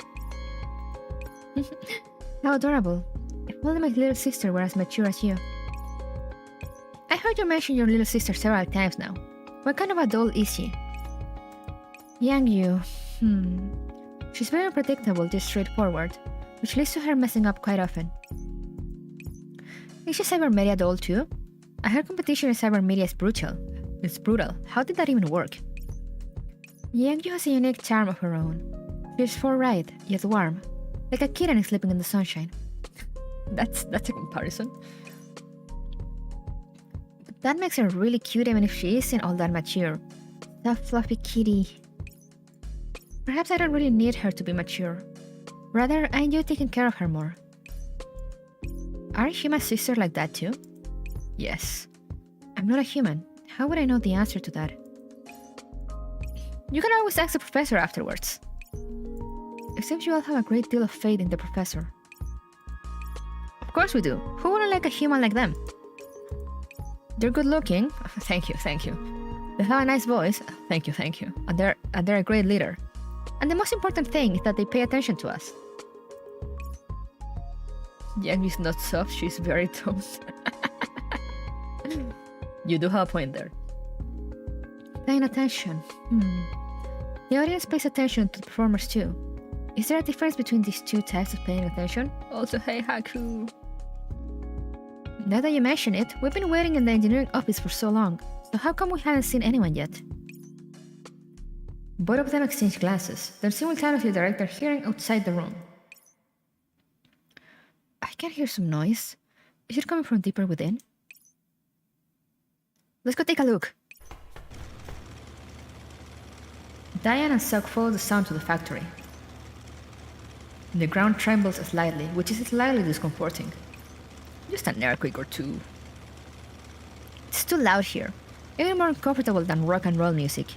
Speaker 4: How adorable. If only my little sister were as mature as you. I heard you mention your little sister several times now. What kind of a doll is she? Young you. She's very unpredictable, just straightforward, which leads to her messing up quite often. Is she cybermedia doll too? I heard competition in cybermedia is brutal. It's brutal. How did that even work? Youngju has a unique charm of her own. She's forthright, yet warm, like a kitten sleeping in the sunshine.
Speaker 1: That's a comparison.
Speaker 4: But that makes her really cute even if she isn't all that mature. That fluffy kitty. Perhaps I don't really need her to be mature. Rather, I enjoy taking care of her more. Aren't you my sister like that too?
Speaker 1: Yes.
Speaker 4: I'm not a human. How would I know the answer to that?
Speaker 1: You can always ask the professor afterwards.
Speaker 4: It seems you all have a great deal of faith in the professor.
Speaker 1: Of course we do. Who wouldn't like a human like them? They're good looking. Thank you. They have a nice voice. Thank you. And they're a great leader. And the most important thing is that they pay attention to us. Yangi's not soft, she's very tough. You do have a point there.
Speaker 4: Paying attention. The audience pays attention to the performers too. Is there a difference between these two types of paying attention?
Speaker 1: Also, hey Haku.
Speaker 4: Now that you mention it, we've been waiting in the engineering office for so long, so how come we haven't seen anyone yet?
Speaker 1: Both of them exchange glances, then simultaneously direct their hearing outside the room.
Speaker 4: I can hear some noise. Is it coming from deeper within?
Speaker 1: Let's go take a look. Daiyan and Suk follow the sound to the factory. The ground trembles slightly, which is slightly discomforting. Just an earthquake or two.
Speaker 4: It's too loud here. Even more uncomfortable than rock and roll music.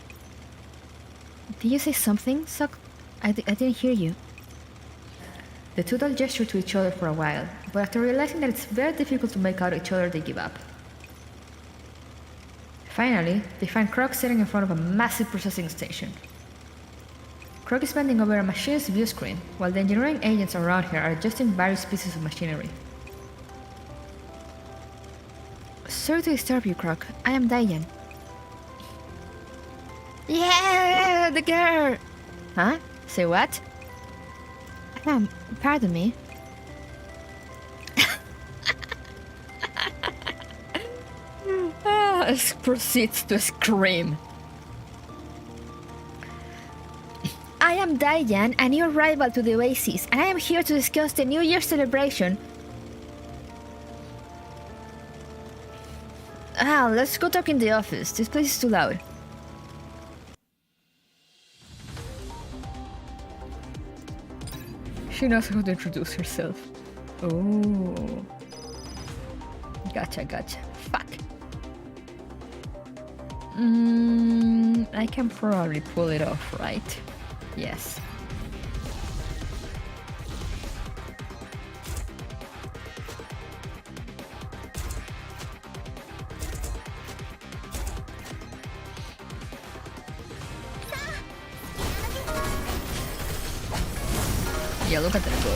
Speaker 4: Did you say something, Suk? I didn't hear you.
Speaker 1: The two dolls gesture to each other for a while, but after realizing that it's very difficult to make out each other, they give up. Finally, they find Krog sitting in front of a massive processing station. Krog is bending over a machine's view screen, while the engineering agents around here are adjusting various pieces of machinery.
Speaker 4: Sorry to disturb you, Krog. I am Daiyan.
Speaker 1: Yeah, the girl! Huh? Say what?
Speaker 4: Pardon me.
Speaker 1: Proceeds to scream.
Speaker 4: I am Daiyan, a new rival to the Oasis, and I am here to discuss the New Year celebration.
Speaker 1: Let's go talk in the office. This place is too loud. She knows how to introduce herself. Oh. Gotcha. Fuck. I can probably pull it off, right? Yes. Yeah, look at them go.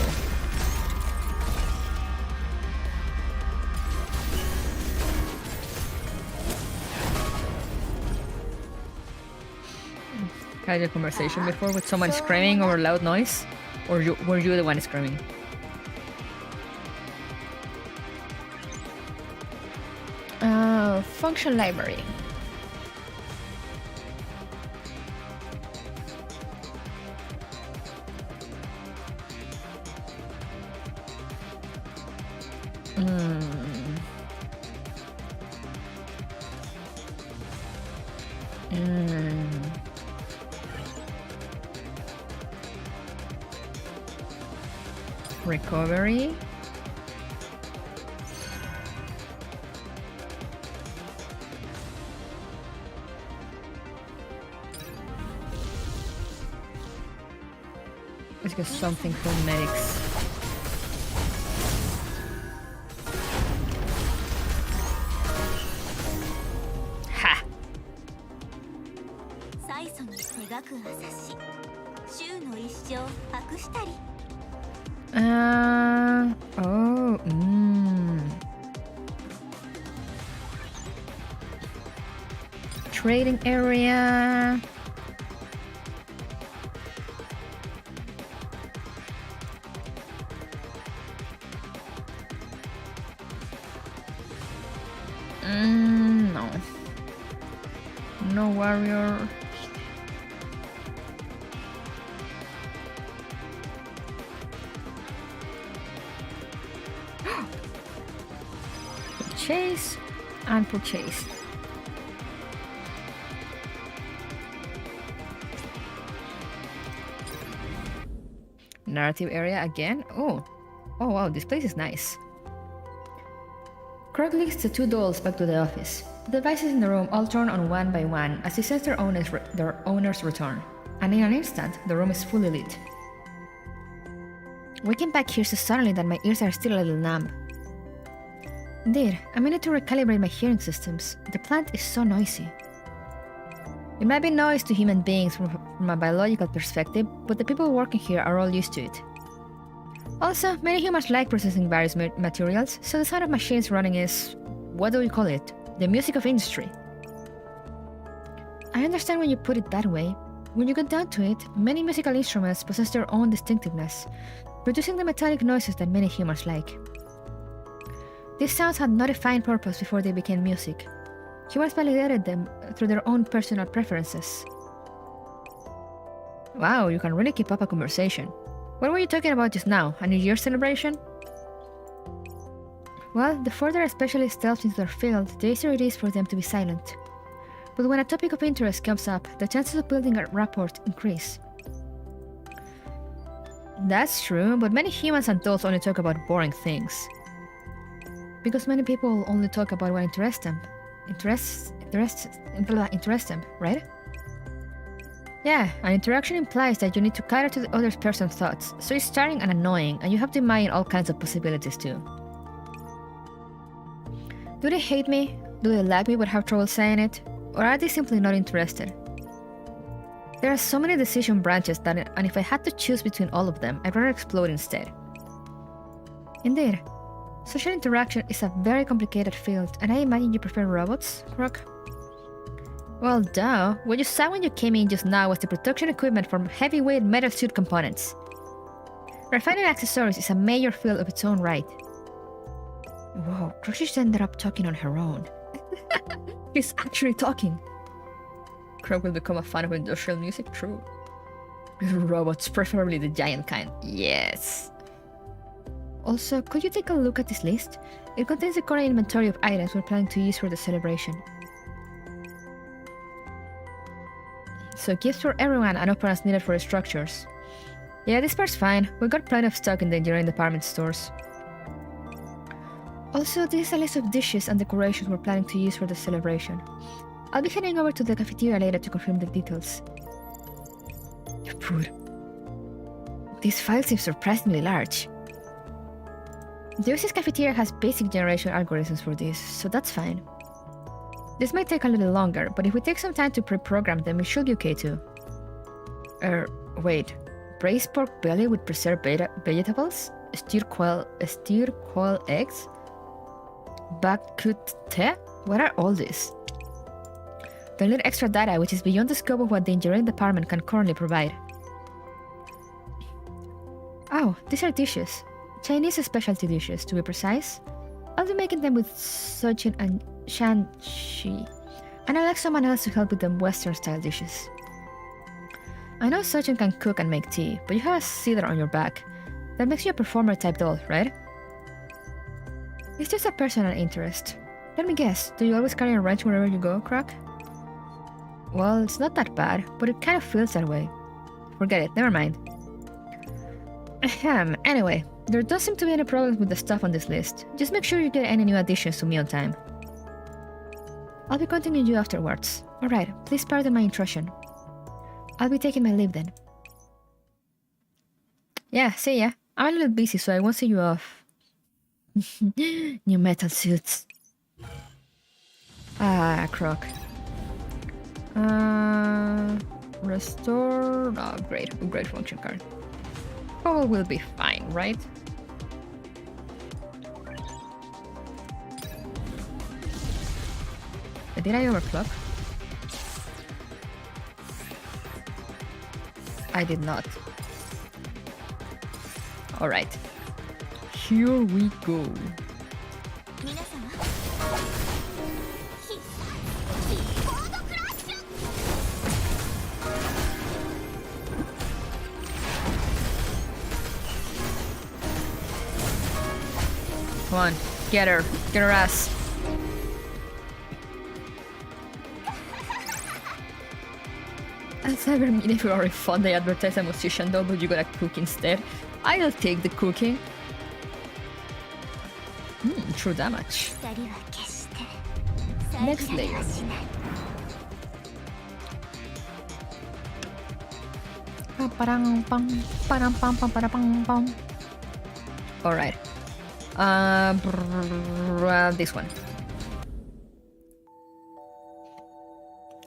Speaker 1: casual conversation before with someone screaming over loud noise? Or were you the one screaming?
Speaker 4: Function library. Recovery. Let's get something from medics. Ha!
Speaker 2: 最初に描く朝し週の一生白したり
Speaker 4: Trading area. No. No warrior. Purchase and purchase. Narrative area again. Oh wow, this place is nice. Krog leads the two dolls back to the office. The devices in the room all turn on one by one as he sense their owners return, and in an instant, the room is fully lit. Waking back here so suddenly that my ears are still a little numb. Indeed, I may need to recalibrate my hearing systems. The plant is so noisy. It might be noise to human beings from a biological perspective, but the people working here are all used to it. Also, many humans like processing various materials, so the sound of machines running is, what do we call it? The music of industry. I understand when you put it that way. When you get down to it, many musical instruments possess their own distinctiveness, producing the metallic noises that many humans like. These sounds had no defined purpose before they became music. Humans validated them through their own personal preferences. Wow, you can really keep up a conversation. What were you talking about just now? A New Year's celebration? Well, the further a specialist delves into their field, the easier it is for them to be silent. But when a topic of interest comes up, the chances of building a rapport increase. That's true, but many humans and dolls only talk about boring things. Because many people only talk about what interests them, right? Yeah, an interaction implies that you need to cater to the other person's thoughts, so it's starting and annoying, and you have to imagine all kinds of possibilities too. Do they hate me? Do they like me but have trouble saying it? Or are they simply not interested? There are so many decision branches that, and if I had to choose between all of them, I'd rather explode instead. Indeed, social interaction is a very complicated field, and I imagine you prefer robots, Krog? Well, duh. What you saw when you came in just now was the production equipment from heavyweight metal suit components. Refining accessories is a major field of its own right. Whoa, Krog just ended up talking on her own. He's actually talking. Krog will become a fan of industrial music, true. Robots, preferably the giant kind. Yes. Also, could you take a look at this list? It contains the current inventory of items we're planning to use for the celebration. So gifts for everyone and operas needed for the structures. Yeah, this part's fine. We got plenty of stock in the engineering department stores. Also, this is a list of dishes and decorations we're planning to use for the celebration. I'll be heading over to the cafeteria later to confirm the details. Food. This file seems surprisingly large. The Oasis cafeteria has basic generation algorithms for this, so that's fine. This might take a little longer, but if we take some time to pre-program them, it should be okay too. Wait. Braised pork belly with preserved vegetables? Steer quail eggs? Bakut te? What are all these? They'll need extra data, which is beyond the scope of what the engineering department can currently provide. Oh, these are dishes. Chinese specialty dishes, to be precise. I'll be making them with Sui-chan and Shan-shi, and I'd like someone else to help with the Western-style dishes. I know Sui-chan can cook and make tea, but you have a cedar on your back. That makes you a performer-type doll, right? It's just a personal interest. Let me guess, do you always carry a wrench wherever you go, Croc? Well, it's not that bad, but it kind of feels that way. Forget it, never mind. Ahem, anyway, there don't seem to be any problems with the stuff on this list. Just make sure you get any new additions to me on time. I'll be contacting you afterwards. Alright, please pardon my intrusion. I'll be taking my leave then. Yeah, see ya. I'm a little busy, so I won't see you off. New metal suits. Ah, Croc. Restore... Oh, great. Upgrade function card. All will be fine, right? Did I overclock? I did not. Alright. Here we go. Come on, get her ass. As ever, if you are a fun, they advertise a musician though, but you gotta cook instead. I'll take the cooking. True damage. Next layer. Alright. This one.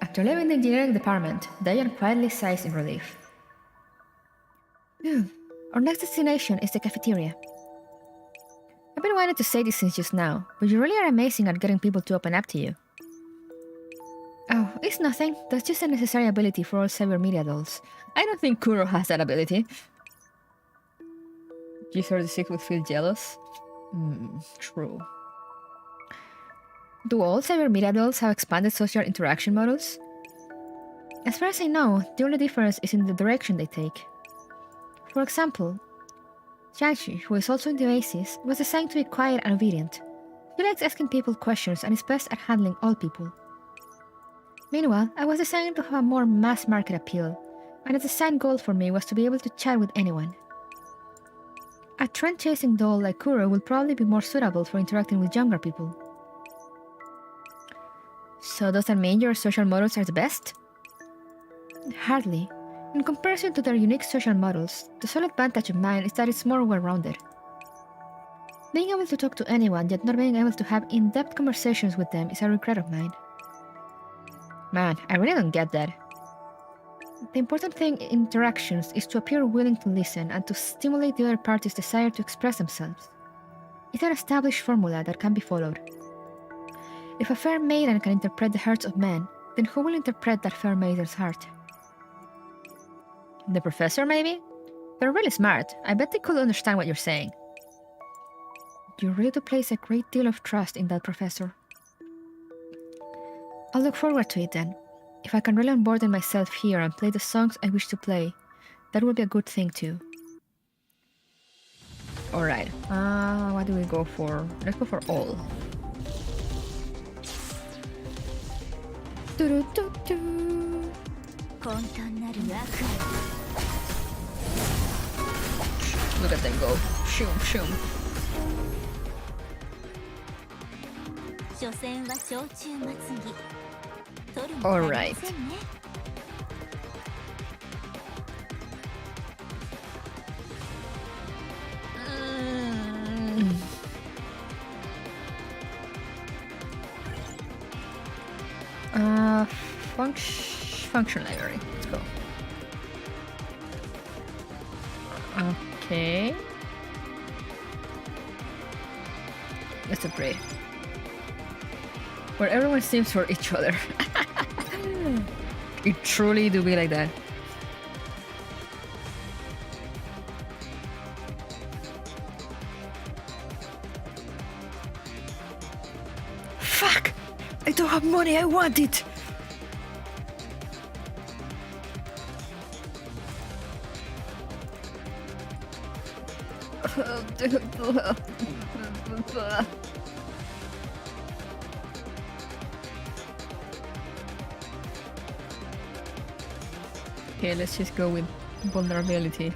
Speaker 4: After leaving the engineering department, Daiyan quietly sighs in relief. Our next destination is the cafeteria. I've been wanting to say this since just now, but you really are amazing at getting people to open up to you. Oh, it's nothing. That's just a necessary ability for all cyber media dolls. I don't think Kuro has that ability. G36 would feel jealous? True. Do all cyber media dolls have expanded social interaction models? As far as I know, the only difference is in the direction they take. For example, Shashi, who is also in the Oasis, was designed to be quiet and obedient. He likes asking people questions and is best at handling all people. Meanwhile, I was designed to have a more mass-market appeal, and a design goal for me was to be able to chat with anyone. A trend-chasing doll like Kuro will probably be more suitable for interacting with younger people. So does that mean your social models are the best? Hardly. In comparison to their unique social models, the sole advantage of mine is that it's more well-rounded. Being able to talk to anyone yet not being able to have in-depth conversations with them is a regret of mine. Man, I really don't get that. The important thing in interactions is to appear willing to listen and to stimulate the other party's desire to express themselves. It's an established formula that can be followed. If a fair maiden can interpret the hearts of men, then who will interpret that fair maiden's heart? The professor, maybe? They're really smart. I bet they could understand what you're saying. You really do place a great deal of trust in that professor. I'll look forward to it then. If I can really unburden myself here and play the songs I wish to play, that will be a good thing too. Alright, what do we go for? Let's go for all. Look at them go. Shoom, shoom. Alright. Function library. Let's go. Okay. Let's upgrade. Where everyone seems for each other.
Speaker 1: It truly do be like that. Fuck! I don't have money, I want it! Okay, let's just go with vulnerability.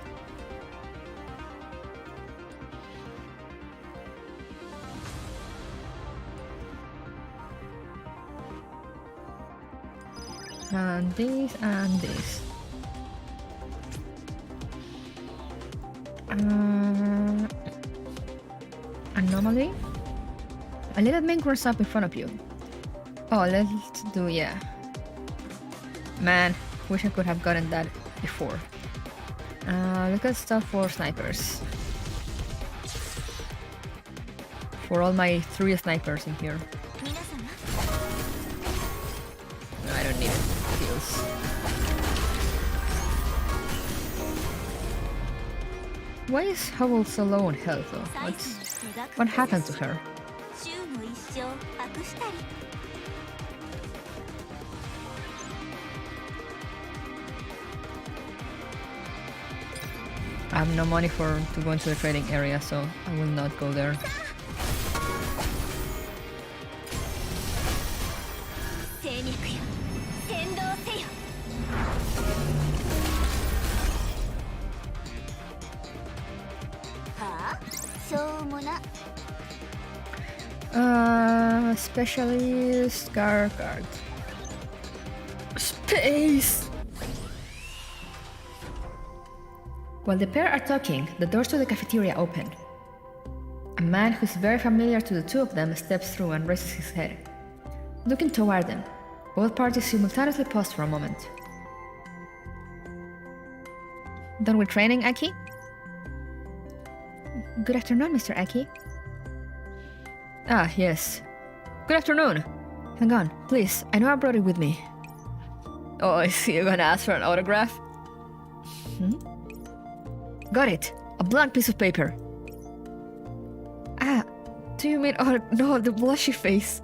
Speaker 1: And this and this. Anomaly? A little mink runs up in front of you. Oh, let's do, yeah. Man, wish I could have gotten that before. Look at stuff for snipers. For all my 3 snipers in here. No, I don't need it. Heals. Why is Hubble so low on health though? What happened to her? I have no money to go into the trading area, so I will not go there. Specialist guard. Space! While the pair are talking, the doors to the cafeteria open. A man who's very familiar to the two of them steps through and raises his head. Looking toward them, both parties simultaneously pause for a moment. Done with training, Aki? Good afternoon, Mr. Aki. Ah, yes. Good afternoon. Hang on, please. I know I brought it with me. Oh, I see you're gonna ask for an autograph? Got it. A blank piece of paper. Ah, do you mean... Oh, no, the blushy face.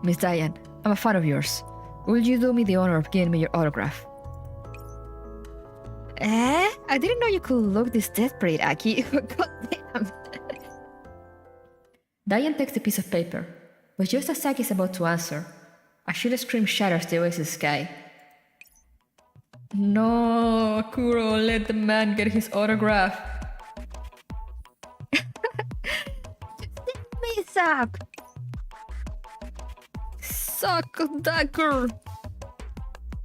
Speaker 1: Miss Daiyan, I'm a fan of yours. Will you do me the honor of giving me your autograph? Eh? I didn't know you could look this desperate, Aki. God damn. Daiyan takes the piece of paper, but just as Aki is about to answer, a shrill scream shatters the oasis sky. No, Kuro, let the man get his autograph. Me suck. Suck that girl.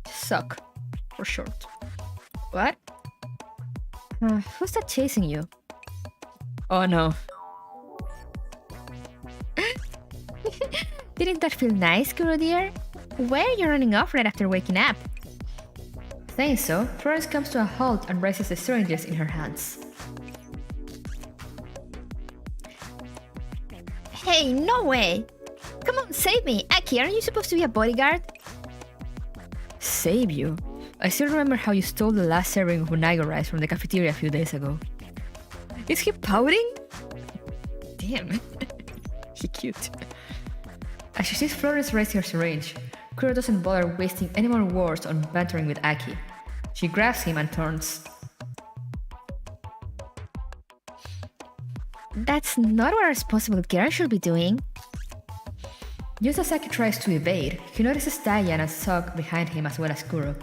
Speaker 1: Suck, for short. What? Who's that chasing you? Oh no. Didn't that feel nice, Kuro dear? Why are you running off right after waking up? Saying so, Florence comes to a halt and raises the syringes in her hands. Hey, no way! Come on, save me! Aki, aren't you supposed to be a bodyguard? Save you? I still remember how you stole the last serving of unagi rice from the cafeteria a few days ago. Is he pouting? Damn. He cute. As she sees Florence raising her syringe, Kuro doesn't bother wasting any more words on bantering with Aki. She grabs him and turns. That's not what a responsible girl should be doing. Just as Aki tries to evade, he notices Daiyan and Sog behind him as well as Kuro,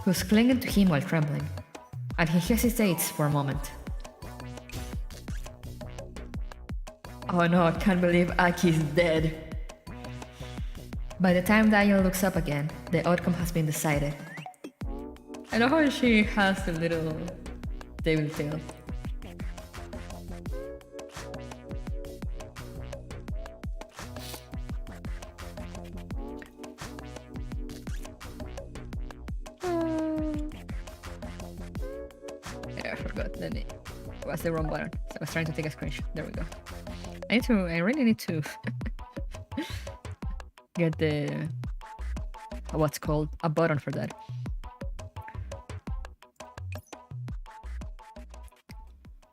Speaker 1: who's clinging to him while trembling, and he hesitates for a moment. Oh no, I can't believe Aki is dead. By the time Daiyan looks up again, the outcome has been decided. I know how she has the little devil tail. Yeah, I forgot. Then it was the wrong button. So I was trying to take a screenshot. There we go. I really need to get the what's called a button for that.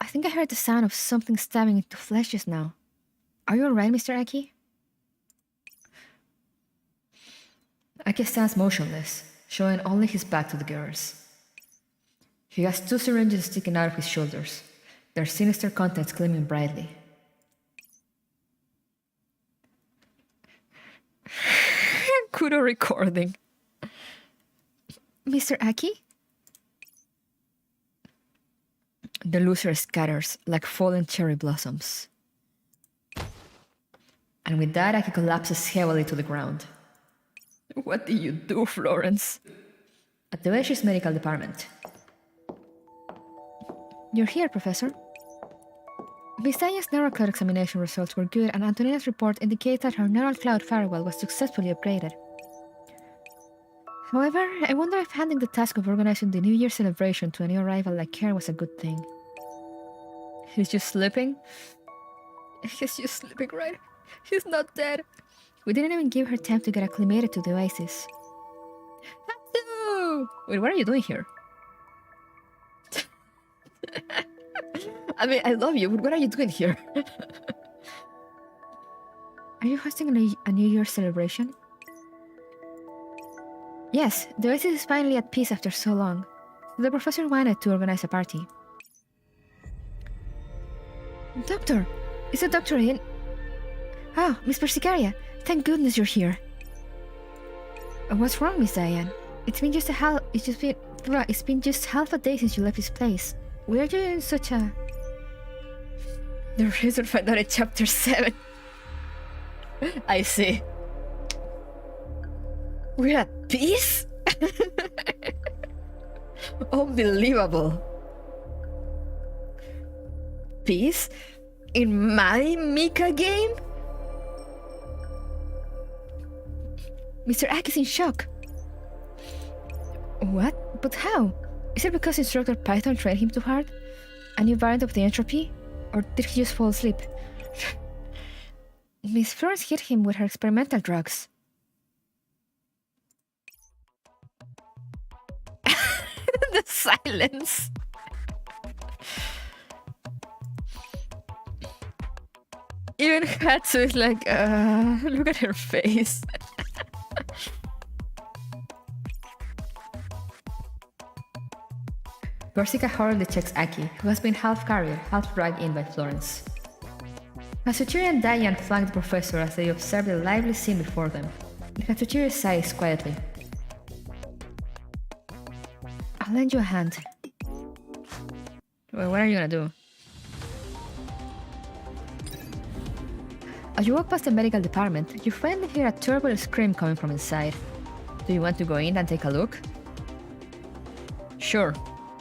Speaker 4: I think I heard the sound of something stabbing into flesh just now. Are you alright, Mr. Aki?
Speaker 1: Aki stands motionless, showing only his back to the girls. He has 2 syringes sticking out of his shoulders, their sinister contents gleaming brightly. Kuro recording.
Speaker 4: Mr. Aki?
Speaker 1: The loser scatters like fallen cherry blossoms. And with that, Aki collapses heavily to the ground. What did you do, Florence? At the Oasis medical department.
Speaker 4: You're here, Professor. Miss Daiyan's neural cloud examination results were good, and Antonina's report indicates that her neural cloud firewall was successfully upgraded. However, I wonder if handing the task of organizing the New Year celebration to a new arrival like Karen was a good thing.
Speaker 1: He's just sleeping? He's just sleeping, right? He's not dead.
Speaker 4: We didn't even give her time to get acclimated to the Oasis.
Speaker 1: Wait, what are you doing here? I mean, I love you, but what are you doing here?
Speaker 4: Are you hosting a New Year celebration? Yes, the Oasis is finally at peace after so long. The professor wanted to organize a party. Doctor! Is the doctor in? Oh, Miss Persicaria, thank goodness you're here. What's wrong, Miss Daiyan? It's been just half a day since you left this place. Why are you in such a...
Speaker 1: The reason for that in chapter 7. I see. We're at peace? Unbelievable. Peace? In my Mika game?
Speaker 4: Mr. Aki's in shock. What? But how? Is it because Instructor Python trained him too hard? A new variant of the entropy? Or did he just fall asleep? Miss Florence hit him with her experimental drugs.
Speaker 1: The silence. Even Hatsu is like, look at her face. Corsica hurriedly checks Aki, who has been half carried, half dragged in by Florence. Katsuchiri and Daiyan flank the professor as they observe the lively scene before them. Katsuchiri sighs quietly.
Speaker 4: I'll lend you a hand.
Speaker 1: Well, what are you gonna do?
Speaker 4: As you walk past the medical department, you finally hear a terrible scream coming from inside.
Speaker 1: Do you want to go in and take a look? Sure.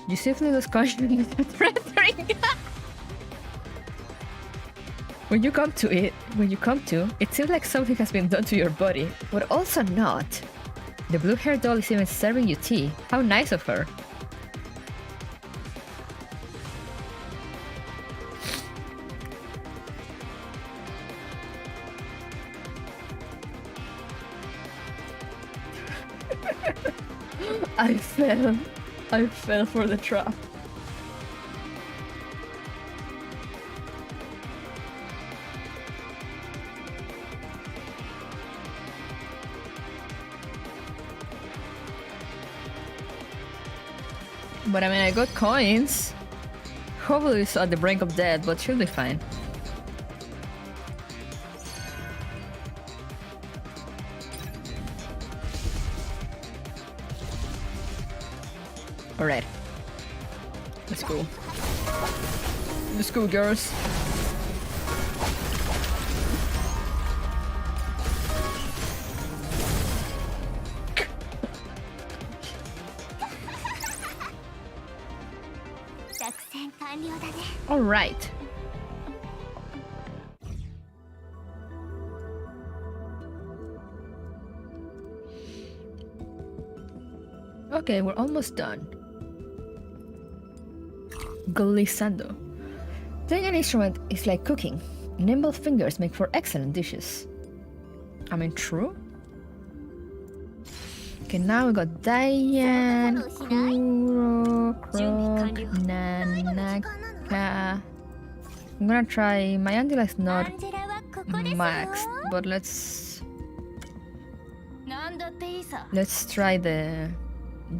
Speaker 1: You safely lose consciousness without threatening. When you come to, it seems like something has been done to your body, but also not. The blue-haired doll is even serving you tea. How nice of her. I fell for the trap. But I mean, I got coins. Hopefully it's at the brink of death, but she'll be fine. Alright. Let's go. Let's go, girls. Alright. Okay, we're almost done. Glissando. Playing an instrument is like cooking. Nimble fingers make for excellent dishes. I mean, true?
Speaker 4: Okay, now we got Daiyan, Kuro, Krog, Nanaka. I'm gonna try. My Angela is not maxed, but let's try the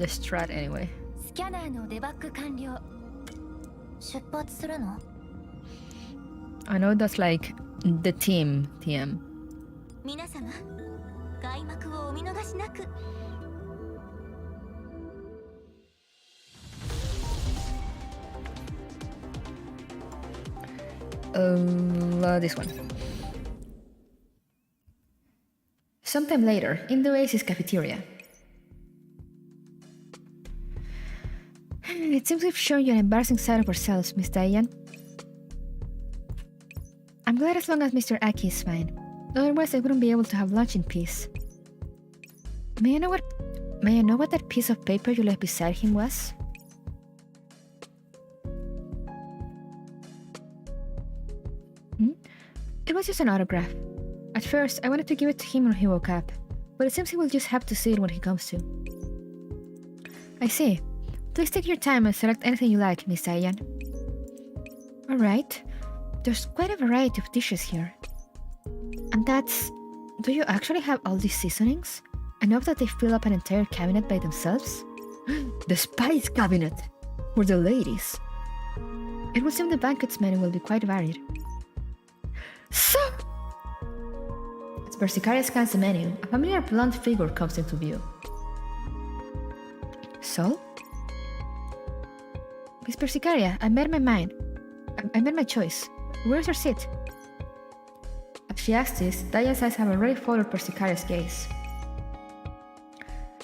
Speaker 4: strat anyway.
Speaker 2: スキャナーのデバッグ完了。出発するの？
Speaker 4: I know that's like the TM.
Speaker 2: 皆様、開幕をお見逃しなく。
Speaker 4: This one. Sometime later, in the Oasis cafeteria. It seems we've shown you an embarrassing side of ourselves, Miss Daiyan. I'm glad as long as Mr. Aki is fine. Otherwise, I wouldn't be able to have lunch in peace. May I know what that piece of paper you left beside him was? It was just an autograph. At first, I wanted to give it to him when he woke up, but it seems he will just have to see it when he comes to. I see. Please take your time and select anything you like, Miss Daiyan. Alright. There's quite a variety of dishes here. And that's... Do you actually have all these seasonings? Enough that they fill up an entire cabinet by themselves? The spice cabinet! For the ladies. It would seem the banquet's menu will be quite varied. So... As Bersicaria scans the menu, a familiar blonde figure comes into view. So? Miss Bersicaria, I made my choice. Where's your seat? As she asks this, Daiyan's eyes have already followed Persicaria's gaze.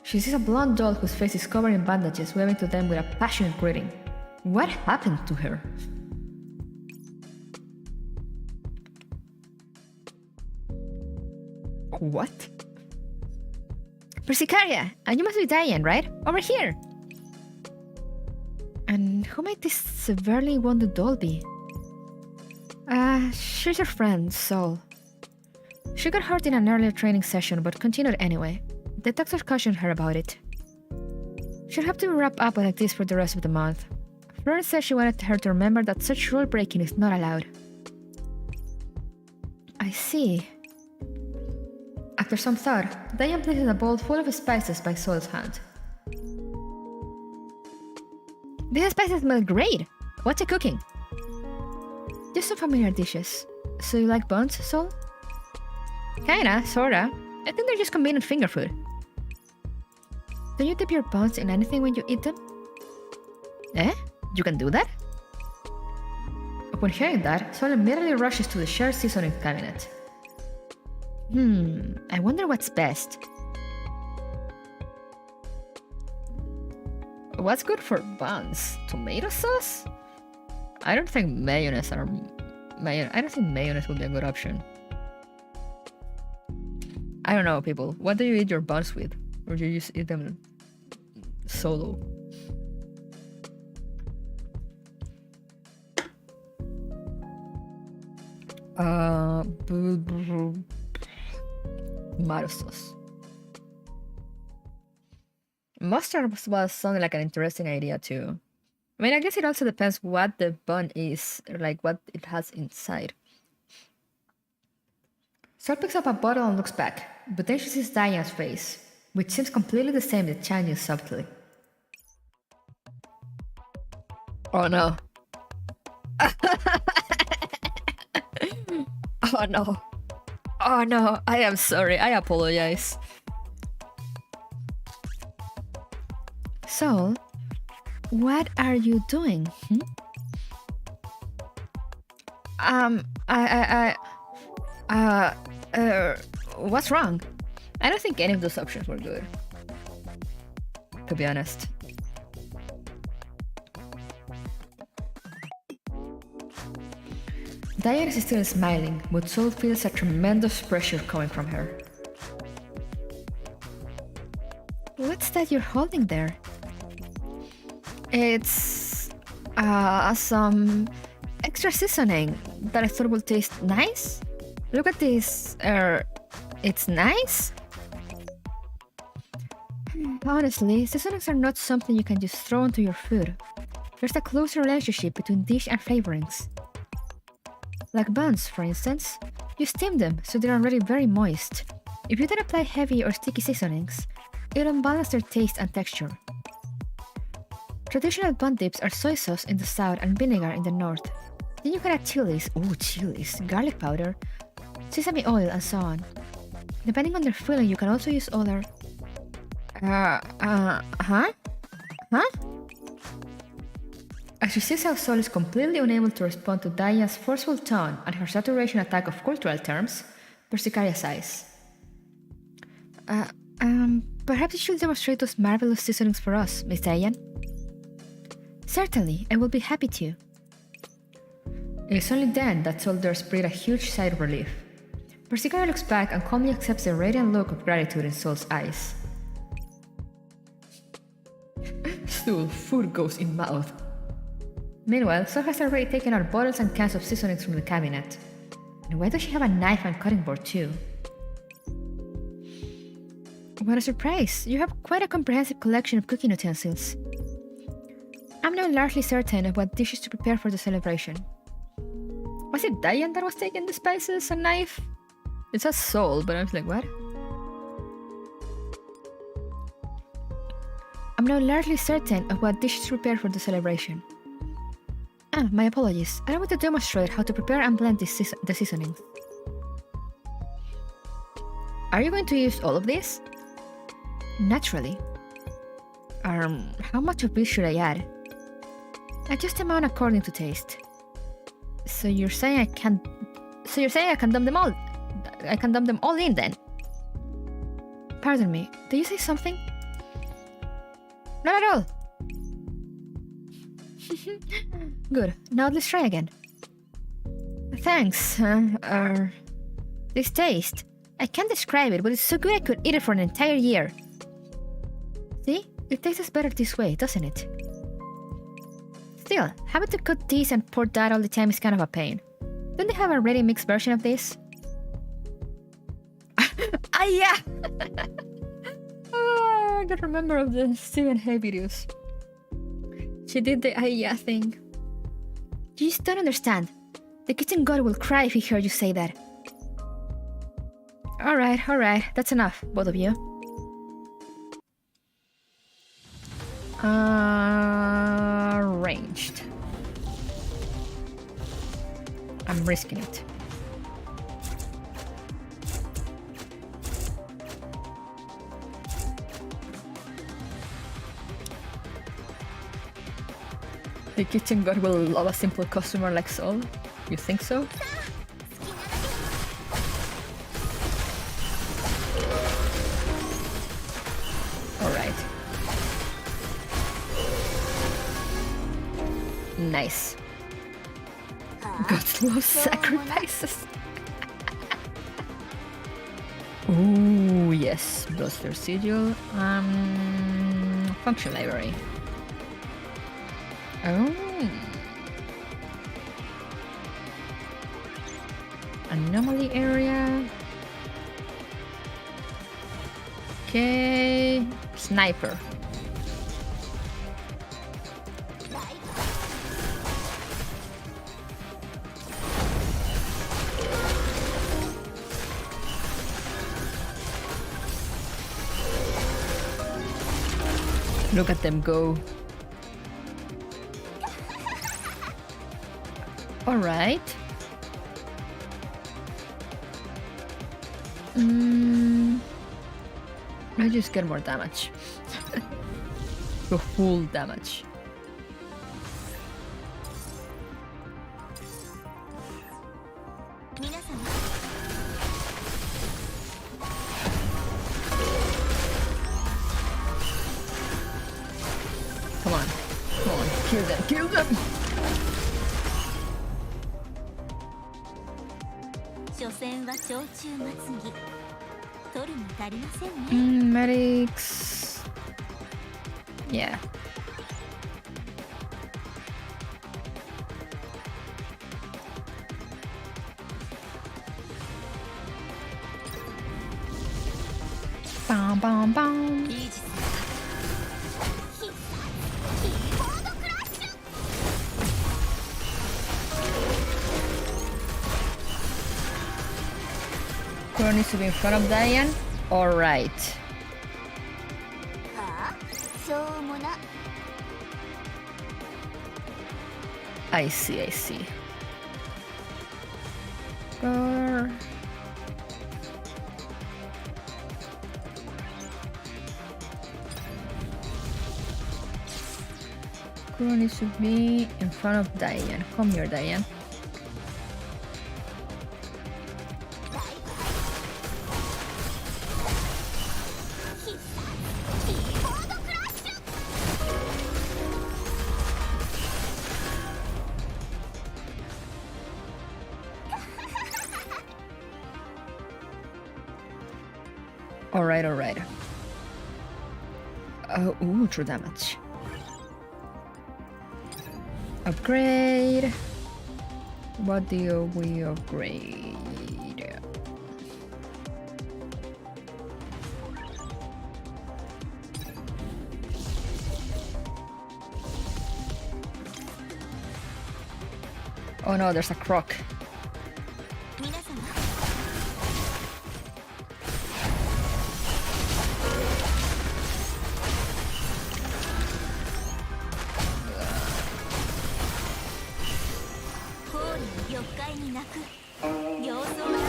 Speaker 4: She sees a blonde doll whose face is covered in bandages, waving to them with a passionate greeting. What happened to her? What? Persicaria, and you must be Daiyan, right? Over here! And who might this severely wounded doll be? She's your friend, Sol. She got hurt in an earlier training session, but continued anyway. The doctor cautioned her about it. She'll have to wrap up like this for the rest of the month. Florence said she wanted her to remember that such rule breaking is not allowed. I see. After some thought, Daiyan places a bowl full of spices by Sol's hand. These spices smell great! What's it cooking? Just some familiar dishes. So you like buns, Sol? Kinda, sorta. I think they're just convenient finger food. Do you dip your buns in anything when you eat them? Eh? You can do that? Upon hearing that, Sol immediately rushes to the shared seasoning cabinet. I wonder what's best. What's good for buns? Tomato sauce? I don't think mayonnaise would be a good option. I don't know, people. What do you eat your buns with? Or do you just eat them solo? Tomato sauce. Mustard was sounding like an interesting idea too. I mean, I guess it also depends what the bun is, like what it has inside. Sol picks up a bottle and looks back, but then she sees Daiyan's face, which seems completely the same but changing subtly. Oh no. Oh no. Oh no, I am sorry, I apologize. Sol, what are you doing? What's wrong? I don't think any of those options were good, to be honest. Daiyan is still smiling, but Sol feels a tremendous pressure coming from her. What's that you're holding there? It's some extra seasoning that I thought would taste nice. Look at this. It's nice. Honestly, seasonings are not something you can just throw into your food. There's a close relationship between dish and flavorings. Like buns, for instance, you steam them so they're already very moist. If you then apply heavy or sticky seasonings, it'll unbalance their taste and texture. Traditional bun dips are soy sauce in the south and vinegar in the north. Then you can add chilies, garlic powder, sesame oil, and so on. Depending on their filling, you can also use other... As she sees how Sol is completely unable to respond to Daiyan's forceful tone and her saturation attack of cultural terms, Persicaria sighs. Perhaps you should demonstrate those marvelous seasonings for us, Miss Daiyan. Certainly, I will be happy to. It is only then that Sol dares breathe a huge sigh of relief. Persicaria looks back and calmly accepts the radiant look of gratitude in Sol's eyes. Still, food goes in mouth. Meanwhile, Sol has already taken out bottles and cans of seasonings from the cabinet. And why does she have a knife and cutting board too? What a surprise! You have quite a comprehensive collection of cooking utensils. I'm now largely certain of what dishes to prepare for the celebration. Was it Daiyan that was taking the spices and knife? It says Sol, but I was like, what? I'm now largely certain of what dishes to prepare for the celebration. My apologies. I want to demonstrate how to prepare and blend the seasonings. Are you going to use all of this? Naturally. How much of this should I add? Adjust the amount according to taste. So you're saying I can dump them all? I can dump them all in then? Pardon me, did you say something? Not at all! Good, now let's try again. Thanks, this taste. I can't describe it, but it's so good I could eat it for an entire year. See? It tastes better this way, doesn't it? Still, having to cut this and pour that all the time is kind of a pain. Don't they have a ready-mixed version of this? Yeah! I don't remember of the Stephen Hay videos. She did the yeah thing. You just don't understand. The kitchen god will cry if he heard you say that. Alright, that's enough, both of you. Ranged. I'm risking it. The kitchen god will love a simple customer like Sol. You think so? Alright. Nice. God loves sacrifices. Ooh, yes. Buster Sigil. Function library. Oh. Anomaly area. Okay. Sniper. Look at them go. Alright. I just get more damage. The full damage. Come on, kill them! Medics. Yeah. Bam.
Speaker 1: Kuro needs to be in front of Daiyan. Alright.
Speaker 2: はあしょうもな
Speaker 1: I see, I see. Grr. Kuro needs to be in front of Daiyan. Come here, Daiyan. Alright, alright. Ooh, true damage. Upgrade. What do we upgrade? Oh no, there's a croc.
Speaker 2: 皆様 玉海に泣く形相乱行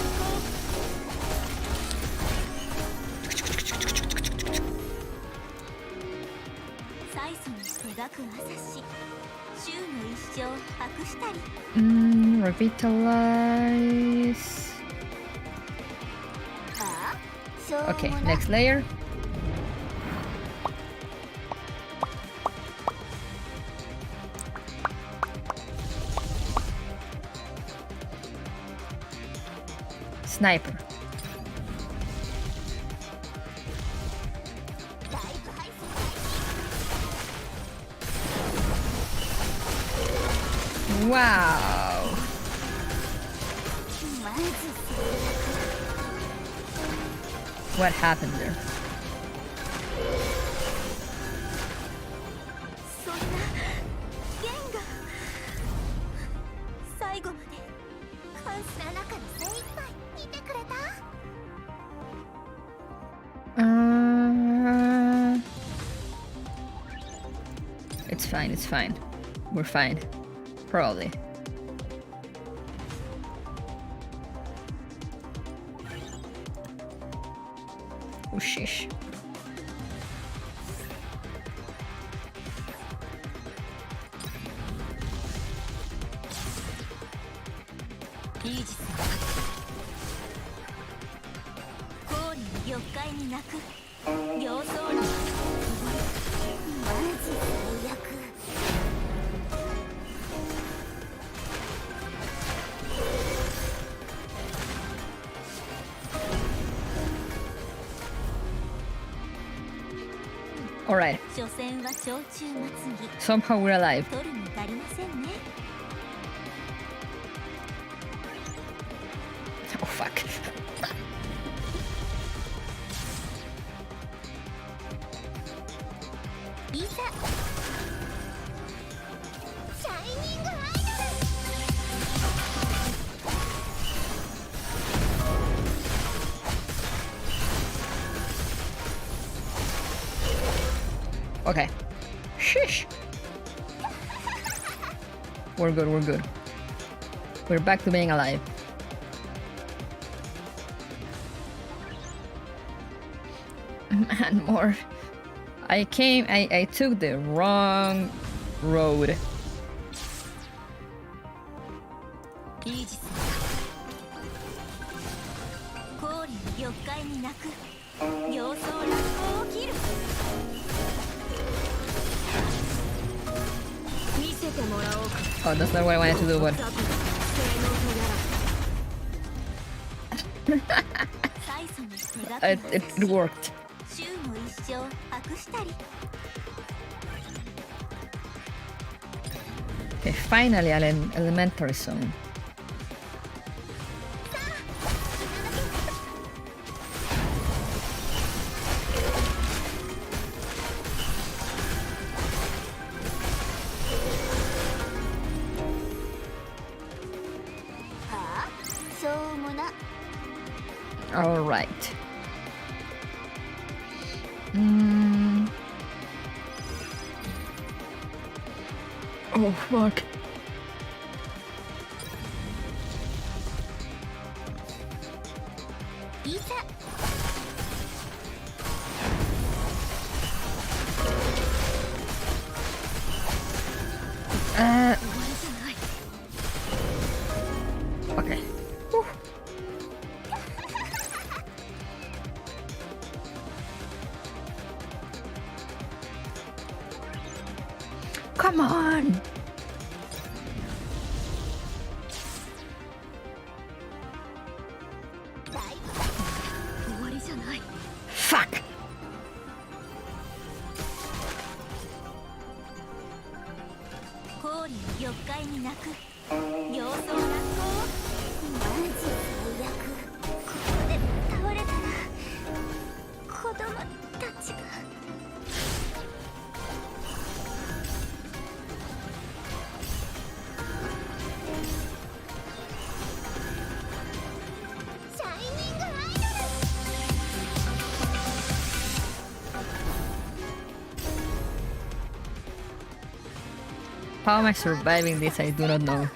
Speaker 2: 催促に描く朝し週の一生白したり
Speaker 1: Revitalize.
Speaker 2: はあしょうもな
Speaker 1: Okay, next layer. Sniper.
Speaker 2: ライブ配信
Speaker 1: Wow.
Speaker 2: まず
Speaker 1: What happened there?
Speaker 2: そんな弦が最後までカンスの中で精一杯いてくれた
Speaker 1: It's fine, it's fine. We're fine. Probably. Oh, sheesh.
Speaker 2: イージス氷の玉海に泣く形相乱マジ最悪
Speaker 1: Alright.
Speaker 2: 所詮は小中末に
Speaker 1: Somehow we're alive.
Speaker 2: 取るに足りませんね
Speaker 1: Oh, fuck.
Speaker 2: いざシャイニングアイドル
Speaker 1: Okay. Sheesh. We're good, we're good. We're back to being alive. Man, more. I took the wrong road.
Speaker 2: イージス氷の玉海に泣く形相乱行起きる見せてもらおうか
Speaker 1: Oh, that's not what I wanted to do, but
Speaker 2: 催促に描く
Speaker 1: it worked.
Speaker 2: 週の一生白したり
Speaker 1: Okay, finally an elementary zone. All right. Oh, fuck. Okay. Whew. Come on! Fuck! How am I surviving this? I do not know.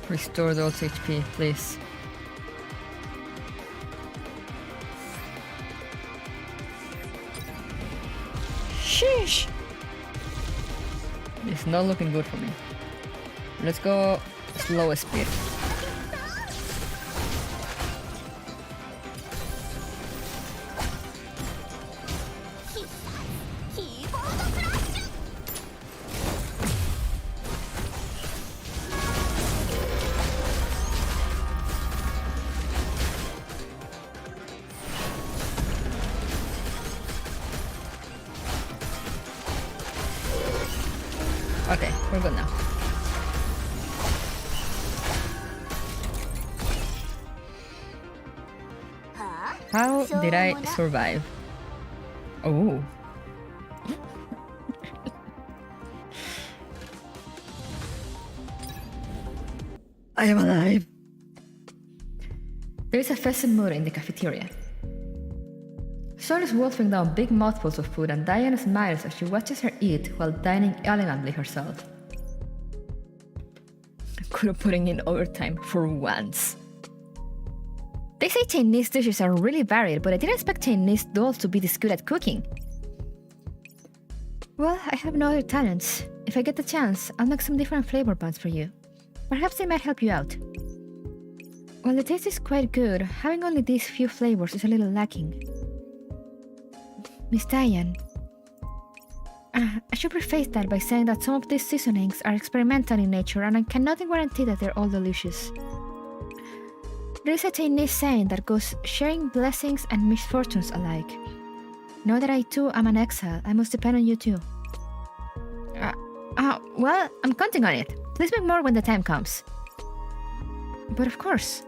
Speaker 1: Restore those HP, please. Sheesh! It's not looking good for me. Let's go slow speed. Okay, we're good now. How did I survive? Oh. I am alive. There is a festive mood in the cafeteria. Syne is wolfing down big mouthfuls of food and Daiyan smiles as she watches her eat while dining elegantly herself. Kuro putting in overtime for once. They say Chinese dishes are really varied, but I didn't expect Chinese dolls to be this good at cooking. Well, I have no other talents. If I get the chance, I'll make some different flavor buns for you. Perhaps they might help you out. While the taste is quite good, having only these few flavors is a little lacking. Miss Daiyan, I should preface that by saying that some of these seasonings are experimental in nature and I cannot guarantee that they're all delicious. There is a Chinese saying that goes, sharing blessings and misfortunes alike. Now that I too am an exile, I must depend on you too. Well, I'm counting on it. Please make more when the time comes. But of course.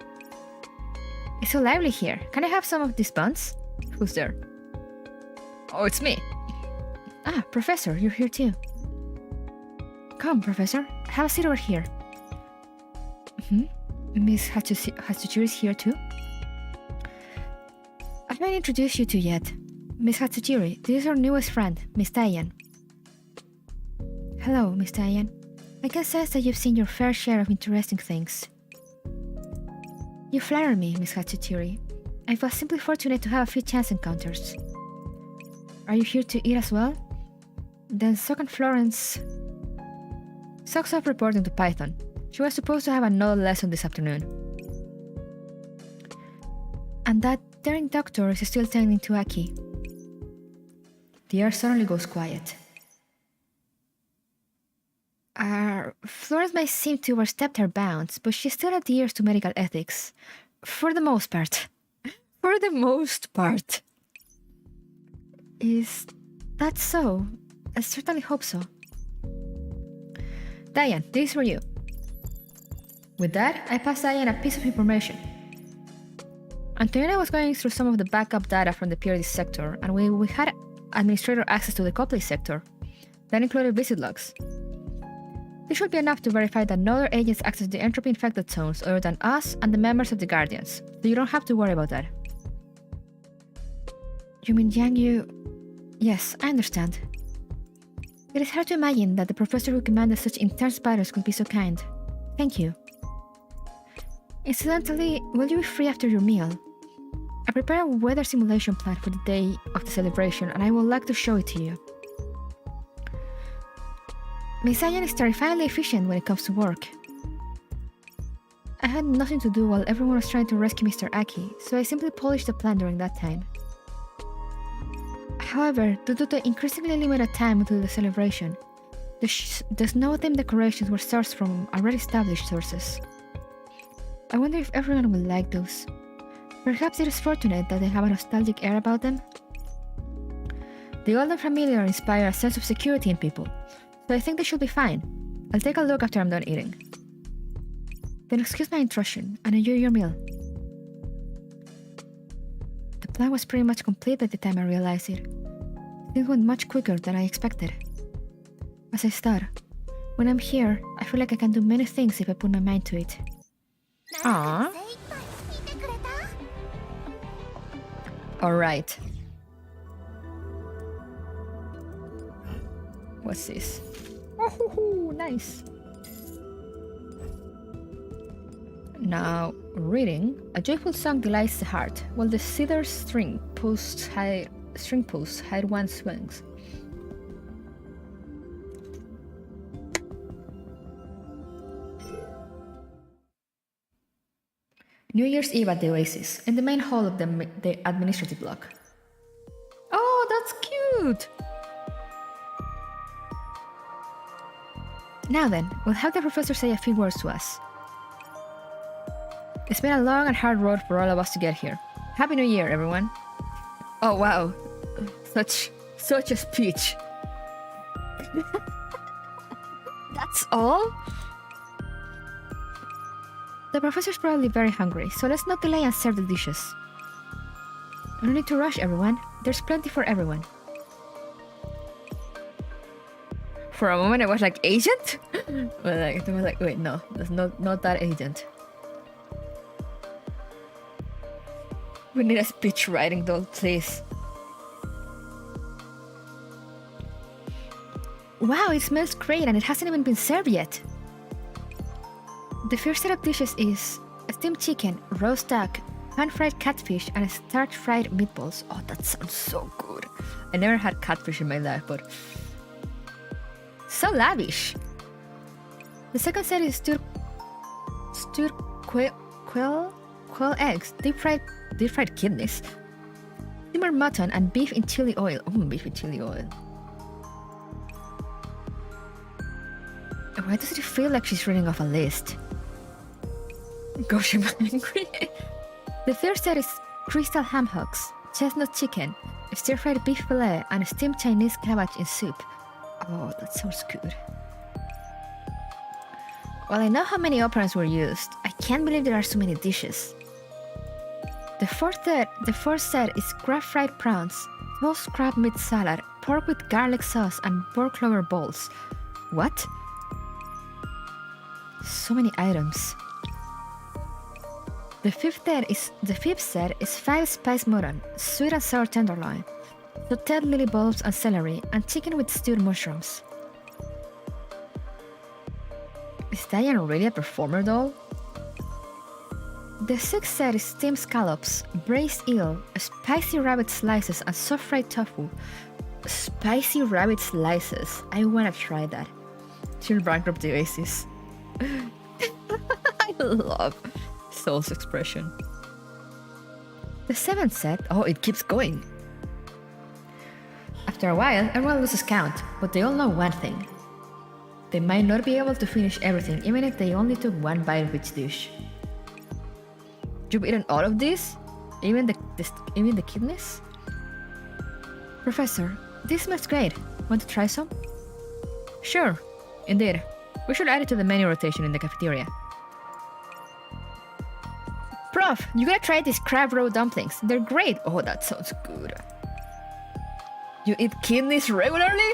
Speaker 1: It's so lively here. Can I have some of these buns? Who's there? Oh, it's me. Ah, Professor, you're here too. Come, Professor. Have a seat over here. Miss Hatsuchiri is here too? I haven't introduced you to yet. Miss Hatsuchiri, this is our newest friend, Miss Daiyan. Hello, Miss Daiyan. I can sense that you've seen your fair share of interesting things. You flatter me, Miss Hatsuchiri. I was simply fortunate to have a few chance encounters. Are you here to eat as well? Then Sok and Florence... Sok's off reporting to Python. She was supposed to have another lesson this afternoon. And that daring doctor is still tending to Aki. The air suddenly goes quiet. Florence may seem to overstep her bounds, but she still adheres to medical ethics. For the most part. For the most part. Is that so? I certainly hope so. Daiyan, this is for you. With that, I passed Daiyan a piece of information. Antonina was going through some of the backup data from the period sector, and we had
Speaker 4: administrator access to the Copley sector. That included visit logs. This should be enough to verify that no other agents access the entropy-infected zones other than us and the members of the Guardians, so you don't have to worry about that. You mean Yang, Yes, I understand. It is hard to imagine that the professor who commanded such intense battles could be so kind. Thank you. Incidentally, will you be free after your meal? I prepared a weather simulation plan for the day of the celebration, and I would like to show it to you. Miss Ayan is terrifyingly efficient when it comes to work. I had nothing to do while everyone was trying to rescue Mr. Aki, so I simply polished the plan during that time. However, due to the increasingly limited time until the celebration, the snow-themed decorations were sourced from already established sources. I wonder if everyone will like those. Perhaps it is fortunate that they have a nostalgic air about them. The old and familiar inspire a sense of security in people, so I think they should be fine. I'll take a look after I'm done eating. Then excuse my intrusion and enjoy your meal. The plan was pretty much complete by the time I realized it. Things went much quicker than I expected. As I thought, when I'm here, I feel like I can do many things if I put my mind to it. Aww. Alright. What's this? Oh, nice. Now, reading. A joyful song delights the heart, while the cedar string pulls high one's swings. New Year's Eve at the Oasis, in the main hall of the administrative block. Oh, that's cute! Now then, we'll have the professor say a few words to us. It's been a long and hard road for all of us to get here. Happy New Year, everyone. Oh, wow. Such a speech. That's all? The professor's probably very hungry, so let's not delay and serve the dishes. No need to rush, everyone. There's plenty for everyone. For a moment, I was like, agent? But I was like, wait, no, that's not that agent. We need a speech writing doll, please. Wow, it smells great and it hasn't even been served yet. The first set of dishes is a steamed chicken, roast duck, pan-fried catfish, and starch-fried meatballs. Oh, that sounds so good. I never had catfish in my life, but so lavish. The second set is stewed quail eggs, deep-fried kidneys, simmered mutton, and beef in chili oil. Oh, beef in chili oil. Why does it feel like she's reading off a list? Gosh, I'm angry. The third set is crystal ham hocks, chestnut chicken, stir-fried beef fillet, and steamed Chinese cabbage in soup. Oh, that sounds good. While I know how many operands were used, I can't believe there are so many dishes. The fourth set is crab-fried prawns, toast crab meat salad, pork with garlic sauce, and pork clover balls. What? So many items. The fifth set is 5 spice mutton, sweet and sour tenderloin, sauteed lily bulbs and celery, and chicken with stewed mushrooms. Is Daiyan really a performer doll? The sixth set is steamed scallops, braised eel, spicy rabbit slices, and soft fried tofu. Spicy rabbit slices. I wanna try that. She'll bankrupt the Oasis. I love Soul's expression. The seventh set, oh, it keeps going. After a while, everyone loses count, but they all know one thing. They might not be able to finish everything, even if they only took one bite of each dish. You've eaten all of this? Even the kidneys? Professor, this smells great. Want to try some? Sure, indeed. We should add it to the menu rotation in the cafeteria. Prof, you gotta try these crab roe dumplings. They're great. Oh, that sounds good.
Speaker 1: You eat kidneys regularly?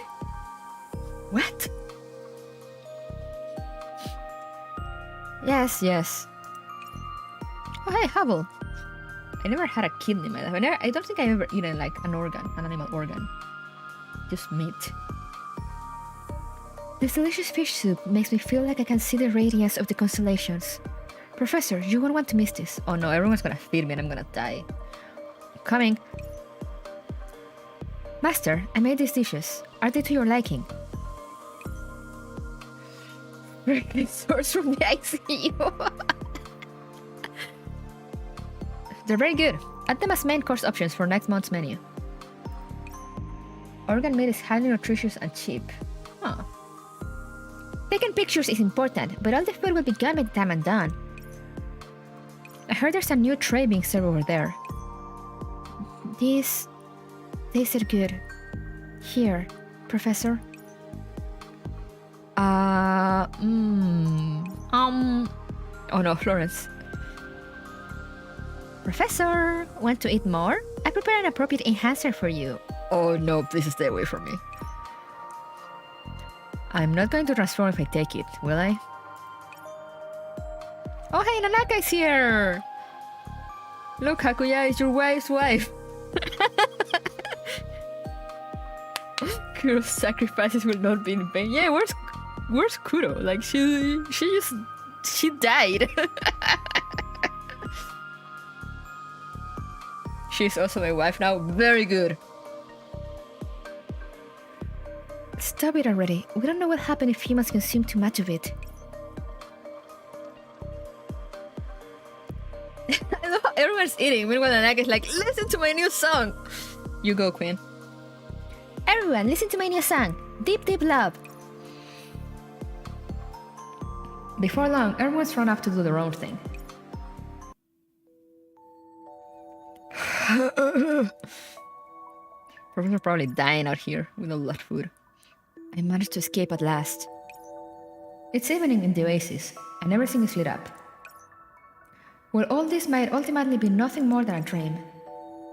Speaker 1: What? Yes, yes. Oh, hey, Hubble. I never had a kidney in my life. I don't think I've ever eaten like an organ, an animal organ. Just meat. This delicious fish soup makes me feel like I can see the radiance of the constellations. Professor, you won't want to miss this. Oh no, everyone's gonna feed me and I'm gonna die. Coming. Master, I made these dishes. Are they to your liking? Source from the ICU. They're very good. Add them as main course options for next month's menu. Organ meat is highly nutritious and cheap. Huh. Taking pictures is important, but all the food will be gone by the time I'm done. I heard there's a new tray being served over there. These are good. Here, Professor. Oh no, Florence. Professor, want to eat more? I prepared an appropriate enhancer for you. Oh no, please stay away from me. I'm not going to transform if I take it, will I? Oh hey, Nanaka's here! Look, Hakuya is your wife's wife. Kuro's sacrifices will not be in vain. Yeah, where's Kuro? Like she died. She's also my wife now. Very good. Stop it already. We don't know what happened if humans consume too much of it. I love how everyone's eating. Meanwhile, Nanaka's like, listen to my new song. You go, Queen. Everyone, listen to my new song. Deep, Deep Love. Before long, everyone's run off to do their own thing. Professor's probably dying out here with all that food. I managed to escape at last. It's evening in the oasis, and everything is lit up. Well, all this might ultimately be nothing more than a dream.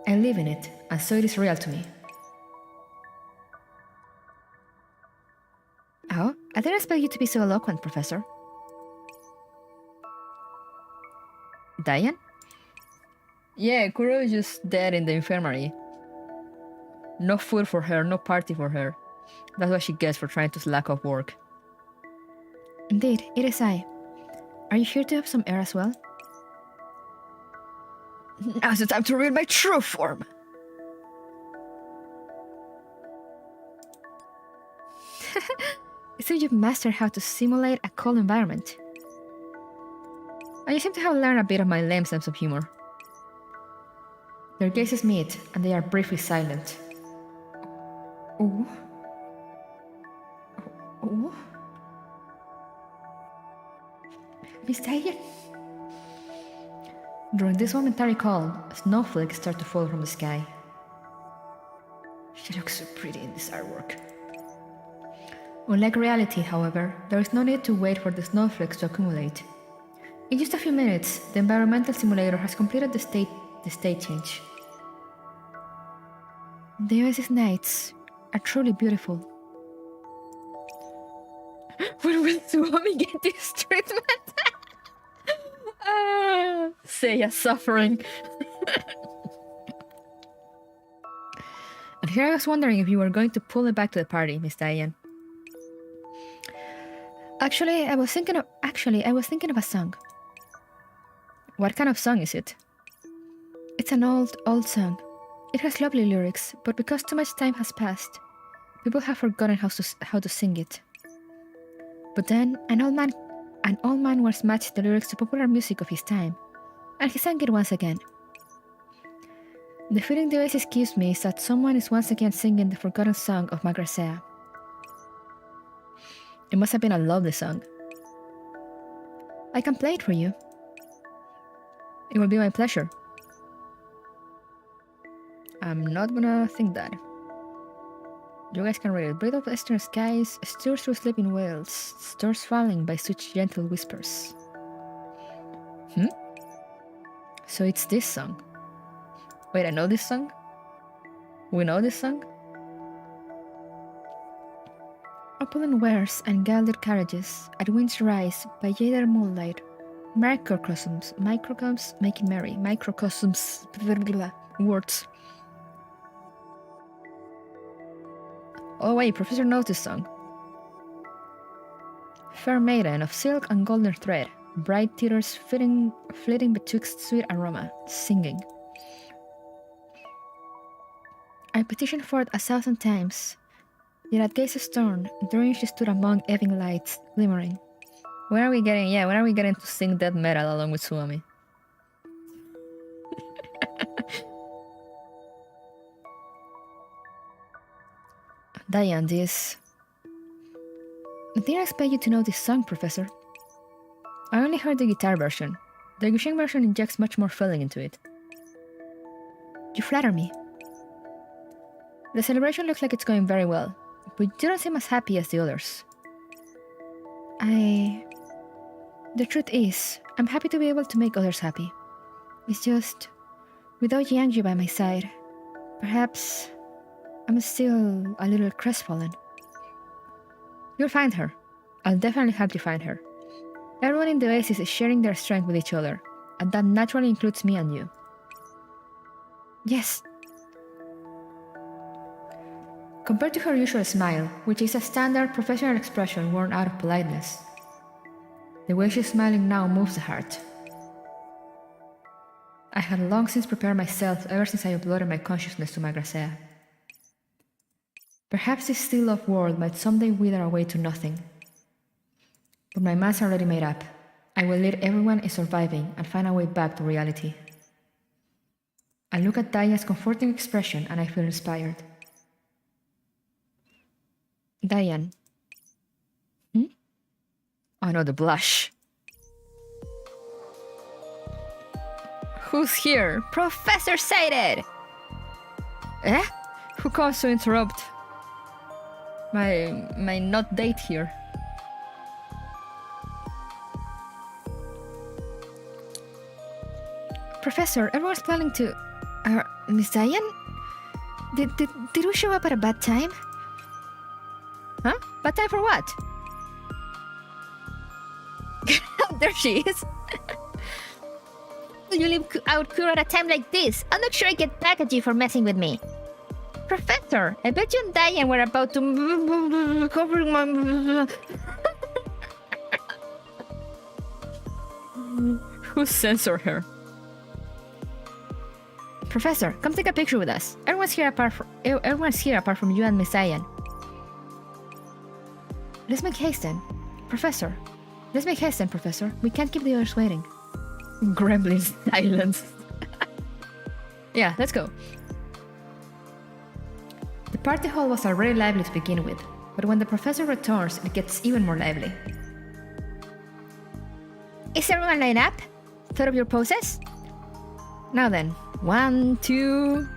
Speaker 1: I live in it, and so it is real to me. Oh, I didn't expect you to be so eloquent, Professor. Daiyan? Yeah, Kuro is just dead in the infirmary. No food for her, no party for her. That's what she gets for trying to slack off work. Indeed, it is I. Are you here to have some air as well? Now's the time to reveal my true form! So you've mastered how to simulate a cold environment. And you seem to have learned a bit of my lame sense of humor. Their gazes meet, and they are briefly silent. Oh. Oh. Miss Daiyan? During this momentary calm, snowflakes start to fall from the sky. She looks so pretty in this artwork. Unlike reality, however, there is no need to wait for the snowflakes to accumulate. In just a few minutes, the environmental simulator has completed the state change. The oasis nights are truly beautiful. When will Suomi get this treatment? Seiya suffering. And here I was wondering if you were going to pull me back to the party, Miss Daiyan. Actually, I was thinking of a song. What kind of song is it? It's an old song. It has lovely lyrics, but because too much time has passed, people have forgotten how to sing it. But then, an old man once matched the lyrics to popular music of his time, and he sang it once again. The feeling the oasis gives me is that someone is once again singing the forgotten song of Magrasea. It must have been a lovely song. I can play it for you. It will be my pleasure. I'm not gonna think that. You guys can read it. Breath of eastern skies stirs through sleeping whales, stars falling by such gentle whispers. So it's this song. Wait, I know this song? We know this song?
Speaker 4: opulent wares and gilded carriages, at wind's rise, by jaded moonlight, microcosms making merry, microcosms, words. Oh wait, Professor knows this song. Fair maiden of silk and golden thread, bright tears flitting betwixt sweet aroma, singing. I petitioned for it 1,000 times, yet at gaze stern, therein she stood among ebbing lights, glimmering. When are we getting to sing death metal along with Suomi? Daiyan, this... I didn't expect you to know this song, Professor. I only heard the guitar version. The Gusheng version injects much more feeling into it. You flatter me. The celebration looks like it's going very well, but you don't seem as happy as the others. The truth is, I'm happy to be able to make others happy. It's just, without Yangju by my side, perhaps I'm still a little crestfallen. You'll find her. I'll definitely help you find her. Everyone in the Oasis is sharing their strength with each other, and that naturally includes me and you. Yes. Compared to her usual smile, which is a standard professional expression worn out of politeness, the way she's smiling now moves the heart. I had long since prepared myself ever since I uploaded my consciousness to Magrasea. Perhaps this still-off world might someday wither away to nothing. But my mind's already made up. I will lead everyone in surviving and find a way back to reality. I look at Daiyan's comforting expression and I feel inspired. Daiyan. Oh no, the blush. Who's here? Professor Cited! Eh? Who comes to interrupt my not date here? Professor, everyone's planning to... Miss Daiyan? Did we show up at a bad time? Huh? Bad time for what? There she is. You leave out Kuro at a time like this. I'll make sure I get back at you for messing with me. Professor, I bet you and Daiyan were about to cover my... Who censored her? Professor, come take a picture with us. Everyone's here apart from you and Miss Daiyan. Let's make haste then. Professor. Let's make haste then, Professor. We can't keep the others waiting. Gremlin silence. Yeah, let's go. The party hall was already lively to begin with, but when the professor returns, it gets even more lively. Is everyone lined up? Thought of your poses? Now then, 1, 2...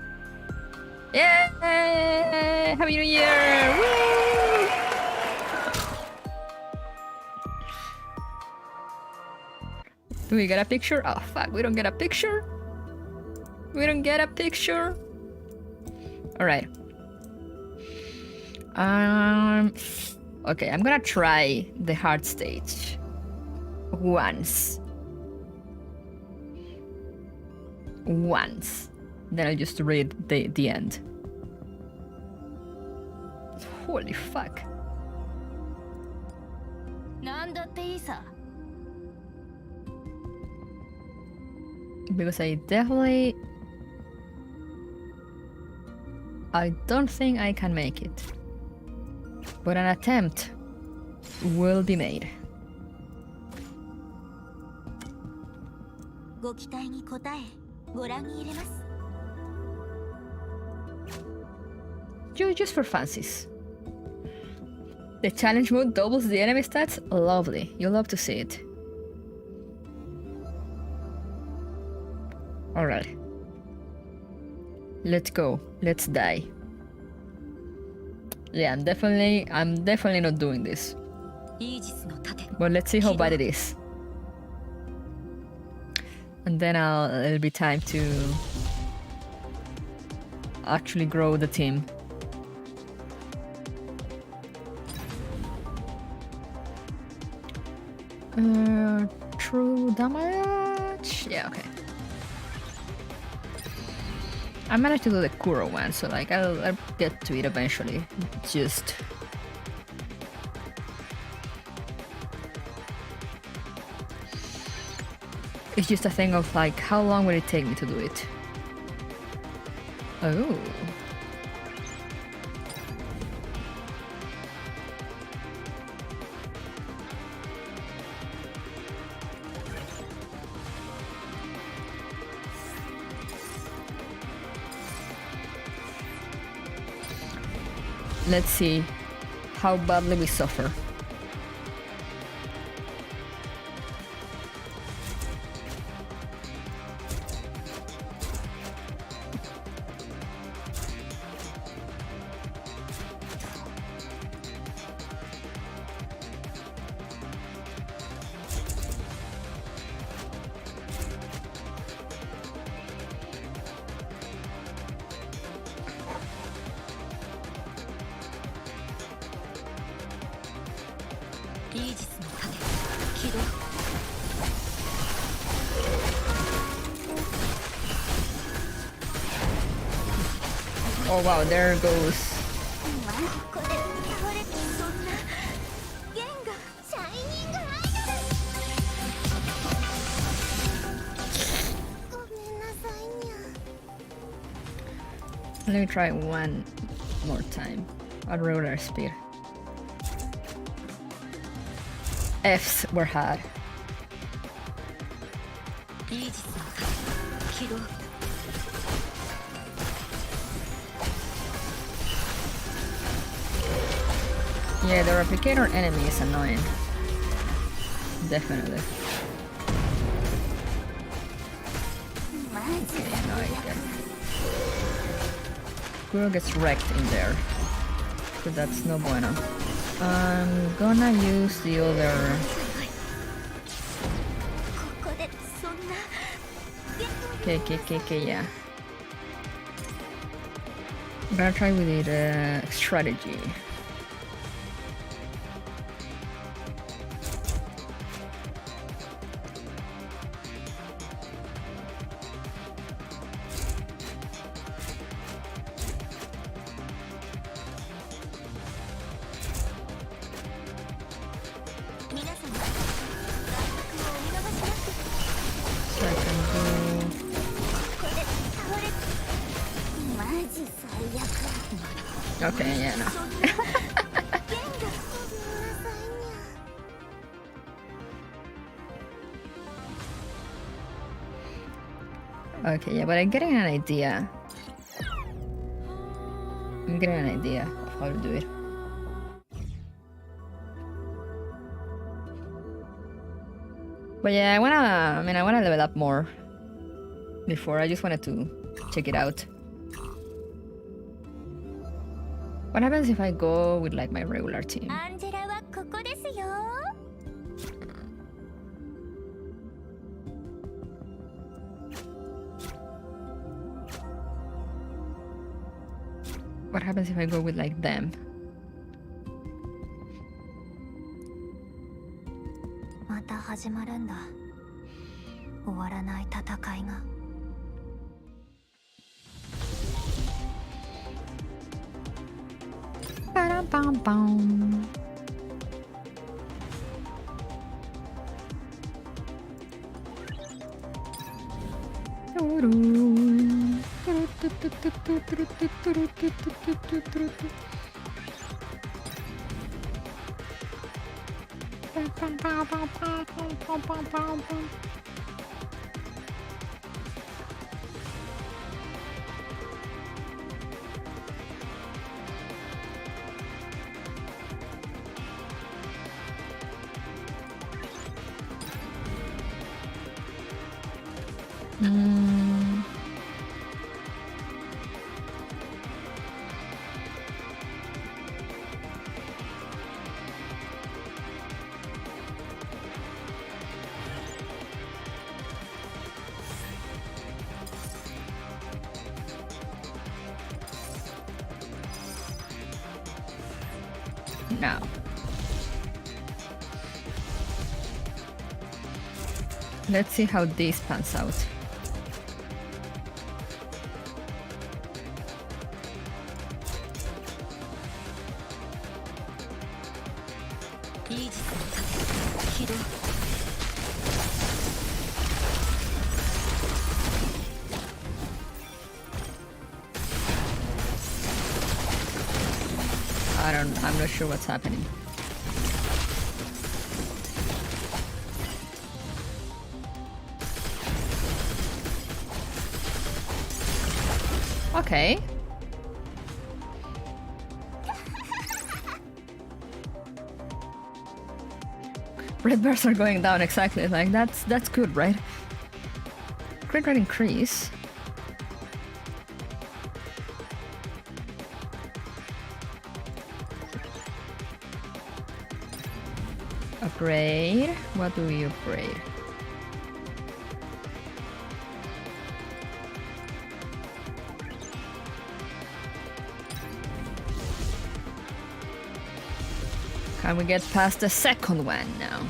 Speaker 4: Yay! Happy New Year! Woo! Do we get a picture? Oh fuck, we don't get a picture. We don't get a picture. Alright. Okay, I'm gonna try the hard stage. Once. Then I'll just read the end. Holy fuck. Because I don't think I can make it. But an attempt will be made. Just for fancies. The challenge mode doubles the enemy stats? Lovely. You'll love to see it. Alright. Let's go. Let's die. Yeah, I'm definitely not doing this. But let's see how bad it is. And then it'll be time to actually grow the team.
Speaker 1: True damage? Yeah, okay. I managed to do the Kuro one, so like I'll get to it eventually. It's just a thing of like, how long will it take me to do it? Oh. Let's see how badly we suffer. Oh wow, there goes. Let me try one more time at regular speed. F's were hard. Yeah, the replicator enemy is annoying. Definitely. Okay, now I get it. Kuro gets wrecked in there. So that's no bueno. I'm gonna use the other... Okay, yeah. I'm gonna try with the strategy. Okay, yeah, no. Okay, yeah, but I'm getting an idea. I'm getting an idea of how to do it. But yeah, I wanna level up more before. I just wanted to check it out. What happens if I go with like my regular team? What happens if I go with like them? Ba-dum-bum-bum. No. Let's see how this pans out. I'm not sure what's happening. Okay. Red bars are going down, exactly. Like that's good, right? Crit rate increase. Upgrade. What do we upgrade? Can we get past the second one now?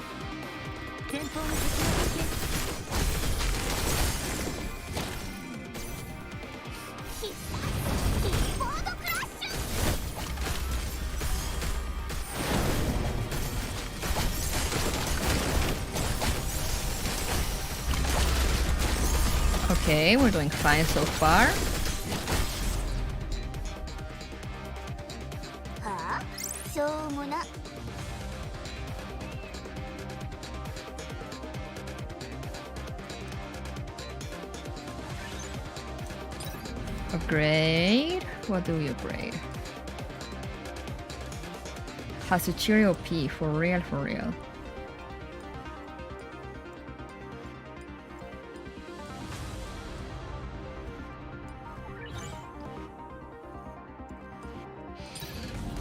Speaker 1: Okay, we're doing fine so far. Upgrade. What do we upgrade? Hasuchiri OP, for real, for real.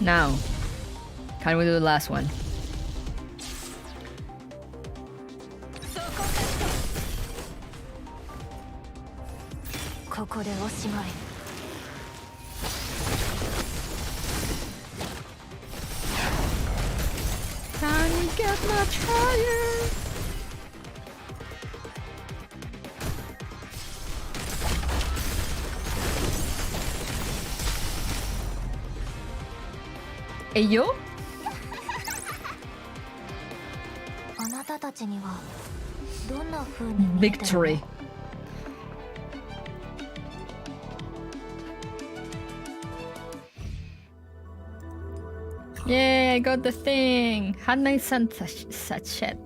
Speaker 1: Now, can we do the last one? Can we get much higher? Hey yo? Victory. Yay, I got the thing! Handmade sand sachet.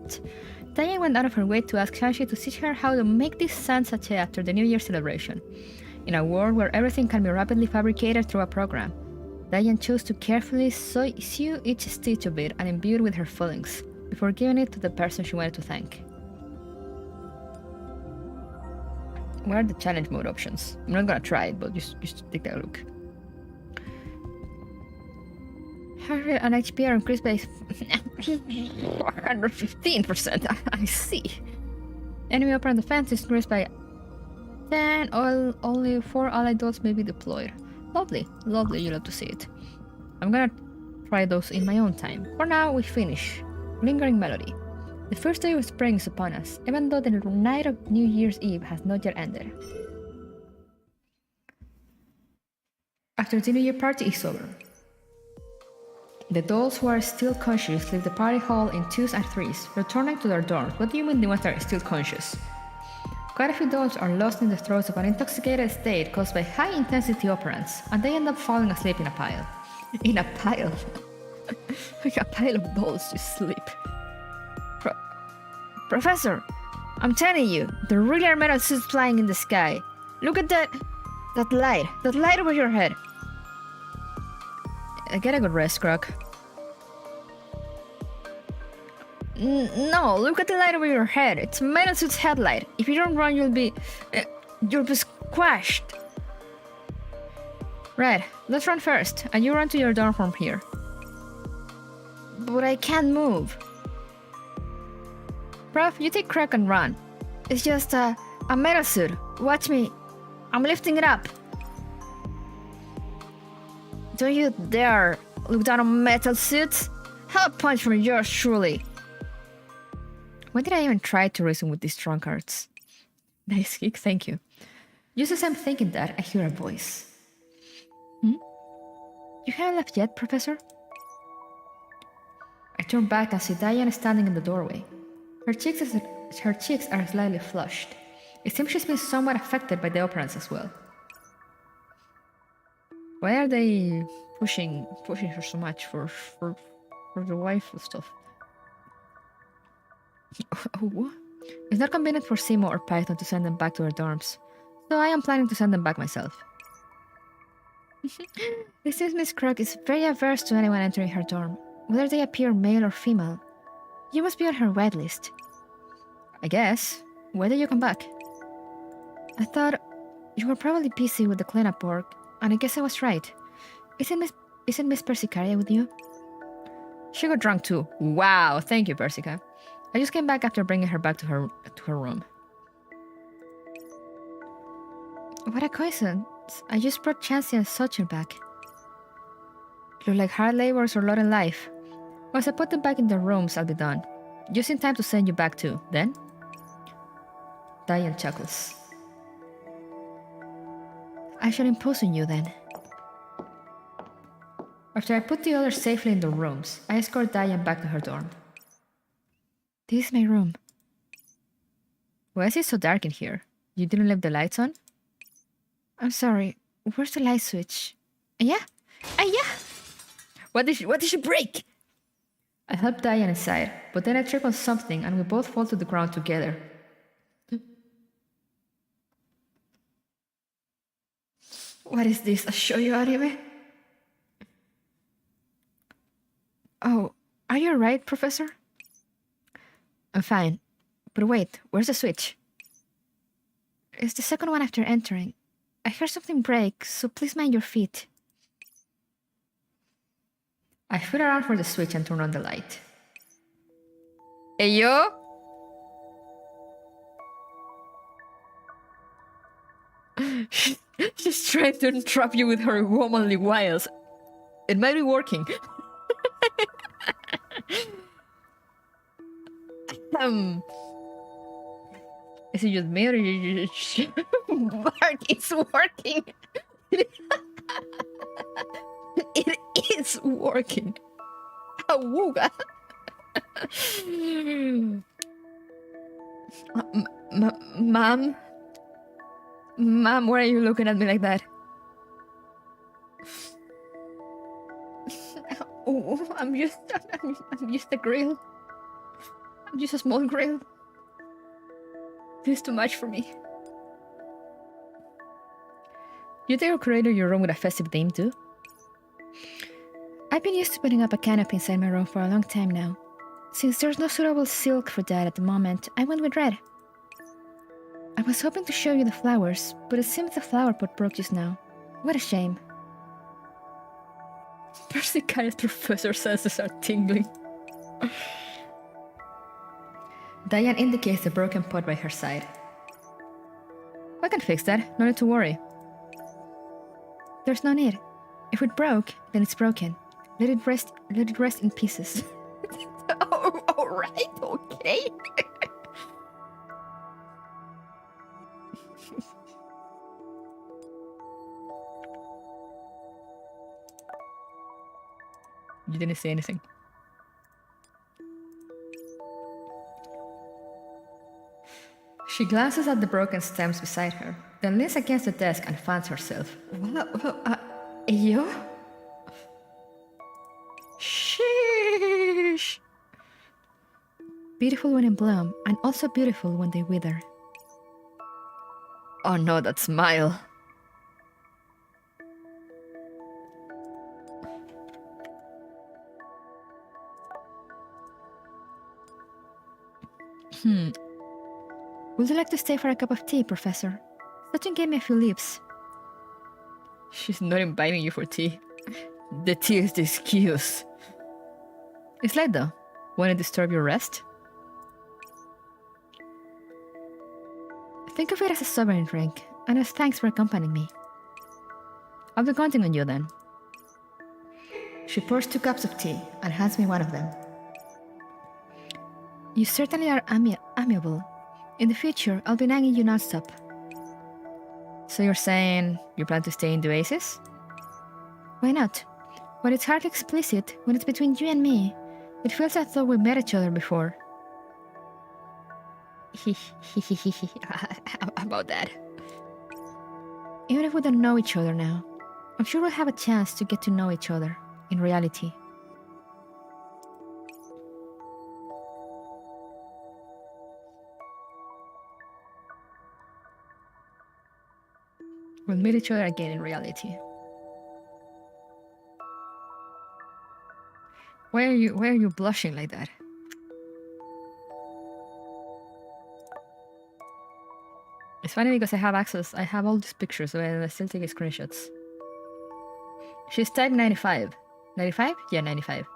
Speaker 1: Daiyan went out of her way to ask Shanshi to teach her how to make this sand sachet after the New Year celebration. In a world where everything can be rapidly fabricated through a program, Daiyan chose to carefully sew each stitch of it and imbue it with her feelings, before giving it to the person she wanted to thank. What are the challenge mode options? I'm not gonna try it, but just take a look. Heart rate and HP are increased by 115%. I see. Enemy upper and defense is increased by 10. Only 4 allied dots may be deployed. Lovely, lovely, you love to see it. I'm gonna try those in my own time. For now, we finish. Lingering melody. The first day of spring is upon us, even though the night of New Year's Eve has not yet ended. After the New Year party is over, the dolls who are still conscious leave the party hall in 2s and 3s, returning to their dorms. What do you mean the ones that are still conscious? Quite a few dolls are lost in the throes of an intoxicated state caused by high-intensity operants, and they end up falling asleep in a pile. In a pile? Like a pile of dolls to sleep. Professor, I'm telling you, there really are metal suits flying in the sky. Look at that light over your head. Get a good rest, Croc. No, look at the light over your head. It's a metal suit's headlight. If you don't run, you'll be squashed. Right, let's run first, and you run to your dorm from here. But I can't move. Prof, you take Croc and run. It's just a metal suit. Watch me. I'm lifting it up. Don't you dare look down on metal suits. Have a punch from yours, truly.
Speaker 4: When did I even try to reason with these drunkards? Nice kick, thank you. Just as I'm thinking that, I hear a voice. You haven't left yet, Professor? I turn back and see Daiyan standing in the doorway. Her cheeks are slightly flushed. It seems she's been somewhat affected by the operants as well. Why are they pushing her so much for the waifu stuff? Oh, it's not convenient for Simo or Python to send them back to their dorms, so I am planning to send them back myself. It seems Miss Crook is very averse to anyone entering her dorm, whether they appear male or female. You must be on her wait list. I guess. Why did you come back? I thought you were probably busy with the cleanup work, and I guess I was right. Isn't Miss Persicaria with you? She got drunk too. Wow, thank you, Persica. I just came back after bringing her back to her room. What a coincidence. I just brought Chansey and Sochil back. Look like hard labors or lot in life. Once I put them back in their rooms, I'll be done. Just in time to send you back too. Then? Daiyan chuckles. I shall impose on you then. After I put the others safely in their rooms, I escort Daiyan back to her dorm. This is my room. Why is it so dark in here? You didn't leave the lights on? I'm sorry. Where's the light switch? Yeah? Yeah! What did she break? I help Daiyan inside, but then I trip on something and we both fall to the ground together. What is this? A shoujo anime? Oh, are you alright, Professor? I'm fine. But wait, where's the switch? It's the second one after entering. I heard something break, so please mind your feet. I feel around for the switch and turn on the light. Hey, yo! She's trying to entrap you with her womanly wiles. It might be working. Is it just me or you just... Mark, it's working. It is working. Awooga. Mom? Mom, why are you looking at me like that? Oh, I'm just a grill. I'm just a small grill. This is too much for me. You decorated your room with a festive theme too? I've been used to putting up a canopy inside my room for a long time now. Since there's no suitable silk for that at the moment, I went with red. I was hoping to show you the flowers, but it seems the flower pot broke just now. What a shame. Persicaria's professor senses are tingling. Daiyan indicates the broken pot by her side. I can fix that, no need to worry. There's no need. If it broke, then it's broken. Let it rest in pieces. Oh, alright, okay. You didn't say anything. She glances at the broken stems beside her, then leans against the desk and fans herself. Yo? Sheesh! Beautiful when in bloom, and also beautiful when they wither. Oh no, that smile. Would you like to stay for a cup of tea, Professor? Sachin gave me a few leaves. She's not inviting you for tea. The tea is the excuse. It's late though. Want to disturb your rest? Think of it as a sovereign drink, and as thanks for accompanying me. I'll be counting on you then. She pours 2 cups of tea and hands me one of them. You certainly are amiable. In the future, I'll be nagging you non-stop.
Speaker 1: So you're saying you plan to stay in the Oasis?
Speaker 4: Why not? When it's hardly explicit, when it's between you and me, it feels as though we met each other before.
Speaker 1: About that.
Speaker 4: Even if we don't know each other now, I'm sure we'll have a chance to get to know each other in reality.
Speaker 1: We'll meet each other again in reality. Why are you blushing like that? It's funny because I have all these pictures and I still take screenshots. She's type 95. 95? Yeah, 95.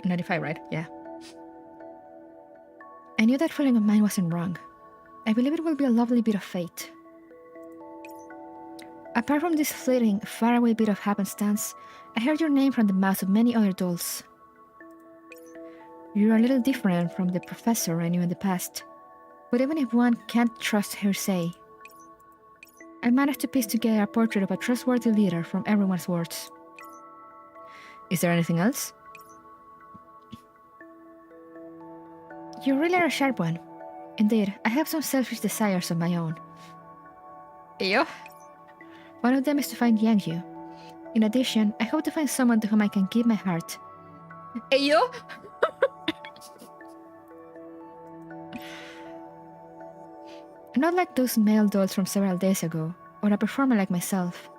Speaker 1: 95, right? Yeah.
Speaker 4: I knew that feeling of mine wasn't wrong. I believe it will be a lovely bit of fate. Apart from this fleeting, faraway bit of happenstance, I heard your name from the mouths of many other dolls. You're a little different from the professor I knew in the past, but even if one can't trust hearsay, I managed to piece together a portrait of a trustworthy leader from everyone's words.
Speaker 1: Is there anything else?
Speaker 4: You really are a sharp one. Indeed, I have some selfish desires of my own.
Speaker 1: Yo?
Speaker 4: One of them is to find Yangyu. In addition, I hope to find someone to whom I can give my heart.
Speaker 1: Yo?
Speaker 4: Not like those male dolls from several days ago, or a performer like myself,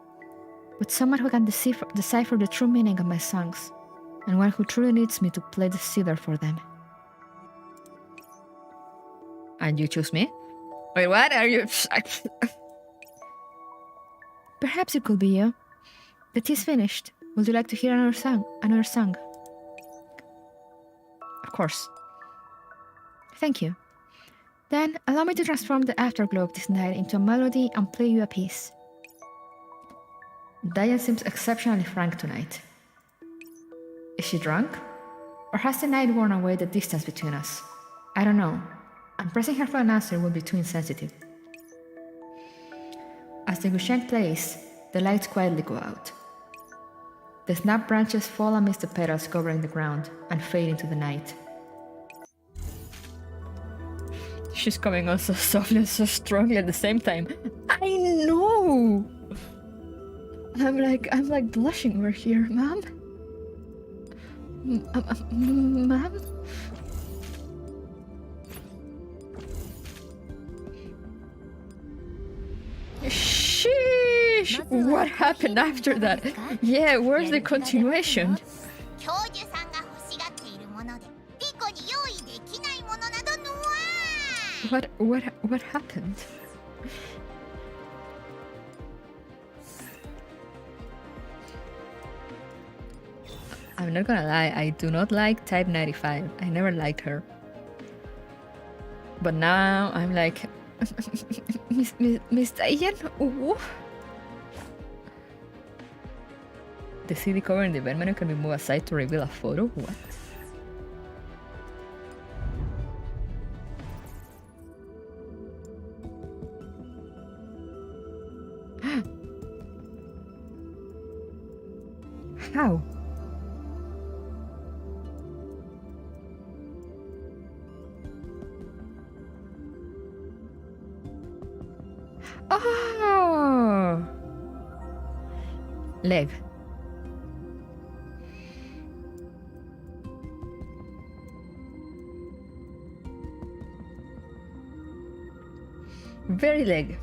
Speaker 4: but someone who can decipher the true meaning of my songs, and one who truly needs me to play the zither for them.
Speaker 1: And you choose me? Wait, what? Are you...
Speaker 4: Perhaps it could be you. The tea's finished. Would you like to hear another song?
Speaker 1: Of course.
Speaker 4: Thank you. Then, allow me to transform the afterglow of this night into a melody and play you a piece.
Speaker 1: Daiyan seems exceptionally frank tonight. Is she drunk? Or has the night worn away the distance between us? I don't know, and pressing her for an answer would be too insensitive. As the gusheng plays, the lights quietly go out. The snap branches fall amidst the petals covering the ground and fade into the night. She's coming on so softly and so strongly at the same time. I know! I'm like blushing over here, ma'am. Ma'am? Sheesh! What happened after that? Yeah, where's the continuation? What happened? I'm not gonna lie, I do not like type 95. I never liked her. But now I'm like, Miss Daiyan? Ooh. The CD cover in the event menu can be moved aside to reveal a photo? What? How? Oh! Leg. Very leg.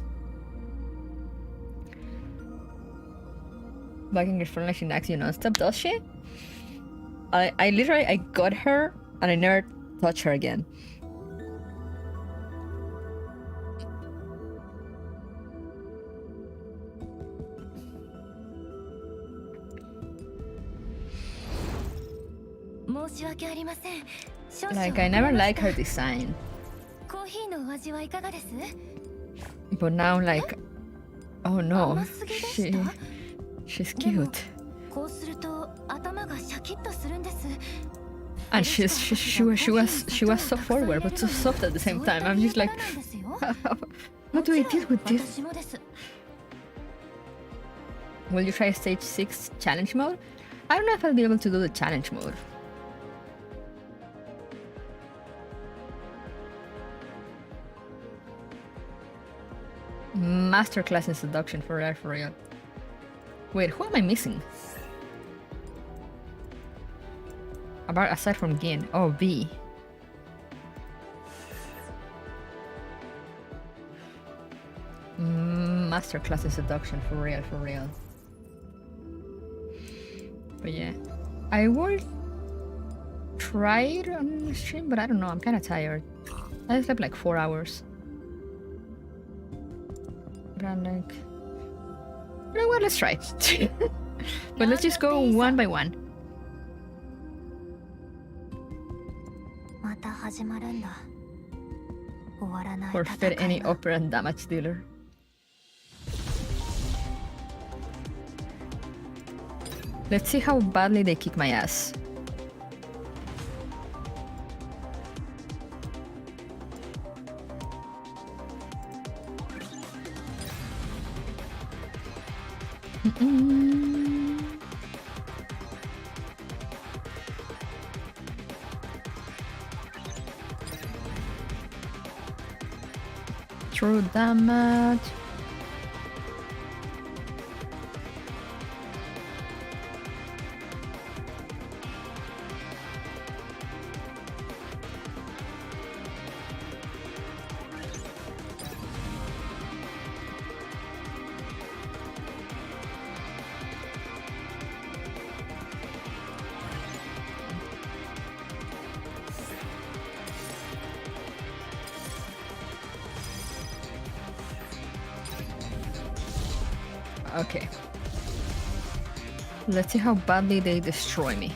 Speaker 1: Back in your Frontline, she nags you non-stop, does she? I literally got her and I never touched her again. Like, I never liked her design. But now I'm like, oh no, she's cute.
Speaker 2: こうすると頭がシャキッとするんです。
Speaker 1: And she was so forward but so soft at the same time. I'm just like, how do I deal with this? Will you try stage 6 challenge mode? I don't know if I'll be able to do the challenge mode. Masterclass in seduction for real. Wait, who am I missing? About aside from Gin. Oh, B. Masterclass in seduction for real. But yeah, I will try it on the stream, but I don't know. I'm kind of tired. I slept like 4 hours. But I'm like, you know what? Let's try. But let's just go one by one. Forfeit any operant damage dealer. Let's see how badly they kick my ass. True damage. Okay. Let's see how badly they destroy me.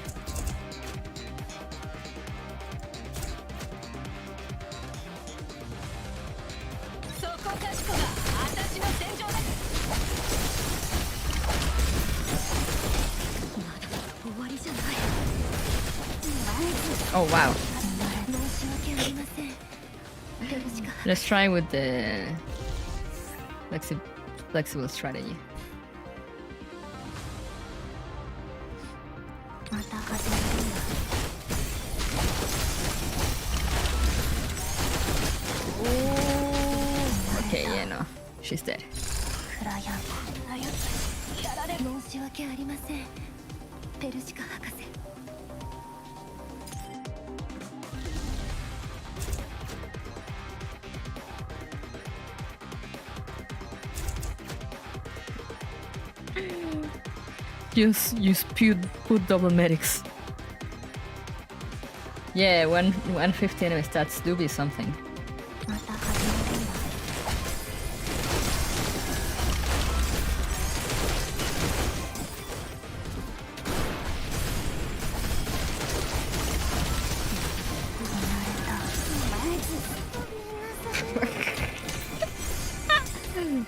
Speaker 1: Oh wow. Let's try with the flexible strategy. Okay, yeah, no. She's dead. You put double medics. Yeah, 150 enemy stats do be something.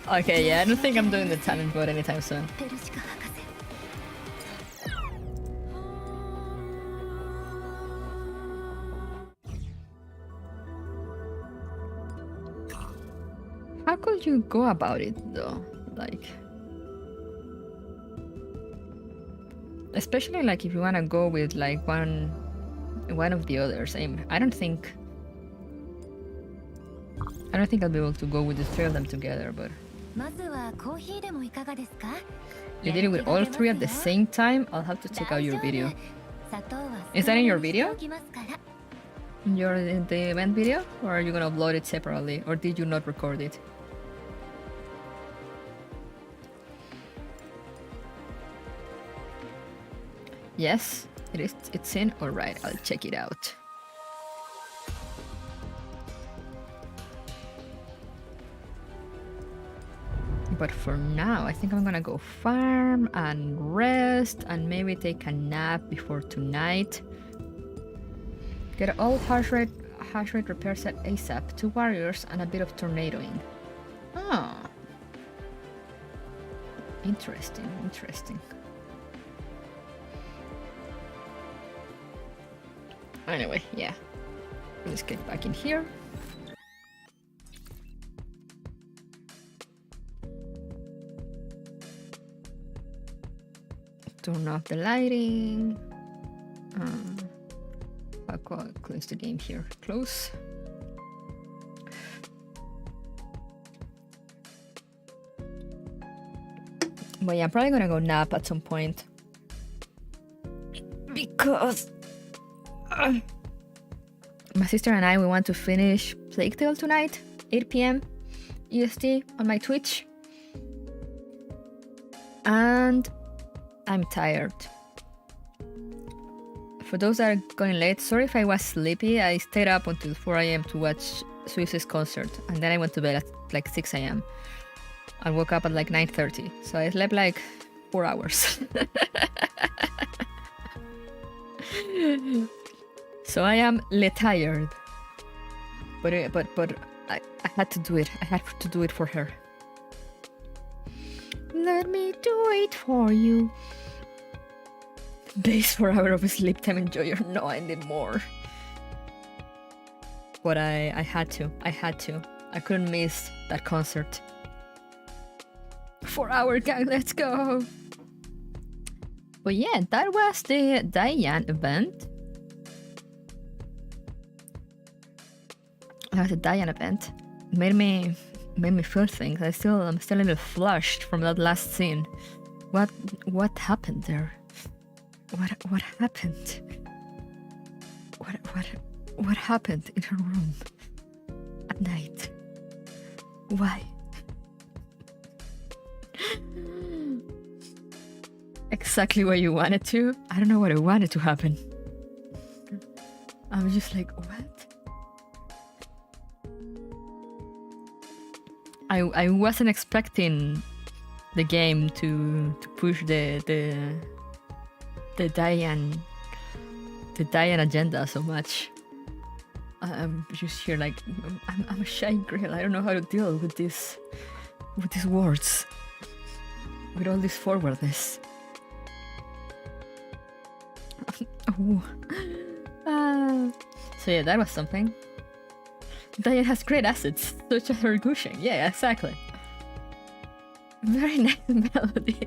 Speaker 1: Okay, yeah, I don't think I'm doing the talent mode anytime soon. How could you go about it though? Like, especially like if you wanna go with like one of the others. I don't think I'll be able to go with the three of them together, but you did it with all three at the same time? I'll have to check out your video. Is that in your video? In the event video? Or are you gonna upload it separately? Or did you not record it? Yes, it's in? Alright, I'll check it out. But for now, I think I'm gonna go farm and rest and maybe take a nap before tonight. Get all hash rate repair set ASAP, 2 warriors and a bit of tornadoing. Oh. Interesting. Anyway, yeah. Let's get back in here. Turn off the lighting. I'll close the game here. Close. But yeah, I'm probably gonna go nap at some point. Because my sister and I, we want to finish Plague Tale tonight, 8 p.m. EST on my Twitch. And I'm tired. For those that are going late, sorry if I was sleepy. I stayed up until 4 a.m. to watch Suice's concert, and then I went to bed at like 6 a.m. I woke up at like 9:30, so I slept like 4 hours. So I am tired, but I had to do it. I had to do it for her. Let me do it for you. Days 4 hours of sleep time enjoyer. No, I need more. But I had to. I couldn't miss that concert. 4 hour gang, let's go. But yeah, that was the Daiyan event. That was a Daiyan event. Made me feel things. I'm still a little flushed from that last scene. What happened there? What happened? What happened in her room at night? Why? Exactly what you wanted to? I don't know what I wanted to happen. I was just like, what? I wasn't expecting the game to push the Daiyan agenda so much. I'm just here like I'm a shy girl. I don't know how to deal with these words, with all this forwardness. So yeah, that was something. Daiyan has great assets, such as her gushing. Yeah, exactly. Very nice melody.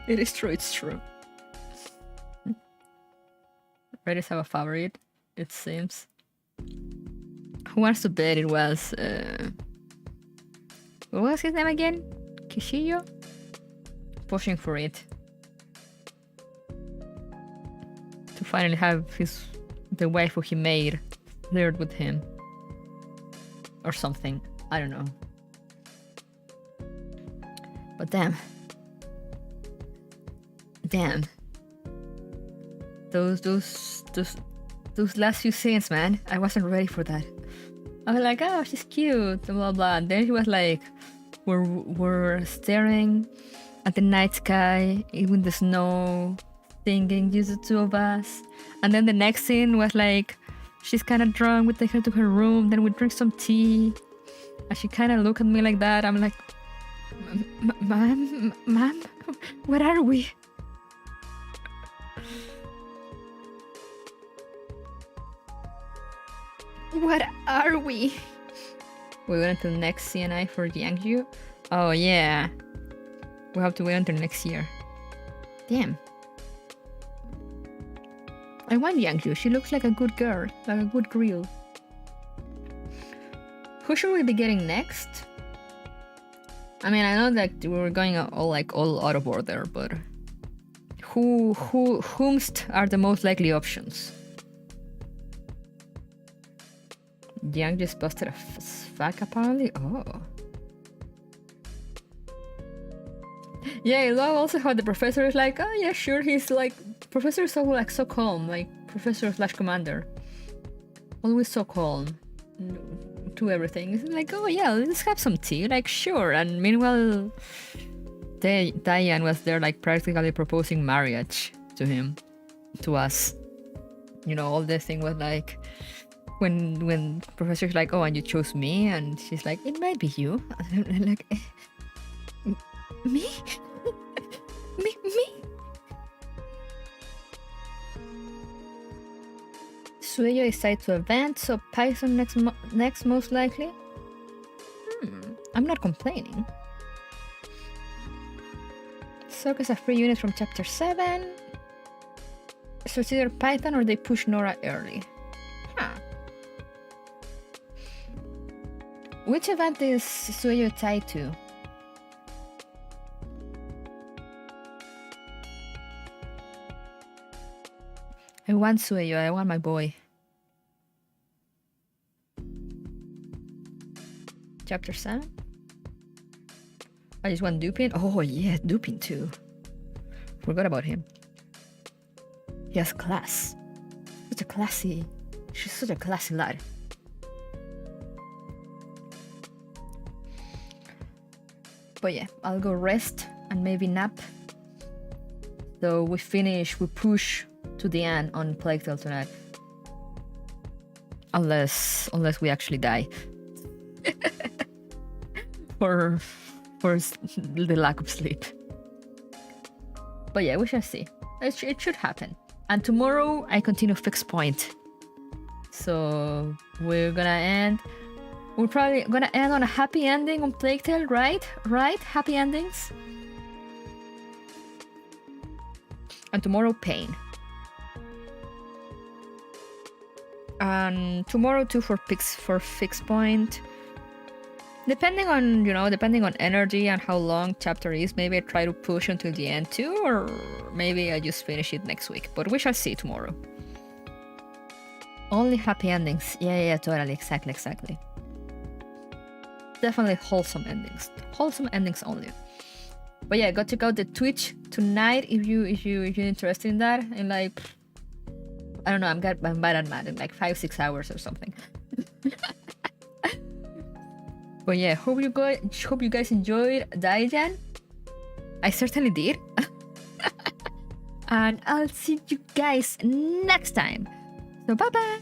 Speaker 1: It is true, it's true. Reddits have a favorite, it seems. Who wants to bet it was... what was his name again? Kishio? Pushing for it. To finally have the wife who he made there with him. Or something. I don't know. But damn. Those last few scenes, man, I wasn't ready for that. I was like, oh, she's cute, blah blah. And then he was like, we're staring at the night sky, even the snow, singing, just the two of us. And then the next scene was like, she's kind of drunk, we take her to her room, then we drink some tea, and she kind of looked at me like that. I'm like, ma'am, where are we? What are we? We wait until next CNI for Yangju? Oh yeah. We have to wait until next year. Damn. I want Yangju. She looks like a good girl. Like a good grill. Who should we be getting next? I mean, I know that we're going all out of order, but whomst are the most likely options? Yang just busted a fuck apparently. Oh. Yeah, I love also how the professor is like, oh yeah, sure, he's like, professor is so calm, like professor / commander. Always so calm to everything. It's like, oh yeah, let's have some tea, like sure. And meanwhile, Daiyan was there like practically proposing marriage to him, to us. You know, all this thing was like, when professor's like, oh, and you chose me, and she's like, it might be you. And like, me? me?
Speaker 4: Sueyo is tied to event, so Python next most likely. I'm not complaining. Sock is a free unit from chapter 7. So it's either Python or they push Nora early. Huh. Which event is Sueyo tied to? I want Sueyo, I want my boy. Chapter 7? I just want Dupin. Oh yeah, Dupin too. Forgot about him. He has class. She's such a classy lad. But yeah, I'll go rest and maybe nap. So we push to the end on Plague Tale tonight. Unless we actually die. for the lack of sleep. But yeah, we shall see. It should happen. And tomorrow I continue Fixed Point. So we're probably gonna end on a happy ending on Plague Tale, right? Right? Happy endings. And tomorrow Pain. And tomorrow too for Fixed Point. Depending on energy and how long chapter is, maybe I try to push until the end too, or maybe I just finish it next week. But we shall see tomorrow. Only happy endings. Yeah, totally. Exactly. Definitely wholesome endings. Wholesome endings only. But yeah, go check out the Twitch tonight if you're interested in that. In like, I don't know, I'm bad at math in like 5-6 hours or something. But yeah, hope you guys enjoyed Daiyan. I certainly did. And I'll see you guys next time. So bye bye.